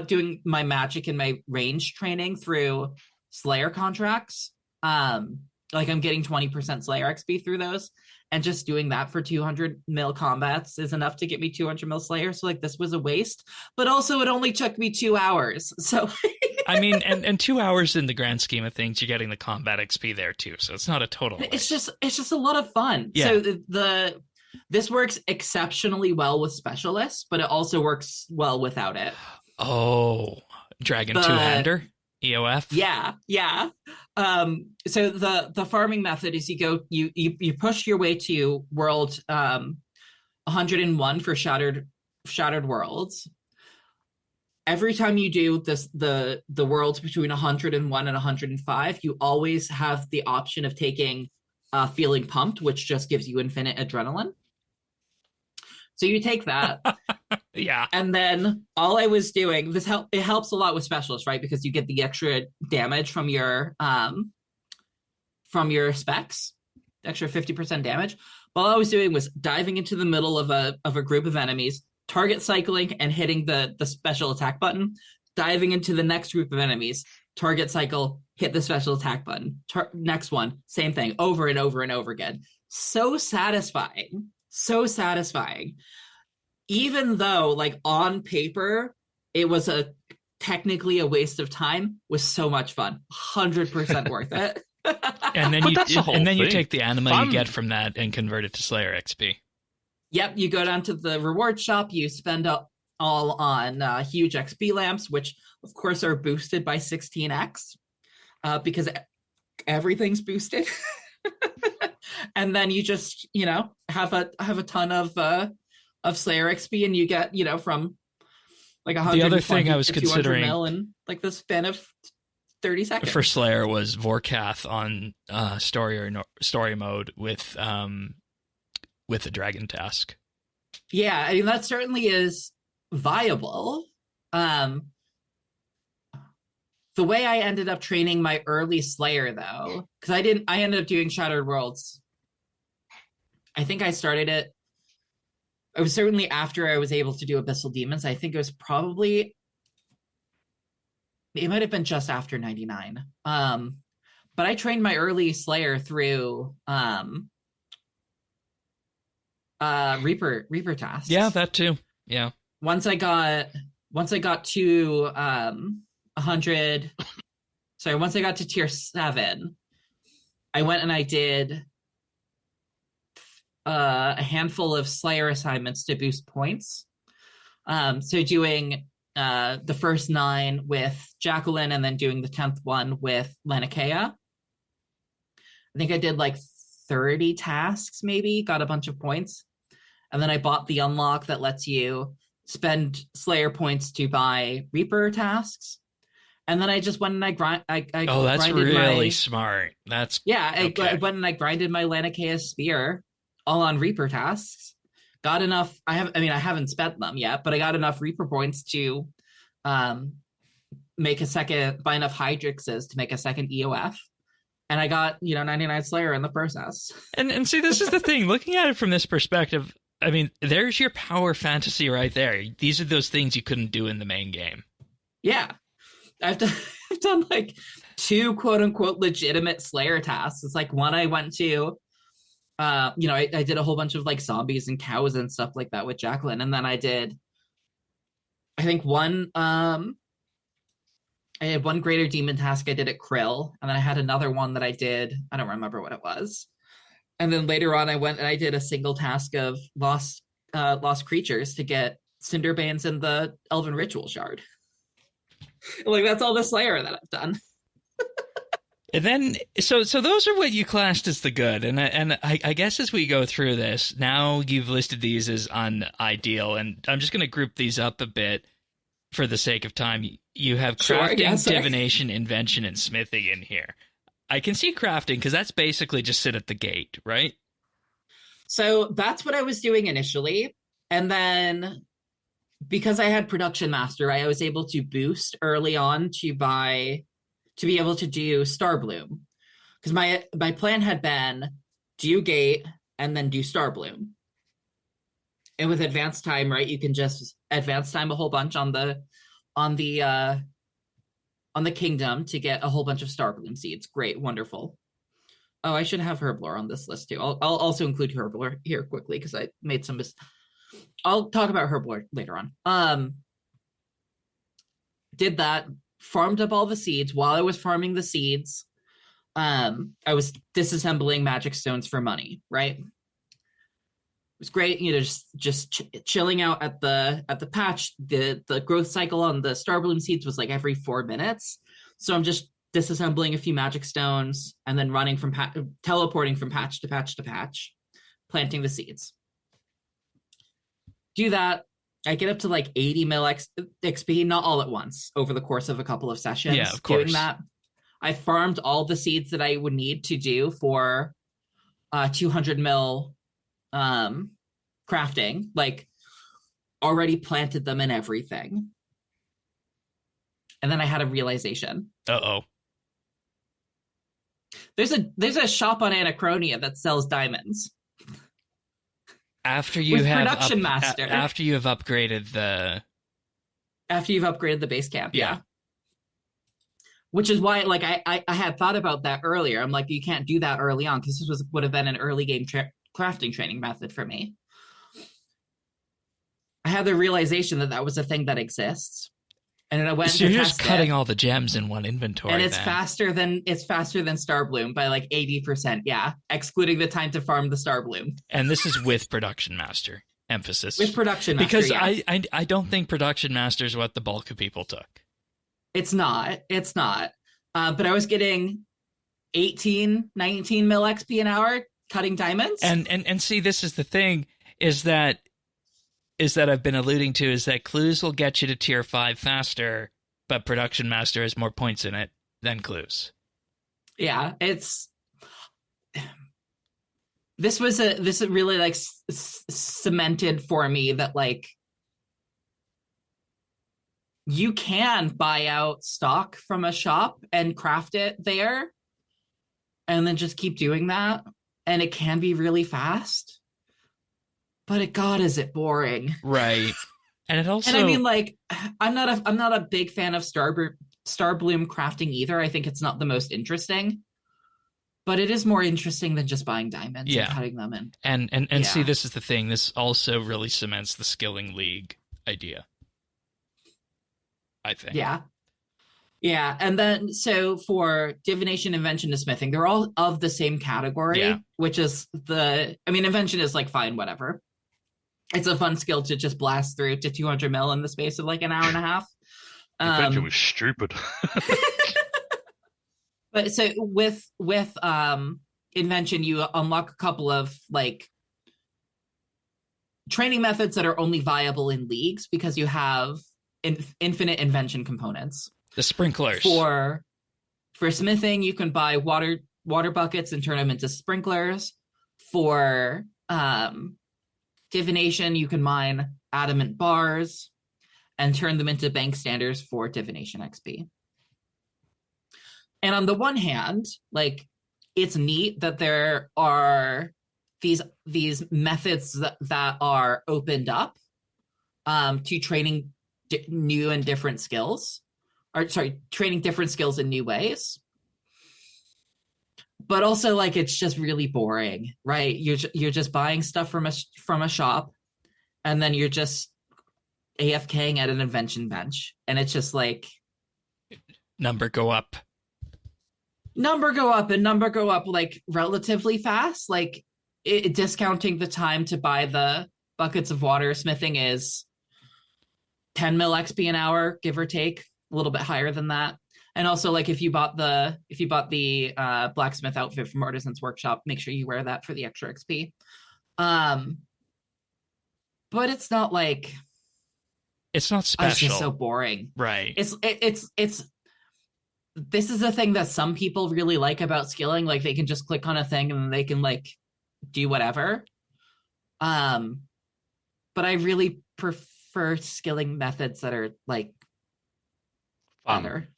Speaker 4: doing my magic and my range training through Slayer contracts. Like I'm getting 20% Slayer XP through those, and just doing that for 200 mil combats is enough to get me 200 mil Slayer. So like this was a waste, but also it only took me 2 hours. So
Speaker 1: I mean, and 2 hours in the grand scheme of things, you're getting the combat XP there too. So it's not a total waste.
Speaker 4: It's just a lot of fun.
Speaker 1: Yeah.
Speaker 4: So this works exceptionally well with specialists, but it also works well without it.
Speaker 1: Oh, Dragon Two-Hander? EOF?
Speaker 4: Yeah. So the farming method is you push your way to world 101 for shattered worlds. Every time you do this, the worlds between 101 and 105, you always have the option of taking Feeling Pumped, which just gives you infinite adrenaline. So you take that.
Speaker 1: Yeah.
Speaker 4: And then all I was doing, it helps a lot with specialists, right? Because you get the extra damage from your specs, extra 50% damage. All I was doing was diving into the middle of a group of enemies, target cycling and hitting the special attack button, diving into the next group of enemies, target cycle, hit the special attack button, next one, same thing, over and over and over again. So satisfying. Even though, like, on paper, it was technically a waste of time, was so much fun. 100% worth it.
Speaker 1: And then you take the anima
Speaker 3: Fun.
Speaker 1: you get from that and convert it to Slayer XP.
Speaker 4: Yep, you go down to the reward shop, you spend all on huge XP lamps, which of course are boosted by 16x, because everything's boosted. And then you just, have a ton of Slayer XP, and you get, from like 100
Speaker 1: The other thing I was
Speaker 4: to 200
Speaker 1: considering
Speaker 4: mil in like the span of 30 seconds.
Speaker 1: for Slayer was Vorkath on story mode with the dragon task.
Speaker 4: Yeah, I mean that certainly is viable. The way I ended up training my early Slayer, though, because I ended up doing Shattered Worlds. I think I started it. It was certainly after I was able to do Abyssal Demons. I think it was it might have been just after 99. But I trained my early Slayer through Reaper tasks.
Speaker 1: Yeah, that too. Yeah.
Speaker 4: Once I got to 100, sorry, once I got to tier 7, I went and I did a handful of Slayer assignments to boost points. So doing the first 9 with Jacqueline, and then doing the 10th one with Lanakea. I think I did like 30 tasks, maybe, got a bunch of points. And then I bought the unlock that lets you spend Slayer points to buy Reaper tasks. And then I just went and
Speaker 1: that's really smart.
Speaker 4: I went and I grinded my Lanakea spear all on Reaper tasks. Got enough. I haven't spent them yet, but I got enough Reaper points to buy enough Hydrixes to make a second EOF. And I got, 99 Slayer in the process.
Speaker 1: And see, this is the thing. Looking at it from this perspective, I mean, there's your power fantasy right there. These are those things you couldn't do in the main game.
Speaker 4: Yeah. I've done like 2 quote unquote legitimate Slayer tasks. It's like one I went to I did a whole bunch of like zombies and cows and stuff like that with Jacqueline. And then I think I had one greater demon task I did at Krill, and then I had another one that I did. I don't remember what it was. And then later on, I went and I did a single task of lost creatures to get Cinderbanes and the Elven Ritual Shard. Like, that's all the Slayer that I've done.
Speaker 1: And then, so those are what you classed as the good, and I guess as we go through this, now you've listed these as unideal, and I'm just going to group these up a bit for the sake of time. You have crafting, divination, invention, and smithing in here. I can see crafting because that's basically just sit at the gate, right?
Speaker 4: So that's what I was doing initially, and then because I had Production Master, I was able to boost early on to be able to do Star Bloom, because my plan had been do Gate and then do Star Bloom. And with advanced time, right, you can just advance time a whole bunch on the kingdom to get a whole bunch of Star Bloom seeds. Great, wonderful. Oh, I should have Herblore on this list too. I'll also include Herblore here quickly because I made some I'll talk about Herblore later on. Did that, farmed up all the seeds. While I was farming the seeds, I was disassembling magic stones for money, right? It was great, just chilling out at the patch. The growth cycle on the Starbloom seeds was like every 4 minutes. So I'm just disassembling a few magic stones and then running from teleporting from patch to patch to patch, planting the seeds. Do that. I get up to like 80 mil XP, not all at once, over the course of a couple of sessions.
Speaker 1: Yeah, of course.
Speaker 4: Doing that, I farmed all the seeds that I would need to do for 200 mil crafting, like already planted them and everything. And then I had a realization.
Speaker 1: Uh-oh.
Speaker 4: There's a shop on Anachronia that sells diamonds.
Speaker 1: After you
Speaker 4: With
Speaker 1: have
Speaker 4: Production Master.
Speaker 1: After you have upgraded
Speaker 4: After you've upgraded the base camp,
Speaker 1: yeah.
Speaker 4: Which is why, like, I had thought about that earlier. I'm like, you can't do that early on because this would have been an early game crafting training method for me. I had the realization that was a thing that exists, and then I went.
Speaker 1: So you're just cutting all the gems in one inventory,
Speaker 4: and it's faster than Starbloom by like 80%. Yeah, excluding the time to farm the Starbloom.
Speaker 1: And this is with Production Master. Emphasis
Speaker 4: with Production Master,
Speaker 1: because
Speaker 4: yeah.
Speaker 1: I don't think Production Master is what the bulk of people took.
Speaker 4: It's not. But I was getting 18, 19 mil XP an hour cutting diamonds.
Speaker 1: And see, this is the thing is that I've been alluding to is that clues will get you to tier 5 faster, but Production Master has more points in it than clues.
Speaker 4: Yeah, this really like cemented for me that like you can buy out stock from a shop and craft it there and then just keep doing that, and it can be really fast. But God, is it boring?
Speaker 1: Right. And it also,
Speaker 4: and I mean, like, I'm not a big fan of Starbloom crafting either. I think it's not the most interesting, but it is more interesting than just buying diamonds and cutting them in.
Speaker 1: And see, this is the thing. This also really cements the skilling league idea, I think.
Speaker 4: Yeah. And then, so for divination, invention, and smithing, they're all of the same category, which is invention is like, fine, whatever. It's a fun skill to just blast through to 200 mil in the space of like an hour and a half.
Speaker 3: Invention was stupid.
Speaker 4: But so with invention, you unlock a couple of like training methods that are only viable in leagues because you have infinite invention components.
Speaker 1: The sprinklers.
Speaker 4: For smithing, you can buy water buckets and turn them into sprinklers. For divination, you can mine adamant bars and turn them into bank standards for divination XP. And on the one hand, like, it's neat that there are these methods that are opened up to training new and different skills. Training different skills in new ways. but also like it's just really boring, right? You're just buying stuff from a shop, and then you're just AFKing at an invention bench, and it's just like
Speaker 1: Number go up.
Speaker 4: Number go up and number go up like relatively fast. Like discounting the time to buy the buckets of water smithing is 10 mil XP an hour, give or take, a little bit higher than that. And also, like if you bought the blacksmith outfit from Artisan's Workshop, make sure you wear that for the extra XP. But it's not like
Speaker 1: it's not special.
Speaker 4: It's just so boring,
Speaker 1: right?
Speaker 4: It's this is a thing that some people really like about skilling. Like they can just click on a thing and they can like do whatever. But I really prefer skilling methods that are like
Speaker 3: Fun.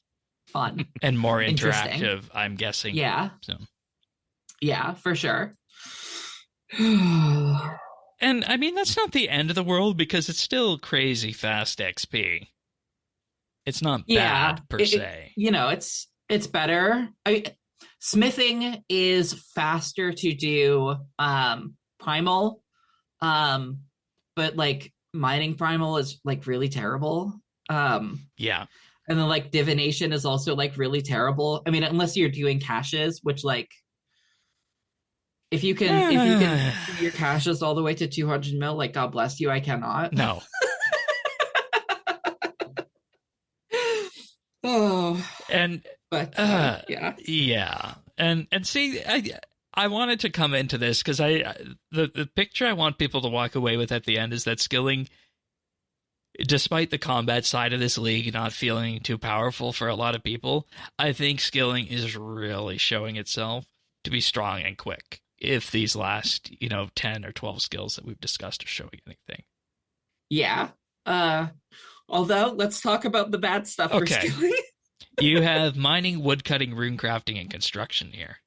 Speaker 4: Fun
Speaker 1: and more interactive, I'm guessing.
Speaker 4: Yeah.
Speaker 1: So.
Speaker 4: Yeah, for sure.
Speaker 1: And I mean, that's not the end of the world because it's still crazy fast XP. It's not bad per se.
Speaker 4: You know, it's better. Smithing is faster to do primal, but like mining primal is like really terrible.
Speaker 1: Yeah.
Speaker 4: And then like divination is also like really terrible. I mean, unless you're doing caches, which like if you can do your caches all the way to 200 mil, like God bless you, I cannot.
Speaker 1: No. Yeah. And see, I wanted to come into this because the picture I want people to walk away with at the end is that skilling, despite the combat side of this league not feeling too powerful for a lot of people, I think skilling is really showing itself to be strong and quick if these last 10 or 12 skills that we've discussed are showing anything.
Speaker 4: Yeah. Although let's talk about the bad stuff for skilling.
Speaker 1: You have mining, woodcutting, runecrafting, and construction here.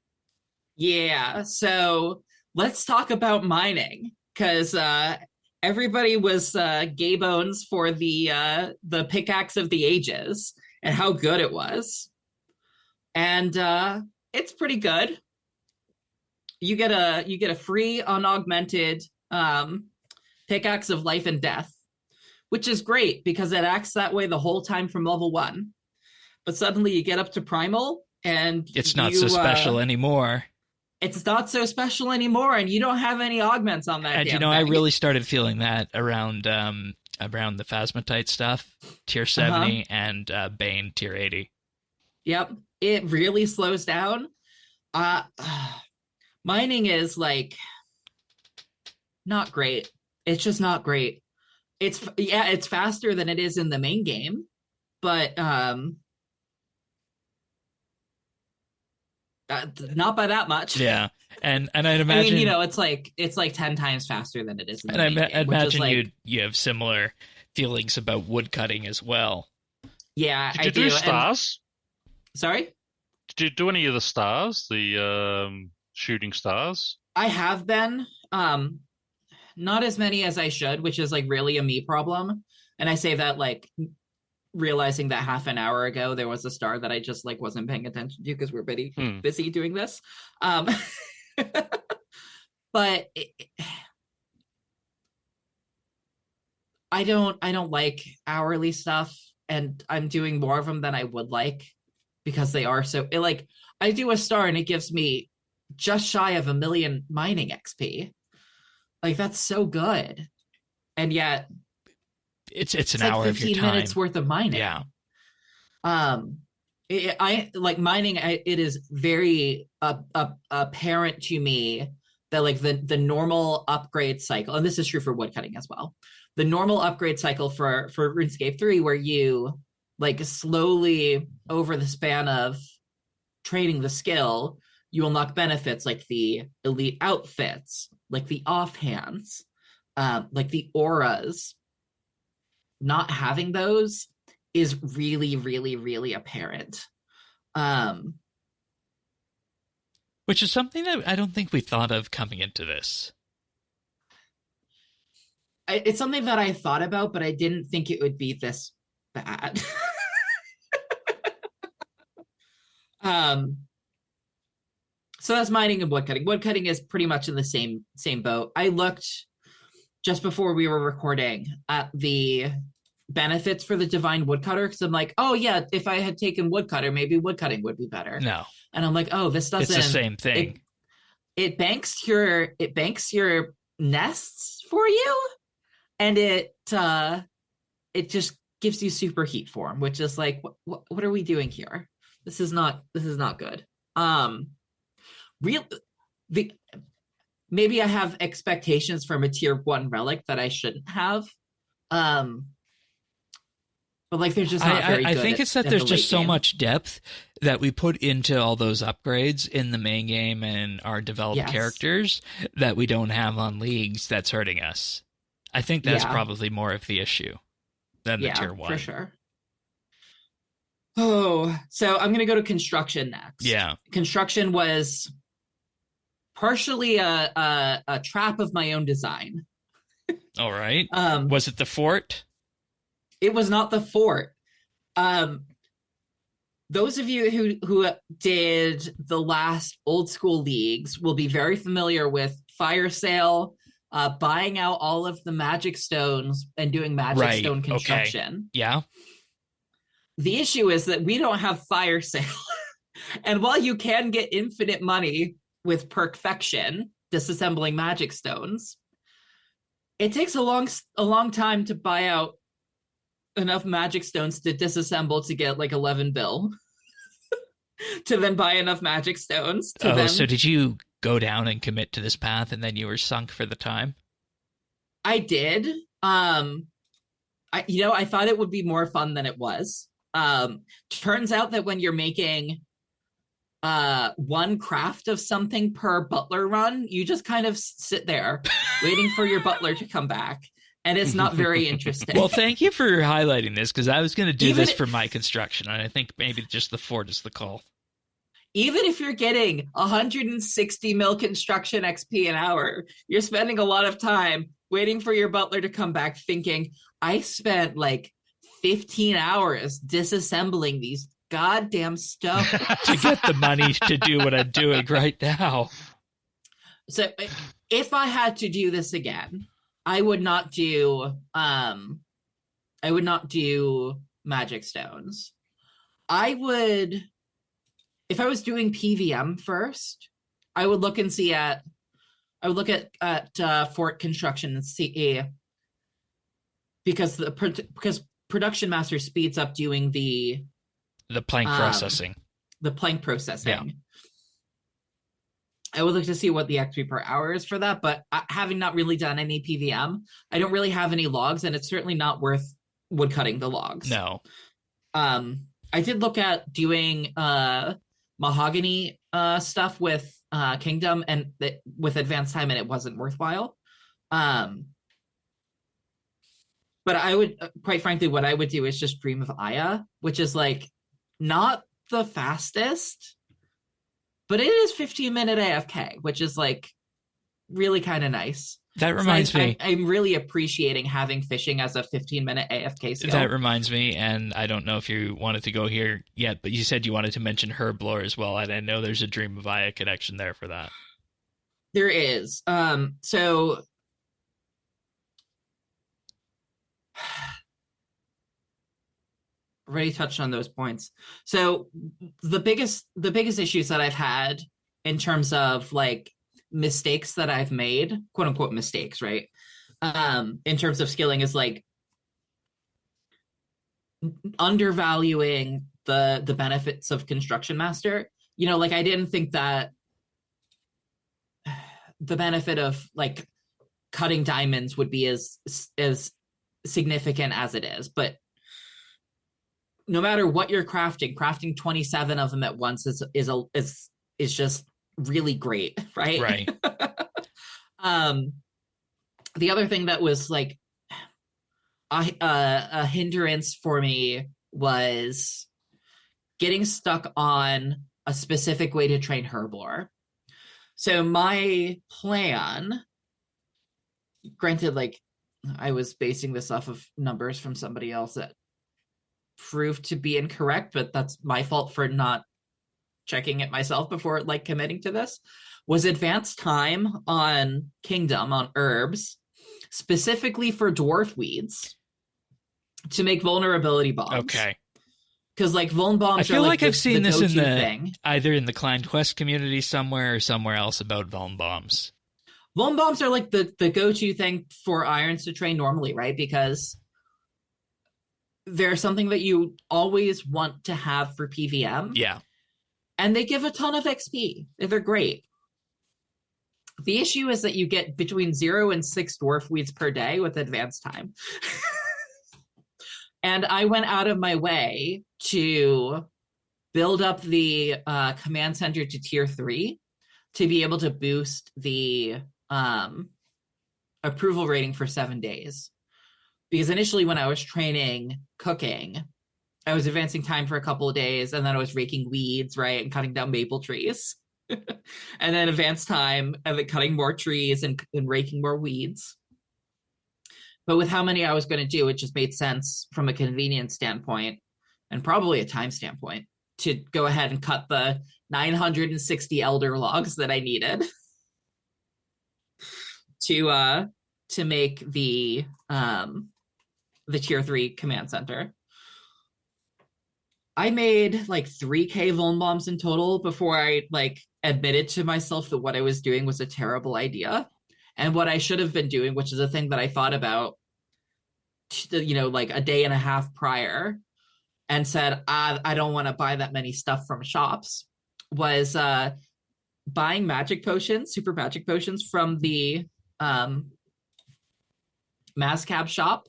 Speaker 4: Yeah, so let's talk about mining, because everybody was gay bones for the pickaxe of the ages and how good it was. And it's pretty good. You get a free unaugmented pickaxe of life and death, which is great because it acts that way the whole time from level 1. But suddenly you get up to primal and
Speaker 1: it's not so special anymore.
Speaker 4: It's not so special anymore, and you don't have any augments on that.
Speaker 1: And
Speaker 4: thing.
Speaker 1: I really started feeling that around the Phasmatite stuff, tier 70, and Bane tier 80.
Speaker 4: Yep, it really slows down. Mining is like not great. It's just not great. It's faster than it is in the main game, but not by that much.
Speaker 1: Yeah, and I'd imagine,
Speaker 4: I mean, it's like 10 times faster than it is in the main game,
Speaker 1: I'd imagine
Speaker 4: like,
Speaker 1: you have similar feelings about woodcutting as well.
Speaker 4: Yeah,
Speaker 3: Did you do stars?
Speaker 4: Sorry?
Speaker 3: Did you do any of the stars? The shooting stars?
Speaker 4: I have been. Not as many as I should, which is like really a me problem. And I say that like realizing that half an hour ago there was a star that I just like wasn't paying attention to because we're busy doing this. But I don't like hourly stuff, and I'm doing more of them than I would like because they are so like I do a star and it gives me just shy of 1 million mining XP. Like that's so good, and yet
Speaker 1: it's an hour of your time.
Speaker 4: 15 minutes worth of mining.
Speaker 1: Yeah.
Speaker 4: I like mining. It is very apparent to me that like the normal upgrade cycle, and this is true for woodcutting as well. The normal upgrade cycle for RuneScape 3, where you like slowly over the span of training the skill, you unlock benefits like the elite outfits, like the offhands, like the auras. Not having those is really, really, really apparent.
Speaker 1: Which is something that I don't think we thought of coming into this.
Speaker 4: It's something that I thought about, but I didn't think it would be this bad. So that's mining and woodcutting. Woodcutting is pretty much in the same boat. I looked just before we were recording at the benefits for the divine woodcutter because I'm like, oh yeah, if I had taken woodcutter, maybe woodcutting would be better.
Speaker 1: No,
Speaker 4: And I'm like, oh, this doesn't.
Speaker 1: it's the same thing.
Speaker 4: It banks your nests for you, and it just gives you superheat form, which is like, what are we doing here? This is not good. Maybe I have expectations from a tier 1 relic that I shouldn't have. But like, they're just not very good.
Speaker 1: I think it's that there's just so much depth that we put into all those upgrades in the main game and our developed characters that we don't have on leagues. That's hurting us. I think that's probably more of the issue than the tier 1.
Speaker 4: For sure. Oh, so I'm going to go to construction next.
Speaker 1: Yeah.
Speaker 4: Construction was partially a trap of my own design.
Speaker 1: All right. Was it the fort?
Speaker 4: It was not the fort. Those of you who did the last old school leagues will be very familiar with fire sale, buying out all of the magic stones and doing magic stone construction.
Speaker 1: Okay. Yeah.
Speaker 4: The issue is that we don't have fire sale. And while you can get infinite money with Perkfection, disassembling magic stones, it takes a long time to buy out enough magic stones to disassemble to get like 11 bill to then buy enough magic stones to
Speaker 1: so did you go down and commit to this path and then you were sunk for the time?
Speaker 4: I did. I thought it would be more fun than it was. Turns out that when you're making one craft of something per butler run, you just kind of sit there waiting for your butler to come back. And it's not very interesting.
Speaker 1: Well, thank you for highlighting this, because I was going to do this for my construction, and I think maybe just the fort is the call.
Speaker 4: Even if you're getting 160 mil construction XP an hour, you're spending a lot of time waiting for your butler to come back thinking, I spent like 15 hours disassembling these goddamn stones
Speaker 1: to get the money to do what I'm doing right now.
Speaker 4: So if I had to do this again, I would not do magic stones. I would, if I was doing PVM first, I would look at fort construction and see, because production master speeds up doing the
Speaker 1: plank processing.
Speaker 4: The plank processing.
Speaker 1: Yeah.
Speaker 4: I would look to see what the XP per hour is for that, but having not really done any PVM, I don't really have any logs, and it's certainly not worth woodcutting the logs.
Speaker 1: No.
Speaker 4: I did look at doing mahogany stuff with Kingdom and with advanced time, and it wasn't worthwhile. But I would, quite frankly, what I would do is just Dream of Aya, which is like not the fastest, but it is 15-minute AFK, which is like really kind of nice.
Speaker 1: That reminds me.
Speaker 4: I'm really appreciating having fishing as a 15-minute AFK skill.
Speaker 1: That reminds me, and I don't know if you wanted to go here yet, but you said you wanted to mention Herblore as well, and I know there's a Dream of Aya connection there for that.
Speaker 4: There is. So already touched on those points. So the biggest issues that I've had in terms of like mistakes that I've made, quote unquote mistakes, right? In terms of skilling is like undervaluing the benefits of Construction Master. You know, like I didn't think that the benefit of like cutting diamonds would be as significant as it is, but no matter what you're crafting 27 of them at once is just really great, right?
Speaker 1: Right.
Speaker 4: The other thing that was like a hindrance for me was getting stuck on a specific way to train Herblore. So my plan, granted, like I was basing this off of numbers from somebody else that proved to be incorrect, but that's my fault for not checking it myself before like committing to this, was advanced time on Kingdom on herbs, specifically for dwarf weeds, to make vulnerability bombs.
Speaker 1: Okay.
Speaker 4: Because like vuln bombs,
Speaker 1: I feel
Speaker 4: are
Speaker 1: like I've seen this in
Speaker 4: go-to
Speaker 1: the
Speaker 4: thing.
Speaker 1: either in the Client Quest community somewhere or somewhere else about Vuln bombs.
Speaker 4: Vuln bombs are like the go-to thing for irons to train normally, right? Because they're something that you always want to have for PVM.
Speaker 1: Yeah.
Speaker 4: And they give a ton of XP. They're great. The issue is that you get between 0 and 6 dwarf weeds per day with advanced time. And I went out of my way to build up the command center to tier 3 to be able to boost the approval rating for 7 days. Because initially when I was training cooking, I was advancing time for a couple of days, and then I was raking weeds, right, and cutting down maple trees. And then advanced time, and then cutting more trees and raking more weeds. But with how many I was going to do, it just made sense from a convenience standpoint, and probably a time standpoint, to go ahead and cut the 960 elder logs that I needed to make the tier 3 command center. I made like 3k vuln bombs in total before I like admitted to myself that what I was doing was a terrible idea. And what I should have been doing, which is a thing that I thought about, like a day and a half prior, and said, I don't want to buy that many stuff from shops, was buying magic potions, super magic potions from the Mascab shop,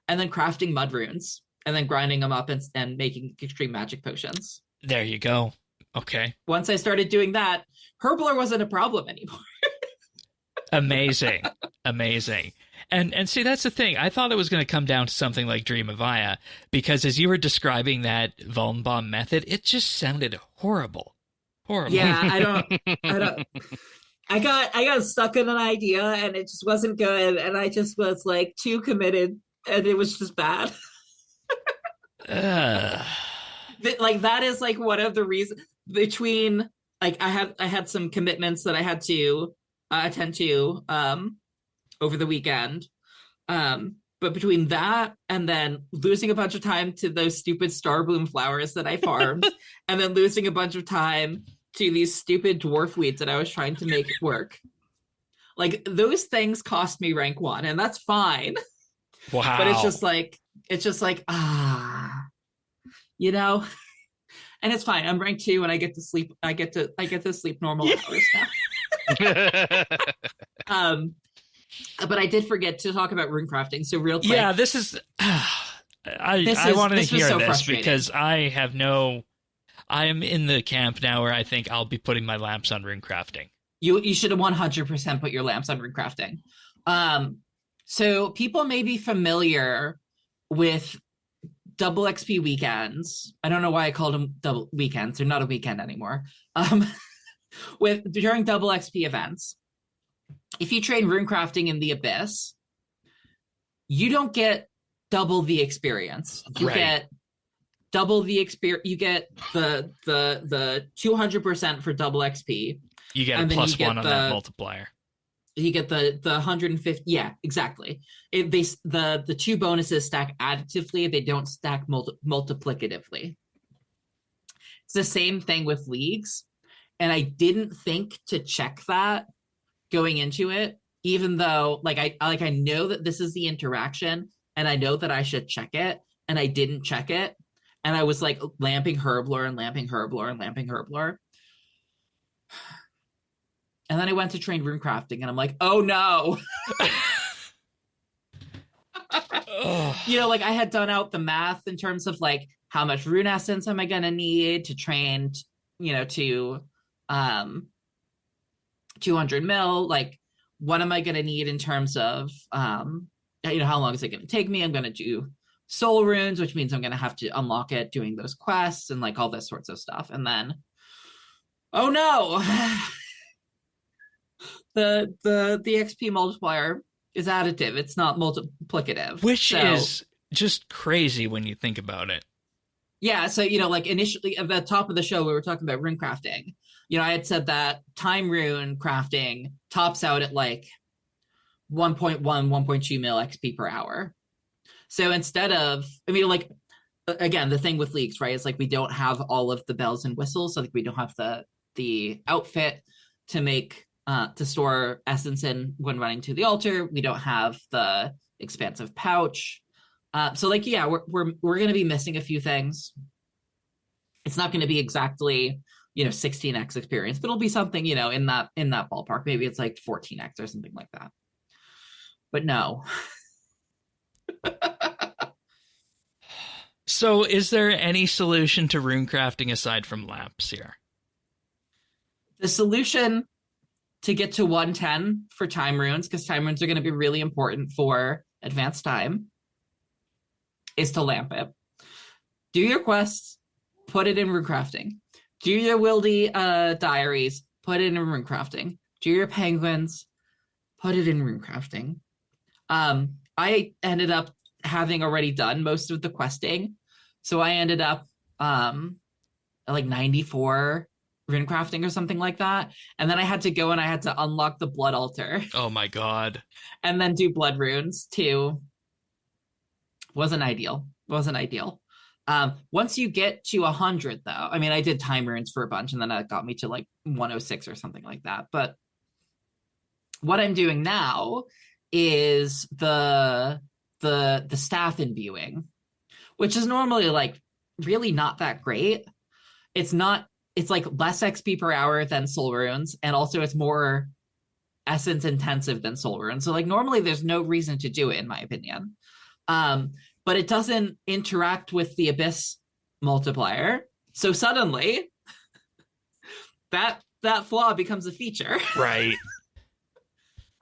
Speaker 4: and then crafting mud runes, and then grinding them up and making extreme magic potions.
Speaker 1: There you go. Okay.
Speaker 4: Once I started doing that, Herblore wasn't a problem anymore.
Speaker 1: Amazing. Amazing. And see, that's the thing. I thought it was going to come down to something like Dream of Aya, because as you were describing that Vuln bomb method, it just sounded horrible. Horrible.
Speaker 4: Yeah, I got stuck in an idea, and it just wasn't good, and I just was like too committed, and it was just bad. Like that is like one of the reasons between like I had some commitments that I had to attend to over the weekend, but between that and then losing a bunch of time to those stupid star bloom flowers that I farmed, and then losing a bunch of time to these stupid dwarf weeds that I was trying to make work, like those things cost me rank 1, and that's fine.
Speaker 1: Wow.
Speaker 4: But it's just like and it's fine. I'm rank 2 and I get to sleep. I get to sleep normal hours now. But I did forget to talk about runecrafting. So real quick.
Speaker 1: Yeah, this is I wanted to hear
Speaker 4: so
Speaker 1: this because I am in the camp now where I think I'll be putting my lamps on runecrafting.
Speaker 4: You should have 100% put your lamps on runecrafting. So people may be familiar with double XP weekends. I don't know why I called them double weekends. They're not a weekend anymore. During double XP events, if you train runecrafting in the Abyss, you don't get double the experience. You get double the experience. You get the 200% for double XP.
Speaker 1: You get a +1 on that multiplier.
Speaker 4: You get the 150. Yeah, exactly. The 2 bonuses stack additively. They don't stack multiplicatively. It's the same thing with leagues. And I didn't think to check that going into it, even though I know that this is the interaction and I know that I should check it, and I didn't check it. And I was like lamping Herblore and lamping Herblore and lamping Herblore. And then I went to train runecrafting, and I'm like, oh no. Like I had done out the math in terms of like how much rune essence am I going to need to train, to 200 mil. Like, what am I going to need in terms of, how long is it going to take me? I'm going to do soul runes, which means I'm going to have to unlock it doing those quests and like all this sorts of stuff. And then, oh no. The XP multiplier is additive. It's not multiplicative.
Speaker 1: Which is just crazy when you think about it.
Speaker 4: Yeah, so like initially at the top of the show we were talking about rune crafting. I had said that time rune crafting tops out at like 1.1, 1.2 mil XP per hour. So instead of, like, again, the thing with leaks, right, is like we don't have all of the bells and whistles, so like we don't have the outfit to make to store essence in when running to the altar. We don't have the expansive pouch. So like, yeah, we're going to be missing a few things. It's not going to be exactly 16x experience, but it'll be something in that ballpark. Maybe it's like 14x or something like that. But no.
Speaker 1: So is there any solution to rune crafting aside from lamps here?
Speaker 4: The solution to get to 110 for time runes, because time runes are going to be really important for advanced time, is to lamp it. Do your quests, put it in rune crafting. Do your wildy diaries, put it in rune crafting. Do your penguins, put it in rune crafting. I ended up having already done most of the questing, so I ended up at like 94 rune crafting or something like that, and then I had to go and I had to unlock the blood altar.
Speaker 1: Oh my god.
Speaker 4: And then do blood runes too. Wasn't ideal. Once you get to 100 though, I did time runes for a bunch, and then that got me to like 106 or something like that. But what I'm doing now is the staff imbuing, which is normally like really not that great. It's like less XP per hour than soul runes, and also it's more essence intensive than soul runes. So like normally there's no reason to do it, in my opinion. But it doesn't interact with the abyss multiplier. So suddenly that flaw becomes a feature.
Speaker 1: Right.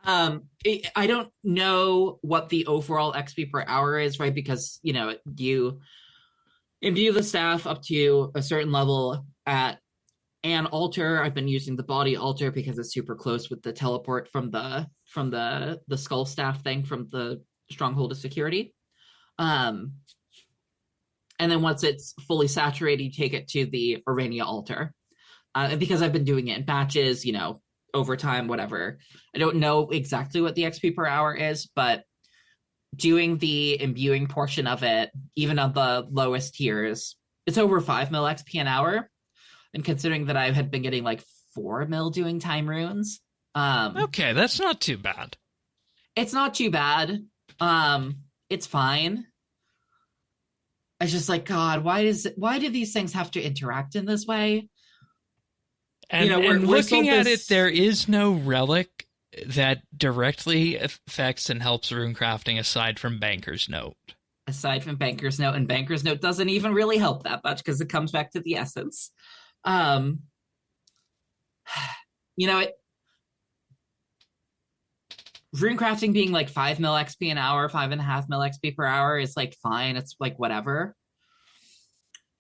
Speaker 4: I don't know what the overall XP per hour is, right? Because, you imbue the staff up to a certain level at an altar. I've been using the body altar because it's super close with the teleport from the skull staff thing from the Stronghold of Security. And then once it's fully saturated, you take it to the Orania altar. And because I've been doing it in batches, over time, whatever. I don't know exactly what the XP per hour is, but doing the imbuing portion of it, even on the lowest tiers, it's over 5 mil XP an hour. And considering that I had been getting like 4 mil doing time runes.
Speaker 1: Okay, that's not too bad.
Speaker 4: It's not too bad. It's fine. It's just like, God, why do these things have to interact in this way?
Speaker 1: And,
Speaker 4: we're
Speaker 1: looking at it, there is no relic that directly affects and helps rune crafting aside from Banker's Note.
Speaker 4: And Banker's Note doesn't even really help that much because it comes back to the essence. Rune crafting being like 5 mil XP an hour, 5.5 mil XP per hour is like fine. It's like whatever.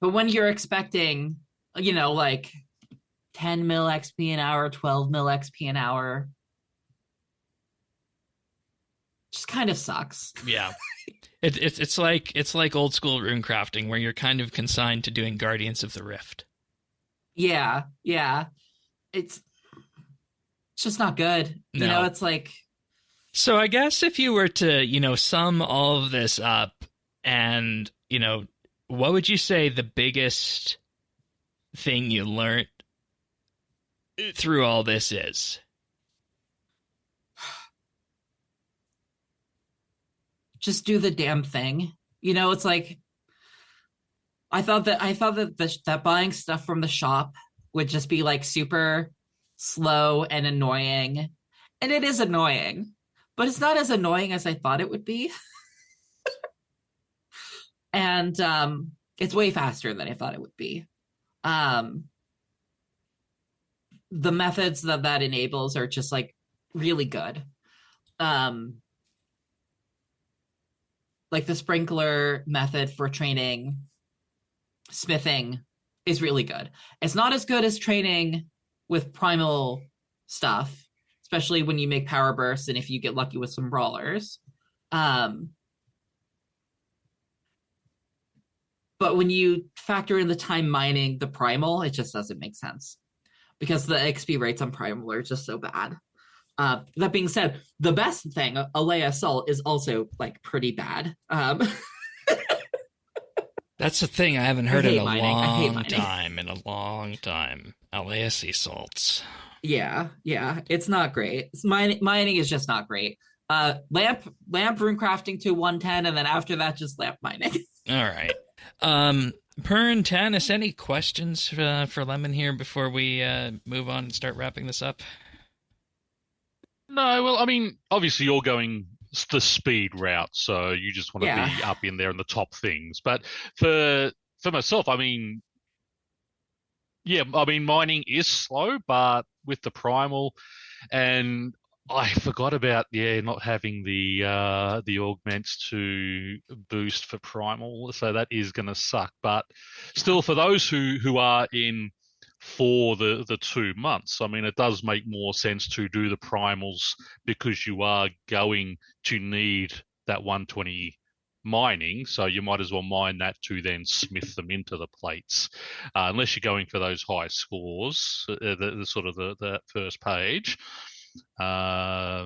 Speaker 4: But when you're expecting, like 10 mil XP an hour, 12 mil XP an hour, just kind of sucks.
Speaker 1: Yeah. It's like old school rune crafting where you're kind of consigned to doing Guardians of the Rift.
Speaker 4: Yeah. It's just not good.
Speaker 1: No.
Speaker 4: It's like...
Speaker 1: So I guess if you were to, sum all of this up and, what would you say the biggest thing you learned through all this is?
Speaker 4: Just do the damn thing. It's like I thought that buying stuff from the shop would just be like super slow and annoying. And it is annoying, but it's not as annoying as I thought it would be. And it's way faster than I thought it would be. The methods that enables are just like really good. Like the sprinkler method for training smithing is really good. It's not as good as training with primal stuff, especially when you make power bursts and if you get lucky with some brawlers. But But when you factor in the time mining the primal, it just doesn't make sense because the XP rates on primal are just so bad. That being said, the best thing, Alea Assault, is also like pretty bad.
Speaker 1: That's the thing I haven't heard in a
Speaker 4: long
Speaker 1: time. LASE salts.
Speaker 4: Yeah, it's not great. Mining is just not great. Lamp Runecrafting to 110, and then after that, just lamp mining.
Speaker 1: All right. Pyrn, Tanis, any questions for Lemon here before we move on and start wrapping this up?
Speaker 3: No, well, I mean, obviously you're going the speed route, so you just want to be up in there in the top things. But for myself, I mean, mining is slow, but with the primal, and I forgot about not having the augments to boost for primal, so that is going to suck. But still, for those who are in for the 2 months, I mean, it does make more sense to do the primals because you are going to need that 120 mining, so you might as well mine that to then smith them into the plates, unless you're going for those high scores, the sort of the first page. I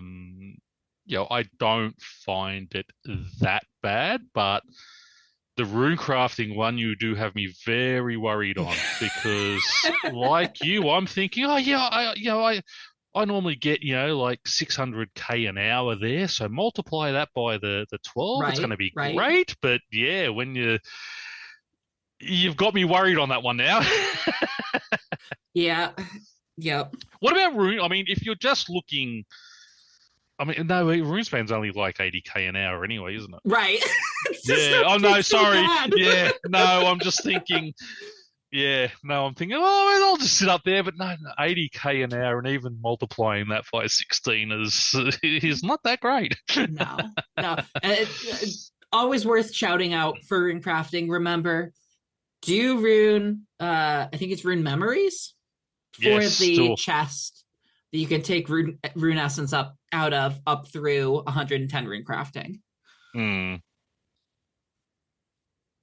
Speaker 3: don't find it that bad, but the Runecrafting one, you do have me very worried on because, like you, I'm thinking, I normally get like 600k an hour there, so multiply that by the 12, it's going to be great. But yeah, when you've got me worried on that one now.
Speaker 4: Yeah. Yep.
Speaker 3: What about Rune? I mean, if you're just looking, I mean, no, RuneSpan's only like 80k an hour anyway, isn't it?
Speaker 4: Right.
Speaker 3: Yeah. Oh no, sorry. Yeah. No, I'm just thinking. Yeah. No, I'm thinking. Oh, I'll just sit up there. But no, 80k an hour, and even multiplying that by 16 is not that great.
Speaker 4: No. It's always worth shouting out for Runecrafting. Remember, do rune. I think it's rune memories for the chest that you can take rune essence up through 110 Runecrafting.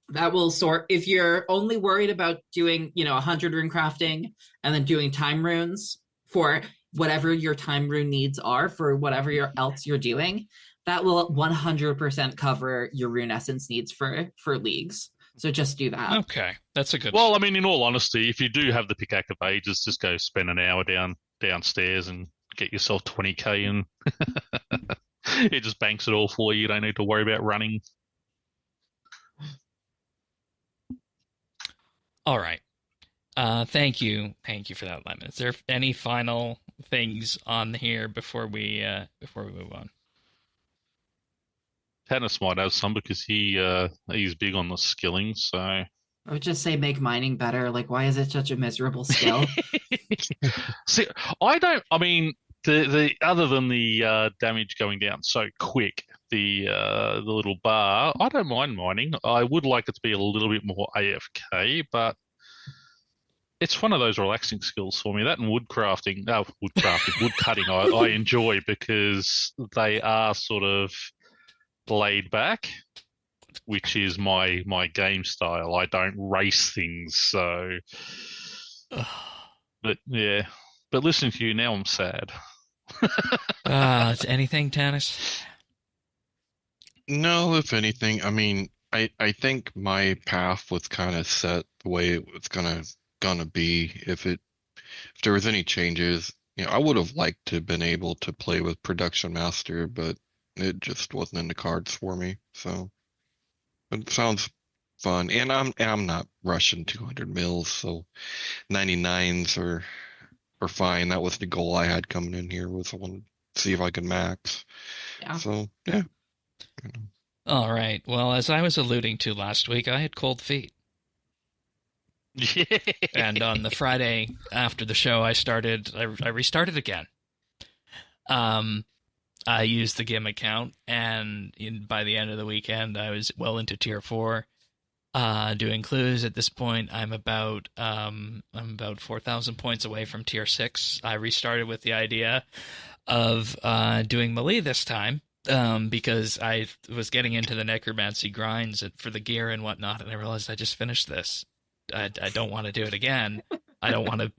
Speaker 4: That will sort, if you're only worried about doing 100 Runecrafting and then doing time runes for whatever your time rune needs are for whatever else you're doing, that will 100% cover your rune essence needs for leagues. So just do that.
Speaker 1: Okay, that's a good.
Speaker 3: Well, I mean, in all honesty, if you do have the Pickaxe of Ages, just go spend an hour downstairs and get yourself 20k, and it just banks it all for you. You don't need to worry about running.
Speaker 1: All right. Thank you for that, Lemon. Is there any final things on here before we move on?
Speaker 3: Tanis might have some because he's big on the skilling. So
Speaker 4: I would just say make mining better. Like, why is it such a miserable skill?
Speaker 3: See, I mean, the other than the damage going down so quick, the little bar, I don't mind mining. I would like it to be a little bit more AFK, but it's one of those relaxing skills for me. That and wood cutting I enjoy because they are sort of laid back, which is my game style. I don't race things, so but listening to you now, I'm sad.
Speaker 1: Anything, Tanis?
Speaker 2: No, if anything, I mean, I think my path was kind of set the way it was gonna be. If there was any changes, I would have liked to have been able to play with Production Master, but it just wasn't in the cards for me. So, but it sounds fun, and I'm not rushing 200 mils, so 99s are fine. That was the goal I had coming in here, was I wanted to see if I could max.
Speaker 4: Yeah.
Speaker 2: So yeah.
Speaker 1: All right. Well, as I was alluding to last week, I had cold feet.
Speaker 3: Yeah.
Speaker 1: And on the Friday after the show, I restarted again. I used the GIM account, and by the end of the weekend, I was well into tier 4, doing clues. At this point, I'm about 4,000 points away from tier 6. I restarted with the idea of doing melee this time, because I was getting into the necromancy grinds for the gear and whatnot, and I realized I just finished this. I don't want to do it again. I don't want to,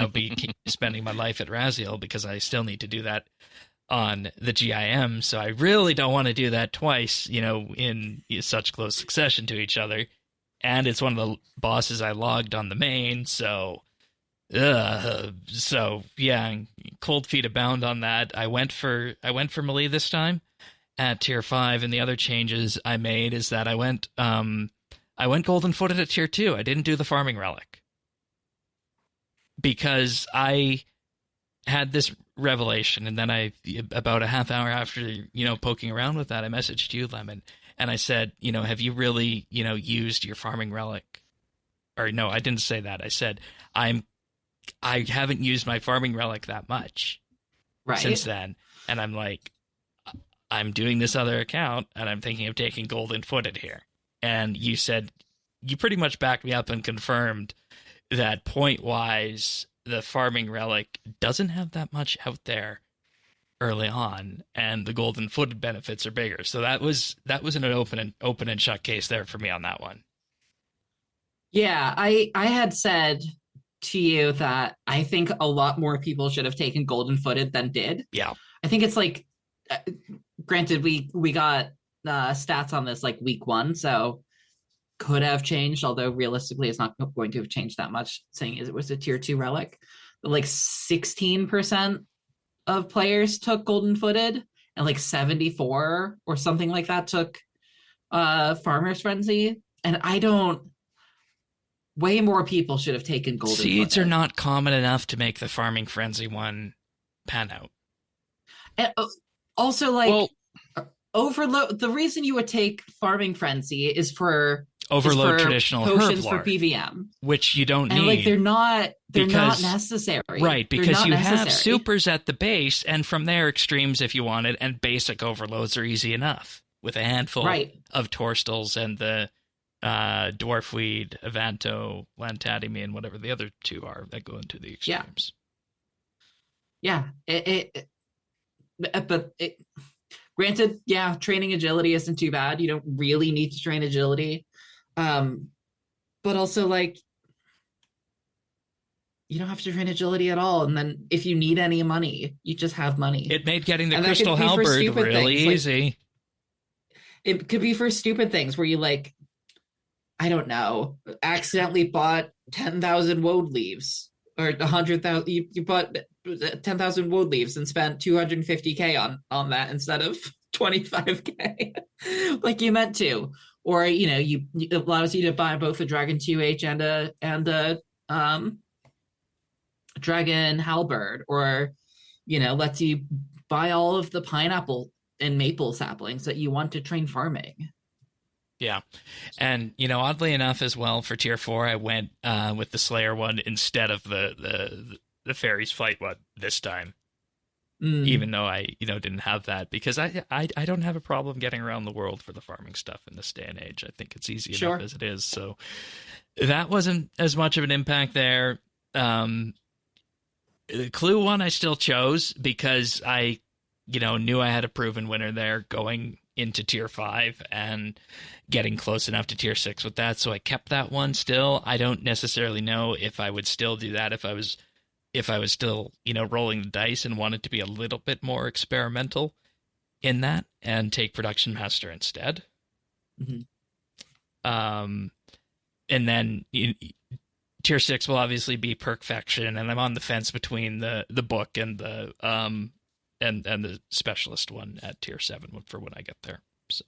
Speaker 1: be spending my life at Raziel because I still need to do that on the GIM. So I really don't want to do that twice, in such close succession to each other. And it's one of the bosses I logged on the main. So yeah, cold feet abound on that. I went for melee this time at tier 5, and the other changes I made is that I went golden footed at tier 2. I didn't do the farming relic because I had this revelation, and then about a half hour after poking around with that, I messaged you, Lemon, and I said, have you really used your farming relic? Or no, I didn't say that. I said I haven't used my farming relic that much since then, and I'm like, I'm doing this other account, and I'm thinking of taking golden footed here. And you said, you pretty much backed me up and confirmed that point wise, the farming relic doesn't have that much out there early on, and the golden footed benefits are bigger. So that was an open and shut case there for me on that one.
Speaker 4: Yeah, I had said to you that I think a lot more people should have taken golden footed than did.
Speaker 1: Yeah,
Speaker 4: I think it's like, granted, we got stats on this like week 1, so could have changed, although realistically it's not going to have changed that much, saying it was a tier 2 relic. But like 16% of players took golden footed, and like 74 or something like that took Farmer's Frenzy. And way more people should have taken golden
Speaker 1: seeds
Speaker 4: footed.
Speaker 1: Are not common enough to make the farming frenzy one pan out.
Speaker 4: And also, like, overload, the reason you would take farming frenzy is for
Speaker 1: overload traditional
Speaker 4: potions
Speaker 1: Herblore,
Speaker 4: for PVM,
Speaker 1: which you don't need.
Speaker 4: And like they're not necessary.
Speaker 1: Right, because you have supers at the base, and from there extremes if you wanted, and basic overloads are easy enough with a handful of Torstals and the Dwarfweed, Avanto, Lantademy, and whatever the other two are that go into the extremes.
Speaker 4: Yeah. Granted, training agility isn't too bad. You don't really need to train agility. But also, like, you don't have to train agility at all. And then if you need any money, you just have money.
Speaker 1: It made getting the Crystal Halberd really easy.
Speaker 4: It could be for stupid things where you, like, I don't know, accidentally bought 10,000 woad leaves, or 100,000. You bought 10,000 woad leaves and spent 250k on that instead of 25k, like you meant to. Or it allows you to buy both a Dragon 2H and a Dragon Halberd, or lets you buy all of the pineapple and maple saplings that you want to train farming.
Speaker 1: Yeah. And, oddly enough as well, for tier 4, I went with the Slayer one instead of the Fairies Fight one this time. Even though I, didn't have that, because I don't have a problem getting around the world for the farming stuff in this day and age. I think it's easy enough as it is. So that wasn't as much of an impact there. The Clue one I still chose because I, knew I had a proven winner there going into tier 5 and getting close enough to tier 6 with that. So I kept that one still. I don't necessarily know if I would still do that if I was still, rolling the dice and wanted to be a little bit more experimental in that and take Production Master instead.
Speaker 4: Mm-hmm.
Speaker 1: And then tier 6 will obviously be Perkfection, and I'm on the fence between the book and the and the specialist one at tier 7 for when I get there. So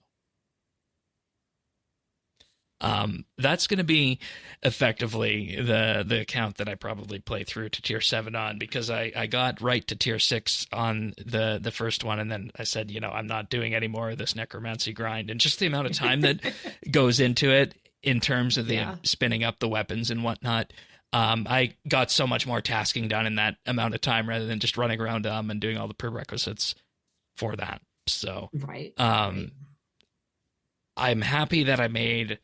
Speaker 1: that's going to be effectively the account that I probably play through to tier 7 on, because I got right to tier 6 on the first one, and then I said, I'm not doing any more of this necromancy grind, and just the amount of time that goes into it in terms of the spinning up the weapons and whatnot. I got so much more tasking done in that amount of time rather than just running around and doing all the prerequisites for that. So I'm happy that I made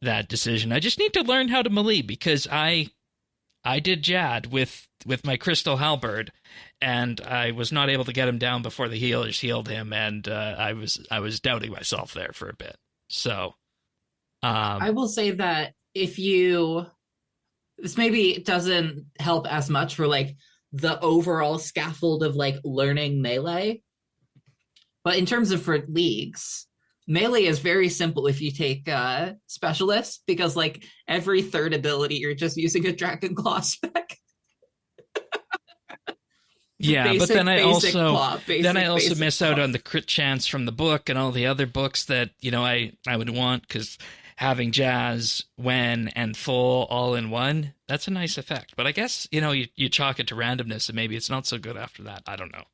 Speaker 1: that decision. I just need to learn how to melee, because I I did Jad with my Crystal Halberd, and I was not able to get him down before the healers healed him, and I was doubting myself there for a bit. So,
Speaker 4: I will say that if you, this maybe doesn't help as much for like the overall scaffold of like learning melee, but in terms of for leagues, melee is very simple if you take specialist, because like every third ability you're just using a dragon claw spec.
Speaker 1: Yeah,
Speaker 4: Basic-
Speaker 1: but then I
Speaker 4: basic
Speaker 1: also
Speaker 4: claw, basic
Speaker 1: miss
Speaker 4: claw.
Speaker 1: out on the crit chance from the book and all the other books that I would want, because having Jazz, Wen, and Full all in one, that's a nice effect. But I guess you chalk it to randomness, and maybe it's not so good after that. I don't know.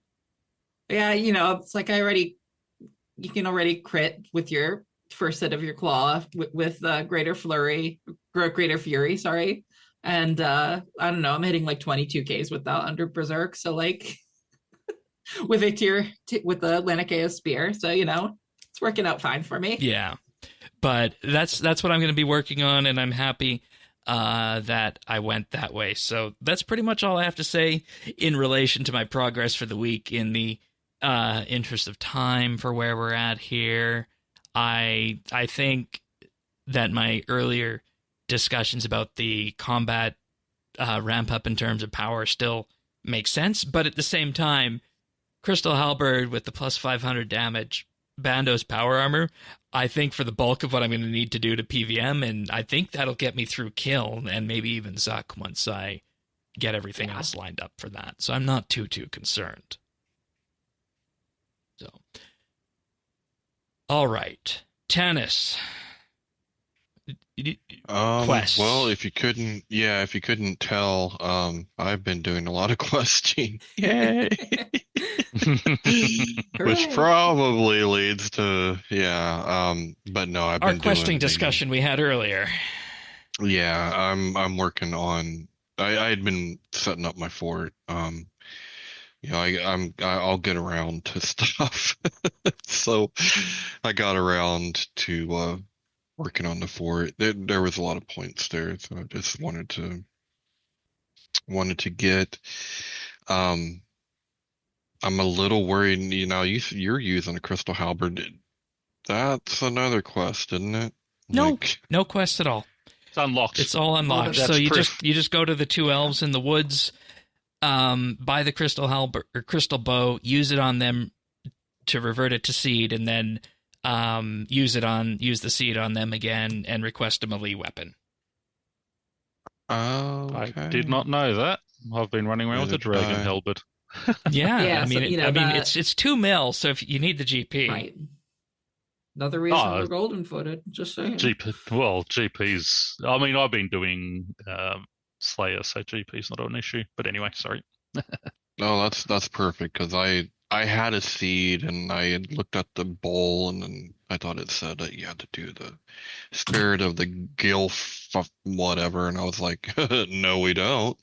Speaker 4: Yeah, it's like you can already crit with your first set of your claw with greater fury, sorry. And I don't know, I'm hitting like 22Ks with that under Berserk, so like with a with the Lanicaeus spear, so it's working out fine for me.
Speaker 1: Yeah, but that's what I'm going to be working on, and I'm happy that I went that way. So that's pretty much all I have to say in relation to my progress for the week. In the interest of time for where we're at here, I think that my earlier discussions about the combat ramp up in terms of power still make sense, but at the same time, Crystal Halberd with the plus 500 damage, Bando's power armor, I think for the bulk of what I'm going to need to do to PVM, and I think that'll get me through Kill and maybe even Zuck once I get everything else lined up for that. So I'm not too concerned. So, all right, Tanis. Quests.
Speaker 2: Well, if you couldn't tell, I've been doing a lot of questing. Yay! Which probably leads to but no, I've been doing
Speaker 1: questing discussion we had earlier.
Speaker 2: Yeah, I'm working on. I had been setting up my fort. I'll get around to stuff. So I got around to working on the fort. There was a lot of points there, so I just wanted to get. I'm a little worried. You're using a Crystal Halberd. That's another quest, isn't it?
Speaker 1: No quest at all.
Speaker 3: It's unlocked.
Speaker 1: It's all unlocked. So you just go to the two elves in the woods, buy the Crystal Halberd or Crystal Bow, use it on them to revert it to seed, and then use the seed on them again and request a melee weapon.
Speaker 2: Oh, okay.
Speaker 3: I did not know that. I've been running around with a dragon halberd.
Speaker 1: Yeah,
Speaker 4: so,
Speaker 1: it's 2 mil, so if you need the GP,
Speaker 4: right. Another reason we're golden footed. Just saying.
Speaker 3: GP's. I mean, I've been doing Slayer, so GP's not an issue. But anyway, sorry.
Speaker 2: No, that's perfect, because I had a seed and I had looked at the bowl and then I thought it said that you had to do the spirit of the Gilf whatever, and I was like, no, we don't.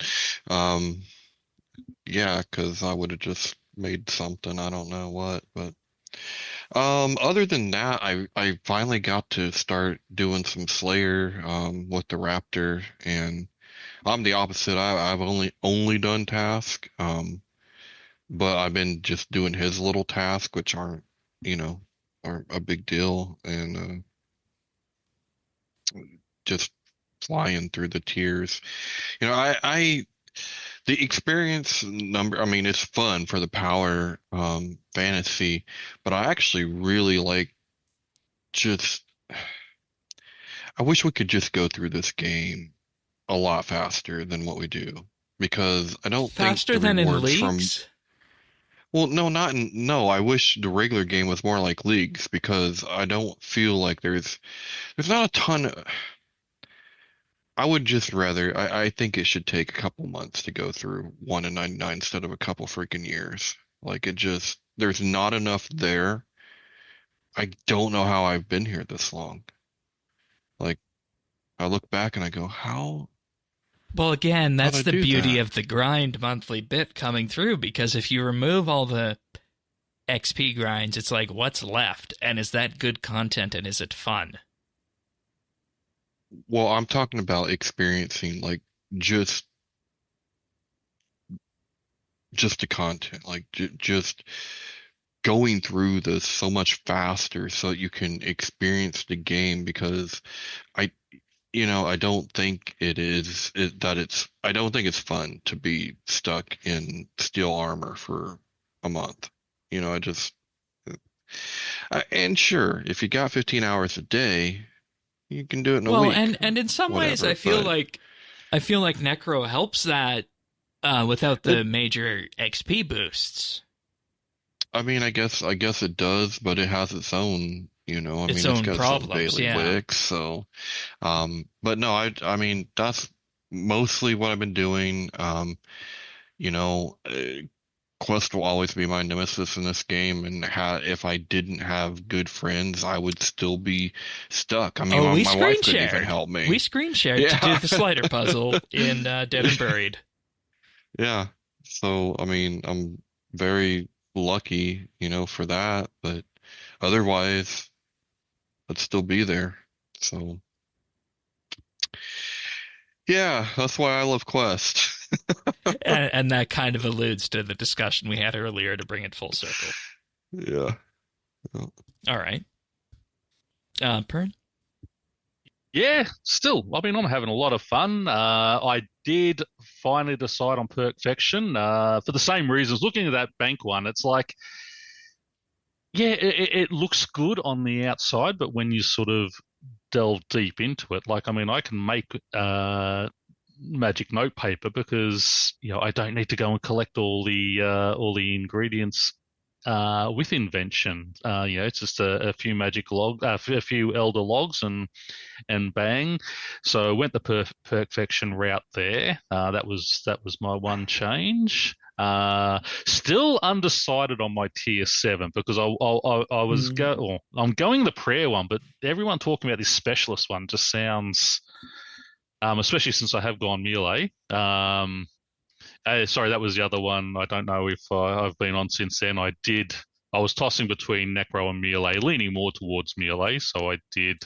Speaker 2: Yeah, because I would have just made something, I don't know what, but other than that, I finally got to start doing some Slayer with the Raptor, and I'm the opposite. I've only done task, but I've been just doing his little task, which aren't a big deal, and just flying through the tiers. The experience number, I mean, it's fun for the power fantasy, but I actually really like I wish we could just go through this game a lot faster than what we do, because I don't
Speaker 1: faster
Speaker 2: think the
Speaker 1: than in
Speaker 2: rewards
Speaker 1: leagues.
Speaker 2: Well, no, I wish the regular game was more like leagues, because I don't feel like there's not a ton of, I would just rather, I think it should take a couple months to go through 1 and 99 instead of a couple freaking years. Like, there's not enough there. I don't know how I've been here this long. Like, I look back and I go, how?
Speaker 1: Well, again, that's
Speaker 2: How'd I
Speaker 1: the
Speaker 2: do
Speaker 1: beauty
Speaker 2: that?
Speaker 1: of the grind monthly bit coming through, because if you remove all the XP grinds, it's like, what's left? And is that good content, and is it fun?
Speaker 2: Well, I'm talking about experiencing, like, just just the content, like just going through this so much faster so you can experience the game, because I I don't think I don't think it's fun to be stuck in steel armor for a month. I just and sure, if you got 15 hours a day, you can do it in a week.
Speaker 1: And in some ways, I feel like Necro helps that without the major XP boosts.
Speaker 2: I mean, I guess it does, but it has its own, it's got
Speaker 1: problems,
Speaker 2: some daily wicks, so but no, I mean, that's mostly what I've been doing. Quest will always be my nemesis in this game, and if I didn't have good friends, I would still be stuck. I mean, my wife couldn't even help me.
Speaker 1: We screen shared to do the slider puzzle in Dead and Buried.
Speaker 2: Yeah, so I mean, I'm very lucky, for that, but otherwise, I'd still be there. So, yeah, that's why I love Quest.
Speaker 1: and that kind of alludes to the discussion we had earlier to bring it full circle.
Speaker 2: Yeah.
Speaker 1: All right. Pyrn?
Speaker 3: Yeah, still. I mean, I'm having a lot of fun. I did finally decide on Perkfection for the same reasons. Looking at that bank one, it's like, yeah, it looks good on the outside, but when you sort of delve deep into it, like, I mean, I can make magic notepaper because I don't need to go and collect all the ingredients with invention. It's just a few magic a few elder logs and bang. So I went the Perkfection route there. That was my one change. Still undecided on my tier 7 because I was I'm going the prayer one, but everyone talking about this specialist one just sounds, especially since I have gone melee. Sorry, that was the other one. I don't know if I've been on since then. I was tossing between Necro and melee, leaning more towards melee. So I did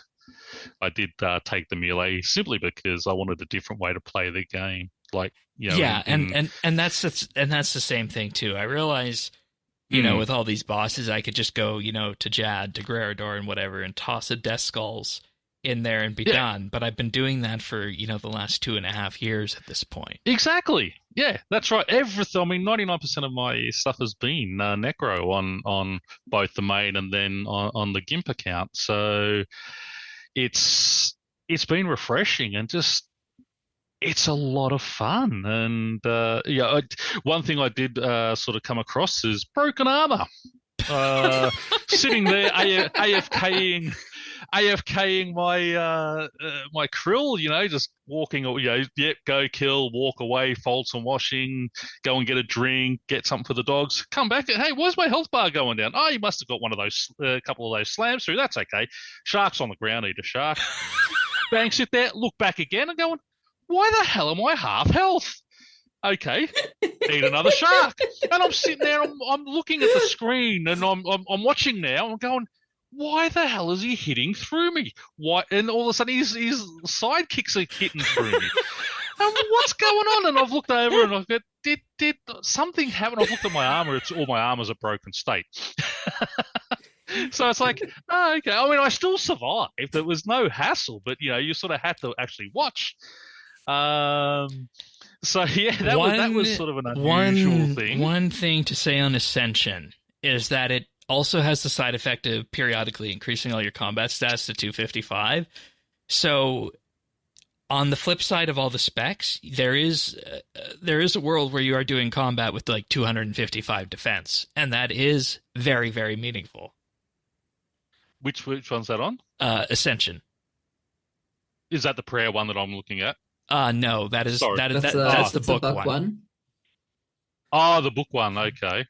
Speaker 3: take the melee simply because I wanted a different way to play the game. Like,
Speaker 1: and that's the same thing too. I realize, with all these bosses, I could just go, to Jad, to Grerador, and whatever, and toss a Death Skulls in there and be done. But I've been doing that for the last 2.5 years at this point.
Speaker 3: Exactly. Yeah, that's right. Everything. I mean, 99% of my stuff has been Necro on both the main and then on the GIMP account. So it's been refreshing and just. It's a lot of fun, and one thing I did sort of come across is broken armor. Sitting there AFKing my krill, just walking, go kill, walk away, fold some washing, go and get a drink, get something for the dogs, come back, hey, where's my health bar going down? Oh, you must have got one of those, a couple of those slams through. That's okay. Shark's on the ground, eat a shark. Bang, sit there, look back again, and going, why the hell am I half health? Okay, eat another shark. And I'm sitting there, I'm looking at the screen, and I'm watching now. I'm going, why the hell is he hitting through me? Why? And all of a sudden, his sidekicks are hitting through me. And what's going on? And I've looked over, and I've got, did something happen? I've looked at my armor. All my armor's a broken state. So it's like, oh, okay. I mean, I still survived. There was no hassle, but you sort of had to actually watch. So yeah, that was sort of an unusual thing.
Speaker 1: One thing to say on Ascension is that it also has the side effect of periodically increasing all your combat stats to 255. So on the flip side of all the specs, there is a world where you are doing combat with like 255 defense, and that is very, very meaningful.
Speaker 3: Which one's that on?
Speaker 1: Ascension.
Speaker 3: Is that the prayer one that I'm looking at?
Speaker 1: No, that's the book one.
Speaker 3: Oh, the book one. Okay.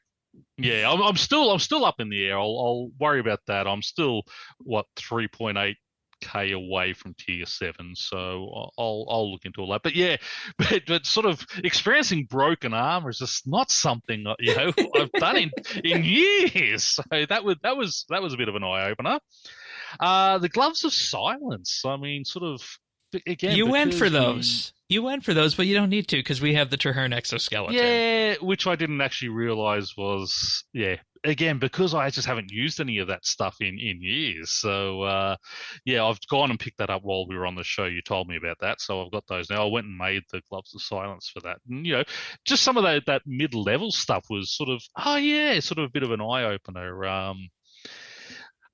Speaker 3: Yeah, I'm still up in the air. I'll worry about that. I'm still 3.8k away from tier 7, so I'll look into all that. But yeah, but sort of experiencing broken armor is just not something I've done in years. So that was a bit of an eye opener. The gloves of silence. I mean, sort of again,
Speaker 1: you went for
Speaker 3: because
Speaker 1: those. You went for those, but you don't need to because we have the Traherne exoskeleton.
Speaker 3: Yeah, which I didn't actually realize was, again, because I just haven't used any of that stuff in years. So, I've gone and picked that up while we were on the show. You told me about that. So I've got those now. I went and made the Gloves of Silence for that. And, just some of that mid-level stuff was sort of, sort of a bit of an eye-opener. And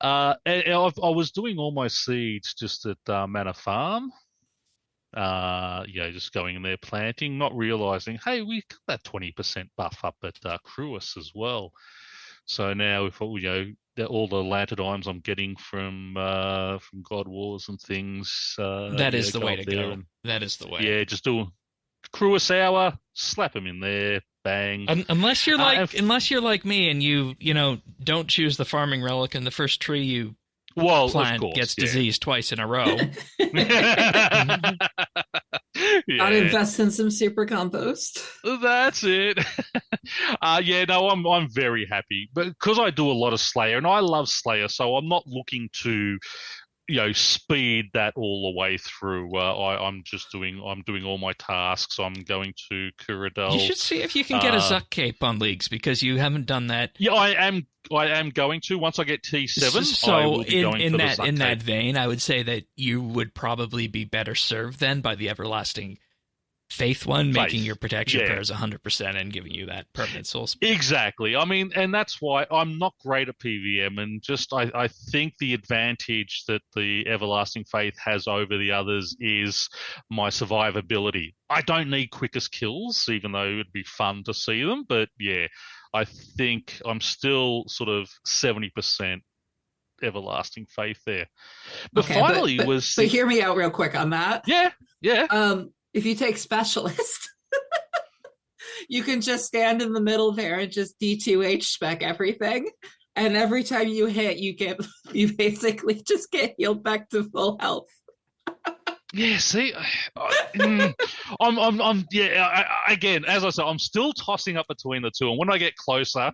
Speaker 3: I was doing all my seeds just at Manor Farm. Just going in there planting, not realizing, hey, we got that 20% buff up at Cruis as well. So now, if all the Lantidimes I'm getting from God Wars and things,
Speaker 1: that is the way to go. That is the way.
Speaker 3: Yeah, just do Cruis hour, slap them in there, bang.
Speaker 1: Unless you're like me and you don't choose the farming relic and the first tree you plant gets diseased twice in a row.
Speaker 4: Gotta invest in some super compost.
Speaker 3: That's it. I'm very happy, but because I do a lot of Slayer and I love Slayer, so I'm not looking to speed that all the way through. I'm doing all my tasks. I'm going to Kuradel.
Speaker 1: You should see if you can get a Zuck cape on leagues because you haven't done that.
Speaker 3: Yeah, I am going to once I get T7.
Speaker 1: So in that vein, I would say that you would probably be better served then by the Everlasting Faith one, making your protection pairs 100% and giving you that permanent soul speed.
Speaker 3: Exactly. I mean, and that's why I'm not great at PVM, and just I think the advantage that the Everlasting Faith has over the others is my survivability. I don't need quickest kills, even though it would be fun to see them, but I think I'm still sort of 70% Everlasting Faith there. But finally
Speaker 4: but hear me out real quick on that.
Speaker 3: Yeah.
Speaker 4: If you take Specialist, you can just stand in the middle there and just D2H spec everything. And every time you hit, you basically just get healed back to full health.
Speaker 3: Yeah, see, again, as I said, I'm still tossing up between the two. And when I get closer,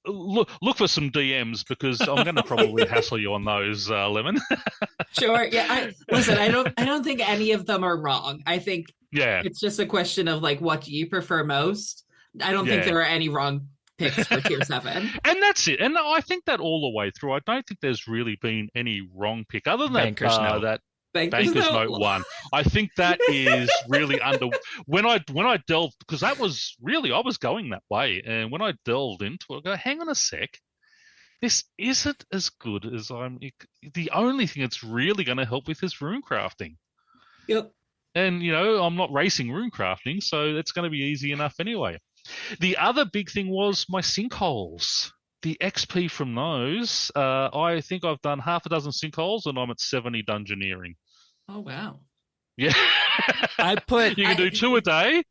Speaker 3: look for some DMs because I'm going to probably hassle you on those, Lemon.
Speaker 4: Sure. Yeah. I don't think any of them are wrong. I think it's just a question of like, what do you prefer most? I don't think there are any wrong picks for tier 7.
Speaker 3: And that's it. And I think that all the way through. I don't think there's really been any wrong pick other than that Banker's Note 1. I think that is really when I delved, because that was really, I was going that way, and when I delved into it, I go, hang on a sec, this isn't as good as the only thing it's really going to help with is runecrafting.
Speaker 4: Yep.
Speaker 3: And I'm not racing runecrafting, so it's going to be easy enough anyway. The other big thing was my sinkholes. The XP from those, I think I've done half a dozen sinkholes and I'm at 70 dungeoneering.
Speaker 4: Oh wow!
Speaker 3: Yeah, you can do 2 a day.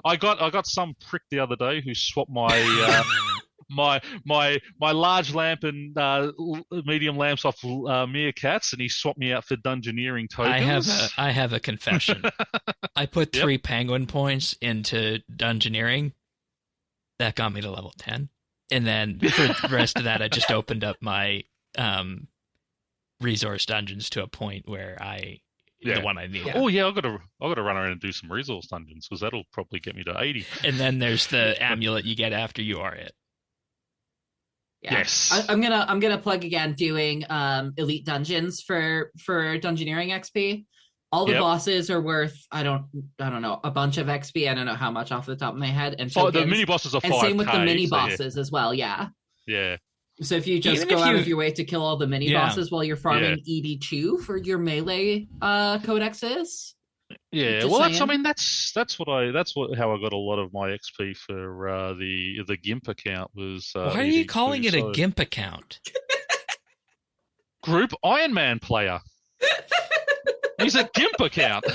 Speaker 3: I got some prick the other day who swapped my my large lamp and medium lamps off meerkats, and he swapped me out for dungeoneering tokens.
Speaker 1: I have a confession. I put 3 penguin points into dungeoneering. That got me to level 10. And then for the rest of that, I just opened up my resource dungeons to a point where the one I need.
Speaker 3: Yeah. Oh yeah, I got to run around and do some resource dungeons because that'll probably get me to 80.
Speaker 1: And then there's the amulet you get after you are it.
Speaker 4: Yeah.
Speaker 3: Yes,
Speaker 4: I'm gonna plug again doing elite dungeons for dungeoneering XP. All the bosses are worth I don't know, a bunch of XP. I don't know how much off the top of my head. And
Speaker 3: the mini bosses are 5K.
Speaker 4: And same with the mini bosses as well. Yeah.
Speaker 3: Yeah.
Speaker 4: So if you just go out of your way to kill all the mini bosses while you're farming ED2 for your melee codexes.
Speaker 3: Yeah, well, how I got a lot of my XP for the GIMP account was.
Speaker 1: Why are you calling it a GIMP account?
Speaker 3: Group Iron Man player. He's a GIMP account.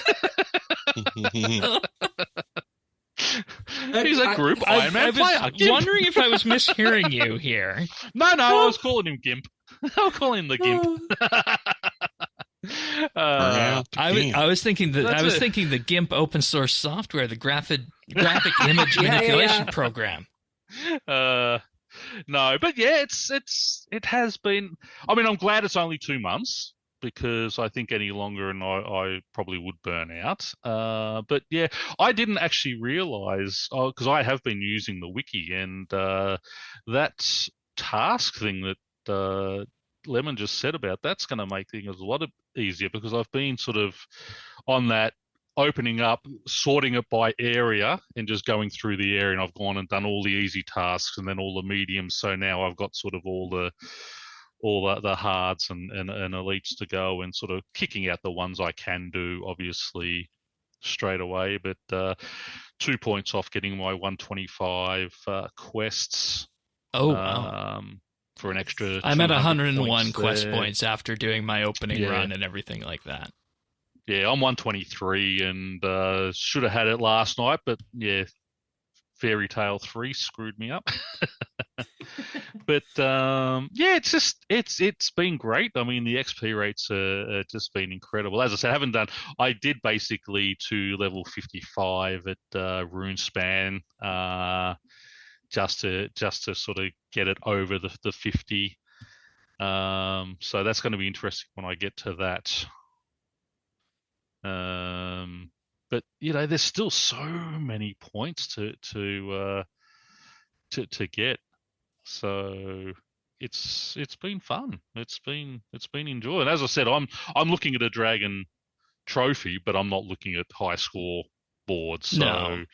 Speaker 3: He's a group Iron Man player.
Speaker 1: I was wondering if I was mishearing you here.
Speaker 3: No, I was calling him GIMP. I'll call him the GIMP.
Speaker 1: I was thinking the GIMP open source software, the graphic image manipulation program.
Speaker 3: No, but yeah, it has been. I mean, I'm glad it's only 2 months. because I think any longer and I probably would burn out. But yeah, I didn't actually realize, because I have been using the wiki, and that task thing that Lemon just said about, that's going to make things a lot easier, because I've been sort of on that opening up, sorting it by area and just going through the area, and I've gone and done all the easy tasks and then all the mediums. So now I've got sort of all the hards and elites to go, and sort of kicking out the ones I can do, obviously, straight away. But 2 points off getting my 125 quests.
Speaker 1: Oh, wow.
Speaker 3: For an extra.
Speaker 1: I'm at 101
Speaker 3: points
Speaker 1: quest
Speaker 3: there.
Speaker 1: points after doing my opening run and everything like that.
Speaker 3: Yeah, I'm 123 and should have had it last night, but yeah, Fairy Tale 3 screwed me up. But yeah, it's been great. I mean, the XP rates are just been incredible. As I said, I did basically to level 55 at Runespan, just to sort of get it over the 50. So that's going to be interesting when I get to that. But you know, there's still so many points to get. So it's been fun. It's been enjoyable. As I said, I'm looking at a dragon trophy, but I'm not looking at high score boards. So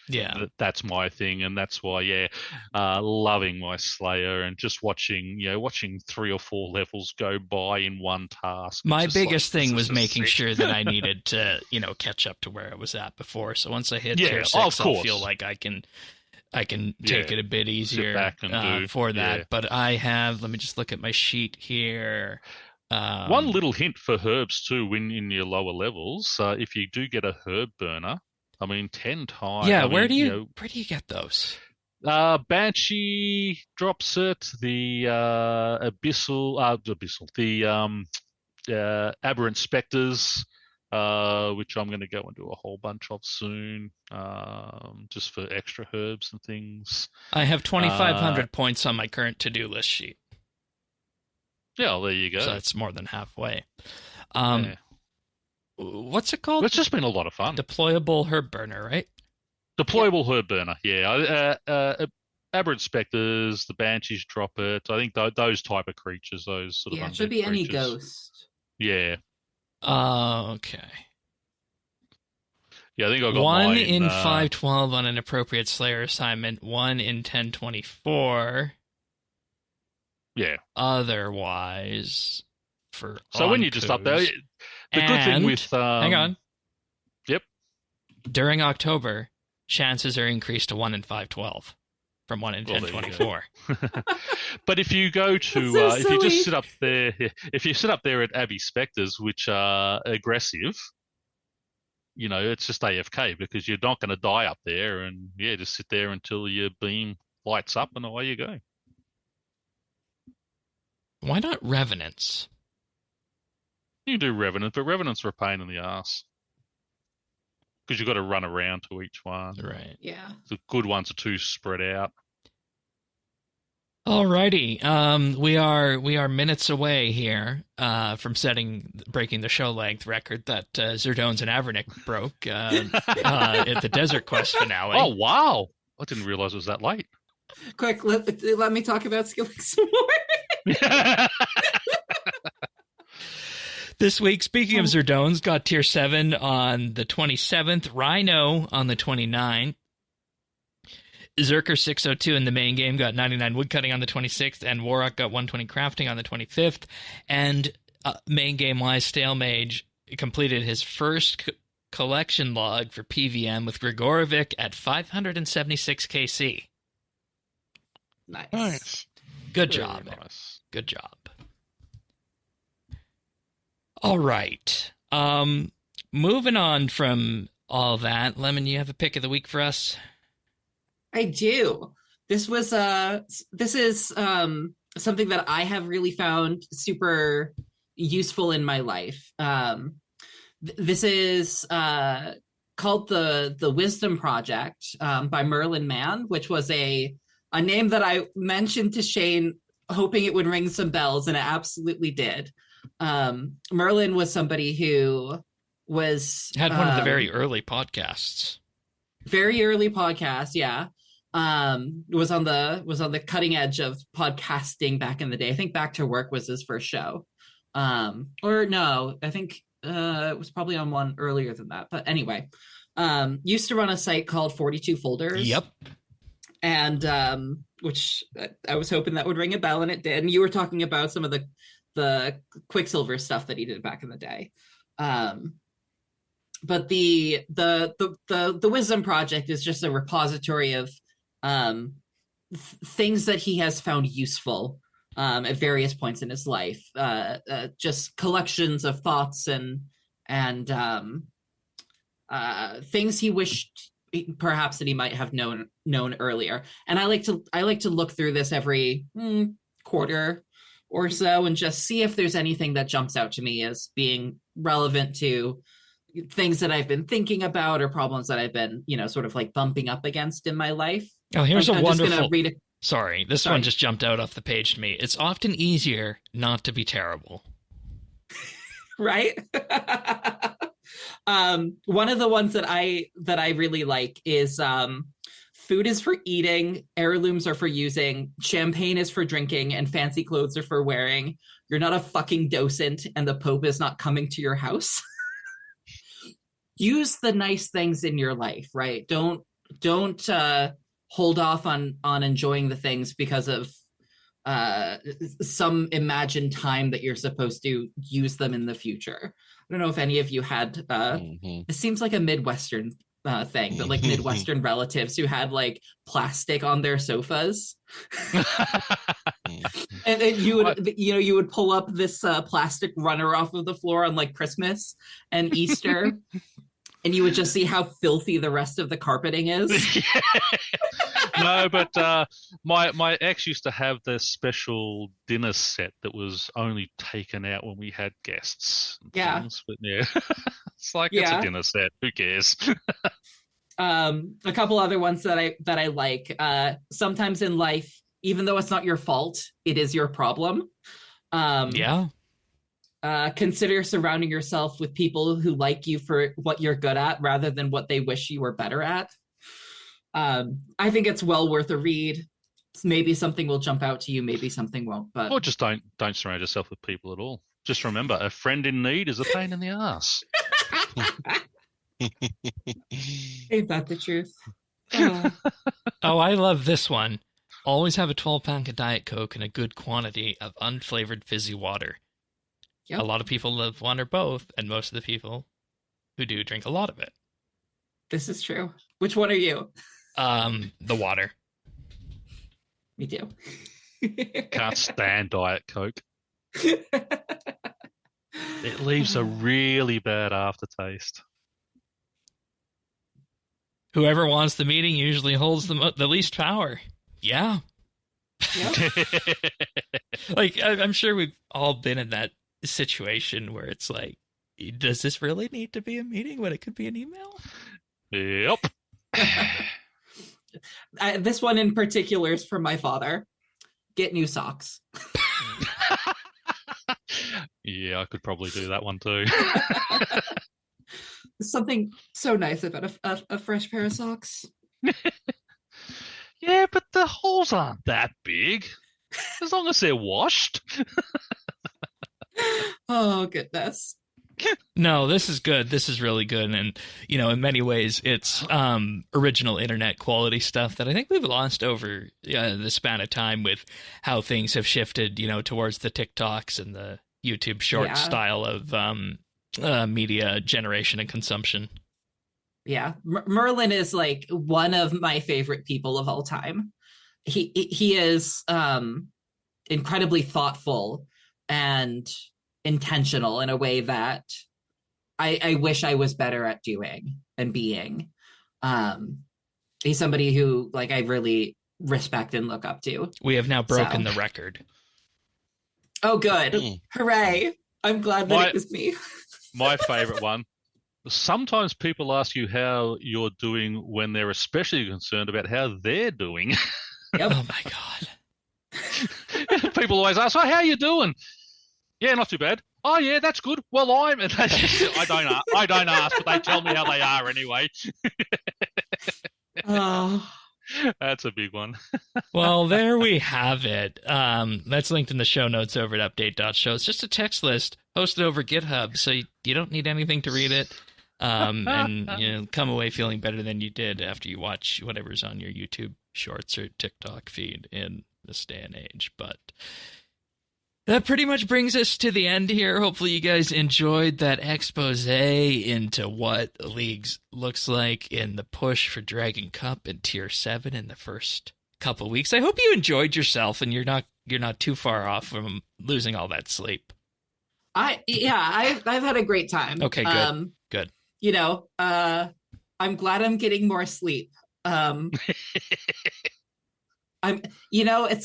Speaker 3: that's my thing, and that's why loving my Slayer and just watching 3 or 4 levels go by in one task.
Speaker 1: My biggest thing was making sure that I needed to catch up to where I was at before. So once I hit tier 6, I'll feel like I can take it a bit easier for that. But I have, let me just look at my sheet here.
Speaker 3: One little hint for herbs too, when in your lower levels, if you do get a herb burner, I mean 10 times.
Speaker 1: Yeah, where do you get those?
Speaker 3: Banshee drops it. The Aberrant Spectres, which I'm going to go and do a whole bunch of soon, just for extra herbs and things.
Speaker 1: I have 2,500 points on my current to-do list sheet.
Speaker 3: Yeah, well, there you go.
Speaker 1: So that's more than halfway. What's it called?
Speaker 3: It's just been a lot of fun.
Speaker 1: Deployable herb burner, right?
Speaker 3: Deployable herb burner, yeah. Aberrant Spectres, the Banshees drop it. I think those type of creatures, those sort of undead
Speaker 4: it should be
Speaker 3: creatures.
Speaker 4: any ghost.
Speaker 3: Yeah.
Speaker 1: Okay.
Speaker 3: Yeah, I think I got
Speaker 1: 1
Speaker 3: mine,
Speaker 1: in 512 on an appropriate Slayer assignment, 1 in 1024.
Speaker 3: Yeah.
Speaker 1: Otherwise,
Speaker 3: so when you just up there, the good thing with
Speaker 1: hang on.
Speaker 3: Yep.
Speaker 1: During October, chances are increased to 1 in 512 from 1 in 1024.
Speaker 3: But if you go to if you just sit up there, if you sit up there at Abbey Spectres, which are aggressive, it's just AFK, because you're not going to die up there, and just sit there until your beam lights up and away you go.
Speaker 1: Why not Revenants?
Speaker 3: You can do Revenant, but Revenants are a pain in the ass, because you've got to run around to each one.
Speaker 1: Right.
Speaker 4: Yeah.
Speaker 3: The good ones are too spread out.
Speaker 1: Alrighty. We are minutes away here from breaking the show length record that Zerdones and Avernick broke at the Desert Quest finale.
Speaker 3: Oh wow! I didn't realize it was that late.
Speaker 4: Quick, let me talk about skilling some more.
Speaker 1: This week, speaking of Zerdones, got tier 7 on the 27th, Rhino on the 29th, Zerker 602 in the main game got 99 woodcutting on the 26th, and Warrock got 120 crafting on the 25th, and main game-wise, Stale Mage completed his first collection log for PVM with Grigorovic at 576 KC.
Speaker 4: Nice.
Speaker 1: Good job.
Speaker 3: Nice.
Speaker 1: Good job. All right. Moving on from all that, Lemon, you have a pick of the week for us?
Speaker 4: I do. This is something that I have really found super useful in my life. This is called the Wisdom Project by Merlin Mann, which was a name that I mentioned to Shane, hoping it would ring some bells, and it absolutely did. Merlin was somebody who was
Speaker 1: Had one of the very early podcasts.
Speaker 4: Very early podcast, yeah. Was on the cutting edge of podcasting back in the day. I think Back to Work was his first show. Or no, I think it was probably on one earlier than that. But anyway, used to run a site called 42 Folders.
Speaker 1: Yep.
Speaker 4: And which I was hoping that would ring a bell, and it did. And you were talking about some of the Quicksilver stuff that he did back in the day. But the Wisdom Project is just a repository of things that he has found useful at various points in his life. Just collections of thoughts and things he wished perhaps that he might have known earlier. And I like to look through this every quarter or so and just see if there's anything that jumps out to me as being relevant to things that I've been thinking about or problems that I've been, sort of like bumping up against in my life.
Speaker 1: Oh, here's
Speaker 4: I'm
Speaker 1: a wonderful.
Speaker 4: Sorry,
Speaker 1: this one just jumped out off the page to me. It's often easier not to be terrible.
Speaker 4: Right? One of the ones that I really like is food is for eating, heirlooms are for using, champagne is for drinking, and fancy clothes are for wearing. You're not a fucking docent, and the Pope is not coming to your house. Use the nice things in your life, right? Don't hold off on enjoying the things because of some imagined time that you're supposed to use them in the future. I don't know if any of you had it seems like a Midwestern thing, but like Midwestern relatives who had like plastic on their sofas. And then you would pull up this plastic runner off of the floor on like Christmas and Easter. And you would just see how filthy the rest of the carpeting is.
Speaker 3: No, but my ex used to have this special dinner set that was only taken out when we had guests.
Speaker 4: Yeah.
Speaker 3: Things, but yeah, it's like it's a dinner set. Who cares?
Speaker 4: A couple other ones that I like. Sometimes in life, even though it's not your fault, it is your problem. Consider surrounding yourself with people who like you for what you're good at rather than what they wish you were better at. I think it's well worth a read. Maybe something will jump out to you, maybe something won't. But
Speaker 3: or just don't surround yourself with people at all. Just remember, a friend in need is a pain in the ass.
Speaker 4: Ain't that the truth?
Speaker 1: Oh, I love this one. Always have a 12-pack of Diet Coke and a good quantity of unflavored fizzy water. Yep. A lot of people love one or both, and most of the people who do drink a lot of it.
Speaker 4: This is true. Which one are you?
Speaker 1: The water.
Speaker 4: Me too.
Speaker 3: Can't stand Diet Coke. It leaves a really bad aftertaste.
Speaker 1: Whoever wants the meeting usually holds the least power. Yeah.
Speaker 4: Yep.
Speaker 1: Like, I'm sure we've all been in that situation where it's like, does this really need to be a meeting when it could be an email?
Speaker 3: Yep.
Speaker 4: This one in particular is from my father. Get new socks.
Speaker 3: Yeah, I could probably do that one too.
Speaker 4: Something so nice about a fresh pair of socks.
Speaker 3: Yeah, but the holes aren't that big. As long as they're washed.
Speaker 4: Oh, goodness.
Speaker 1: No, this is good. This is really good. And, in many ways, it's original internet quality stuff that I think we've lost over the span of time with how things have shifted, towards the TikToks and the YouTube short style of media generation and consumption.
Speaker 4: Yeah. Merlin is like one of my favorite people of all time. He is incredibly thoughtful and intentional in a way that I wish I was better at doing and being. He's somebody who I really respect and look up to.
Speaker 1: We have now broken the record.
Speaker 4: Oh, good. Hooray. I'm glad that it was me.
Speaker 3: My favorite one. Sometimes people ask you how you're doing when they're especially concerned about how they're doing.
Speaker 1: Yep. Oh, my God.
Speaker 3: People always ask, how are you doing? Yeah, not too bad. oh yeah, that's good. Well, I don't ask, but they tell me how they are anyway.
Speaker 4: Oh.
Speaker 3: That's a big one.
Speaker 1: Well, there we have it. That's linked in the show notes over at update.show. It's just a text list hosted over GitHub, so you don't need anything to read it. And come away feeling better than you did after you watch whatever's on your YouTube Shorts or TikTok feed in this day and age. But that pretty much brings us to the end here. Hopefully you guys enjoyed that expose into what Leagues looks like in the push for Dragon Cup and Tier 7 in the first couple weeks. I hope you enjoyed yourself and you're not too far off from losing all that sleep.
Speaker 4: I've had a great time.
Speaker 1: Okay, good. Good.
Speaker 4: I'm glad I'm getting more sleep. It's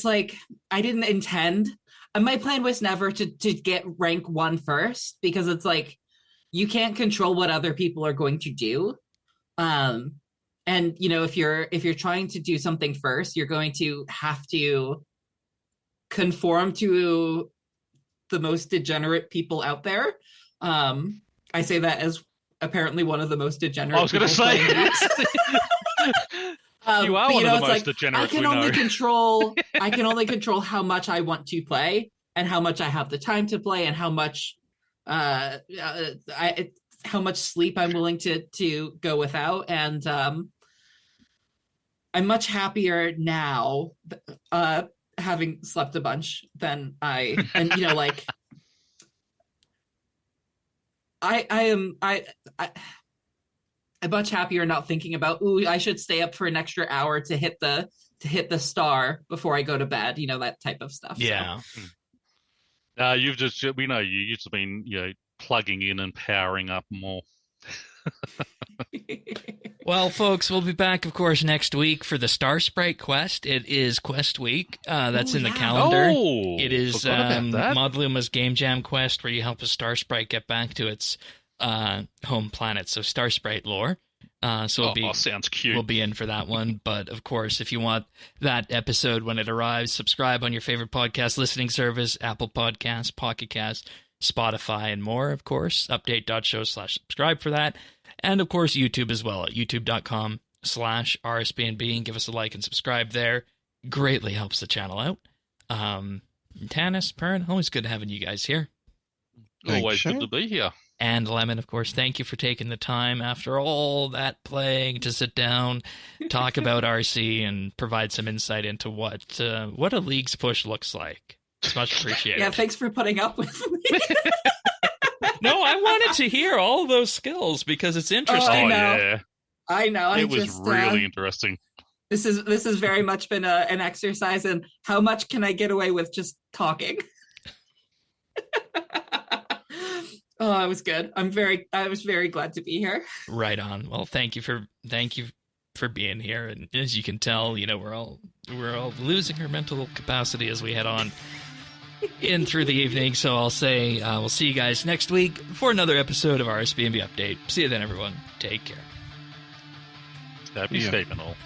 Speaker 4: like I didn't intend. My plan was never to get rank 1 first, because it's like you can't control what other people are going to do. And if you're trying to do something first, you're going to have to conform to the most degenerate people out there. I say that as apparently one of the most degenerate.
Speaker 3: I was going to say. You are one of the most degenerates we know.
Speaker 4: I can only control how much I want to play and how much I have the time to play and how much sleep I'm willing to go without. And I'm much happier now having slept a bunch than I'm much happier not thinking about, I should stay up for an extra hour to hit the star before I go to bed, that type of stuff.
Speaker 1: Yeah.
Speaker 3: So. We know you've just been, plugging in and powering up more.
Speaker 1: Well, folks, we'll be back, of course, next week for the Star Sprite quest. It is quest week. That's in the calendar.
Speaker 3: Oh,
Speaker 1: it is Modluma's Game Jam quest, where you help a Star Sprite get back to its home planet. So Star Sprite lore.
Speaker 3: Sounds cute.
Speaker 1: We'll be in for that one. But, of course, if you want that episode when it arrives, subscribe on your favorite podcast listening service, Apple Podcasts, Pocket Cast, Spotify, and more, of course. Update.show/subscribe for that. And, of course, YouTube as well at youtube.com/RSBANDB. And give us a like and subscribe there. Greatly helps the channel out. Tanis, Pyrn, always good having you guys here.
Speaker 3: Always good to be here.
Speaker 1: And Lemon, of course, thank you for taking the time after all that playing to sit down, talk about RC, and provide some insight into what a League's push looks like. It's much appreciated.
Speaker 4: Yeah, thanks for putting up with me.
Speaker 1: No, I wanted to hear all those skills because it's interesting.
Speaker 4: I know.
Speaker 3: It was really interesting.
Speaker 4: This has very much been an exercise in how much can I get away with just talking. Oh, it was good. I was very glad to be here.
Speaker 1: Right on. Well, thank you for being here. And as you can tell, we're all losing our mental capacity as we head on in through the evening. So I'll say we'll see you guys next week for another episode of RSBANDB Update. See you then, everyone. Take care.
Speaker 3: Happy sleeping all.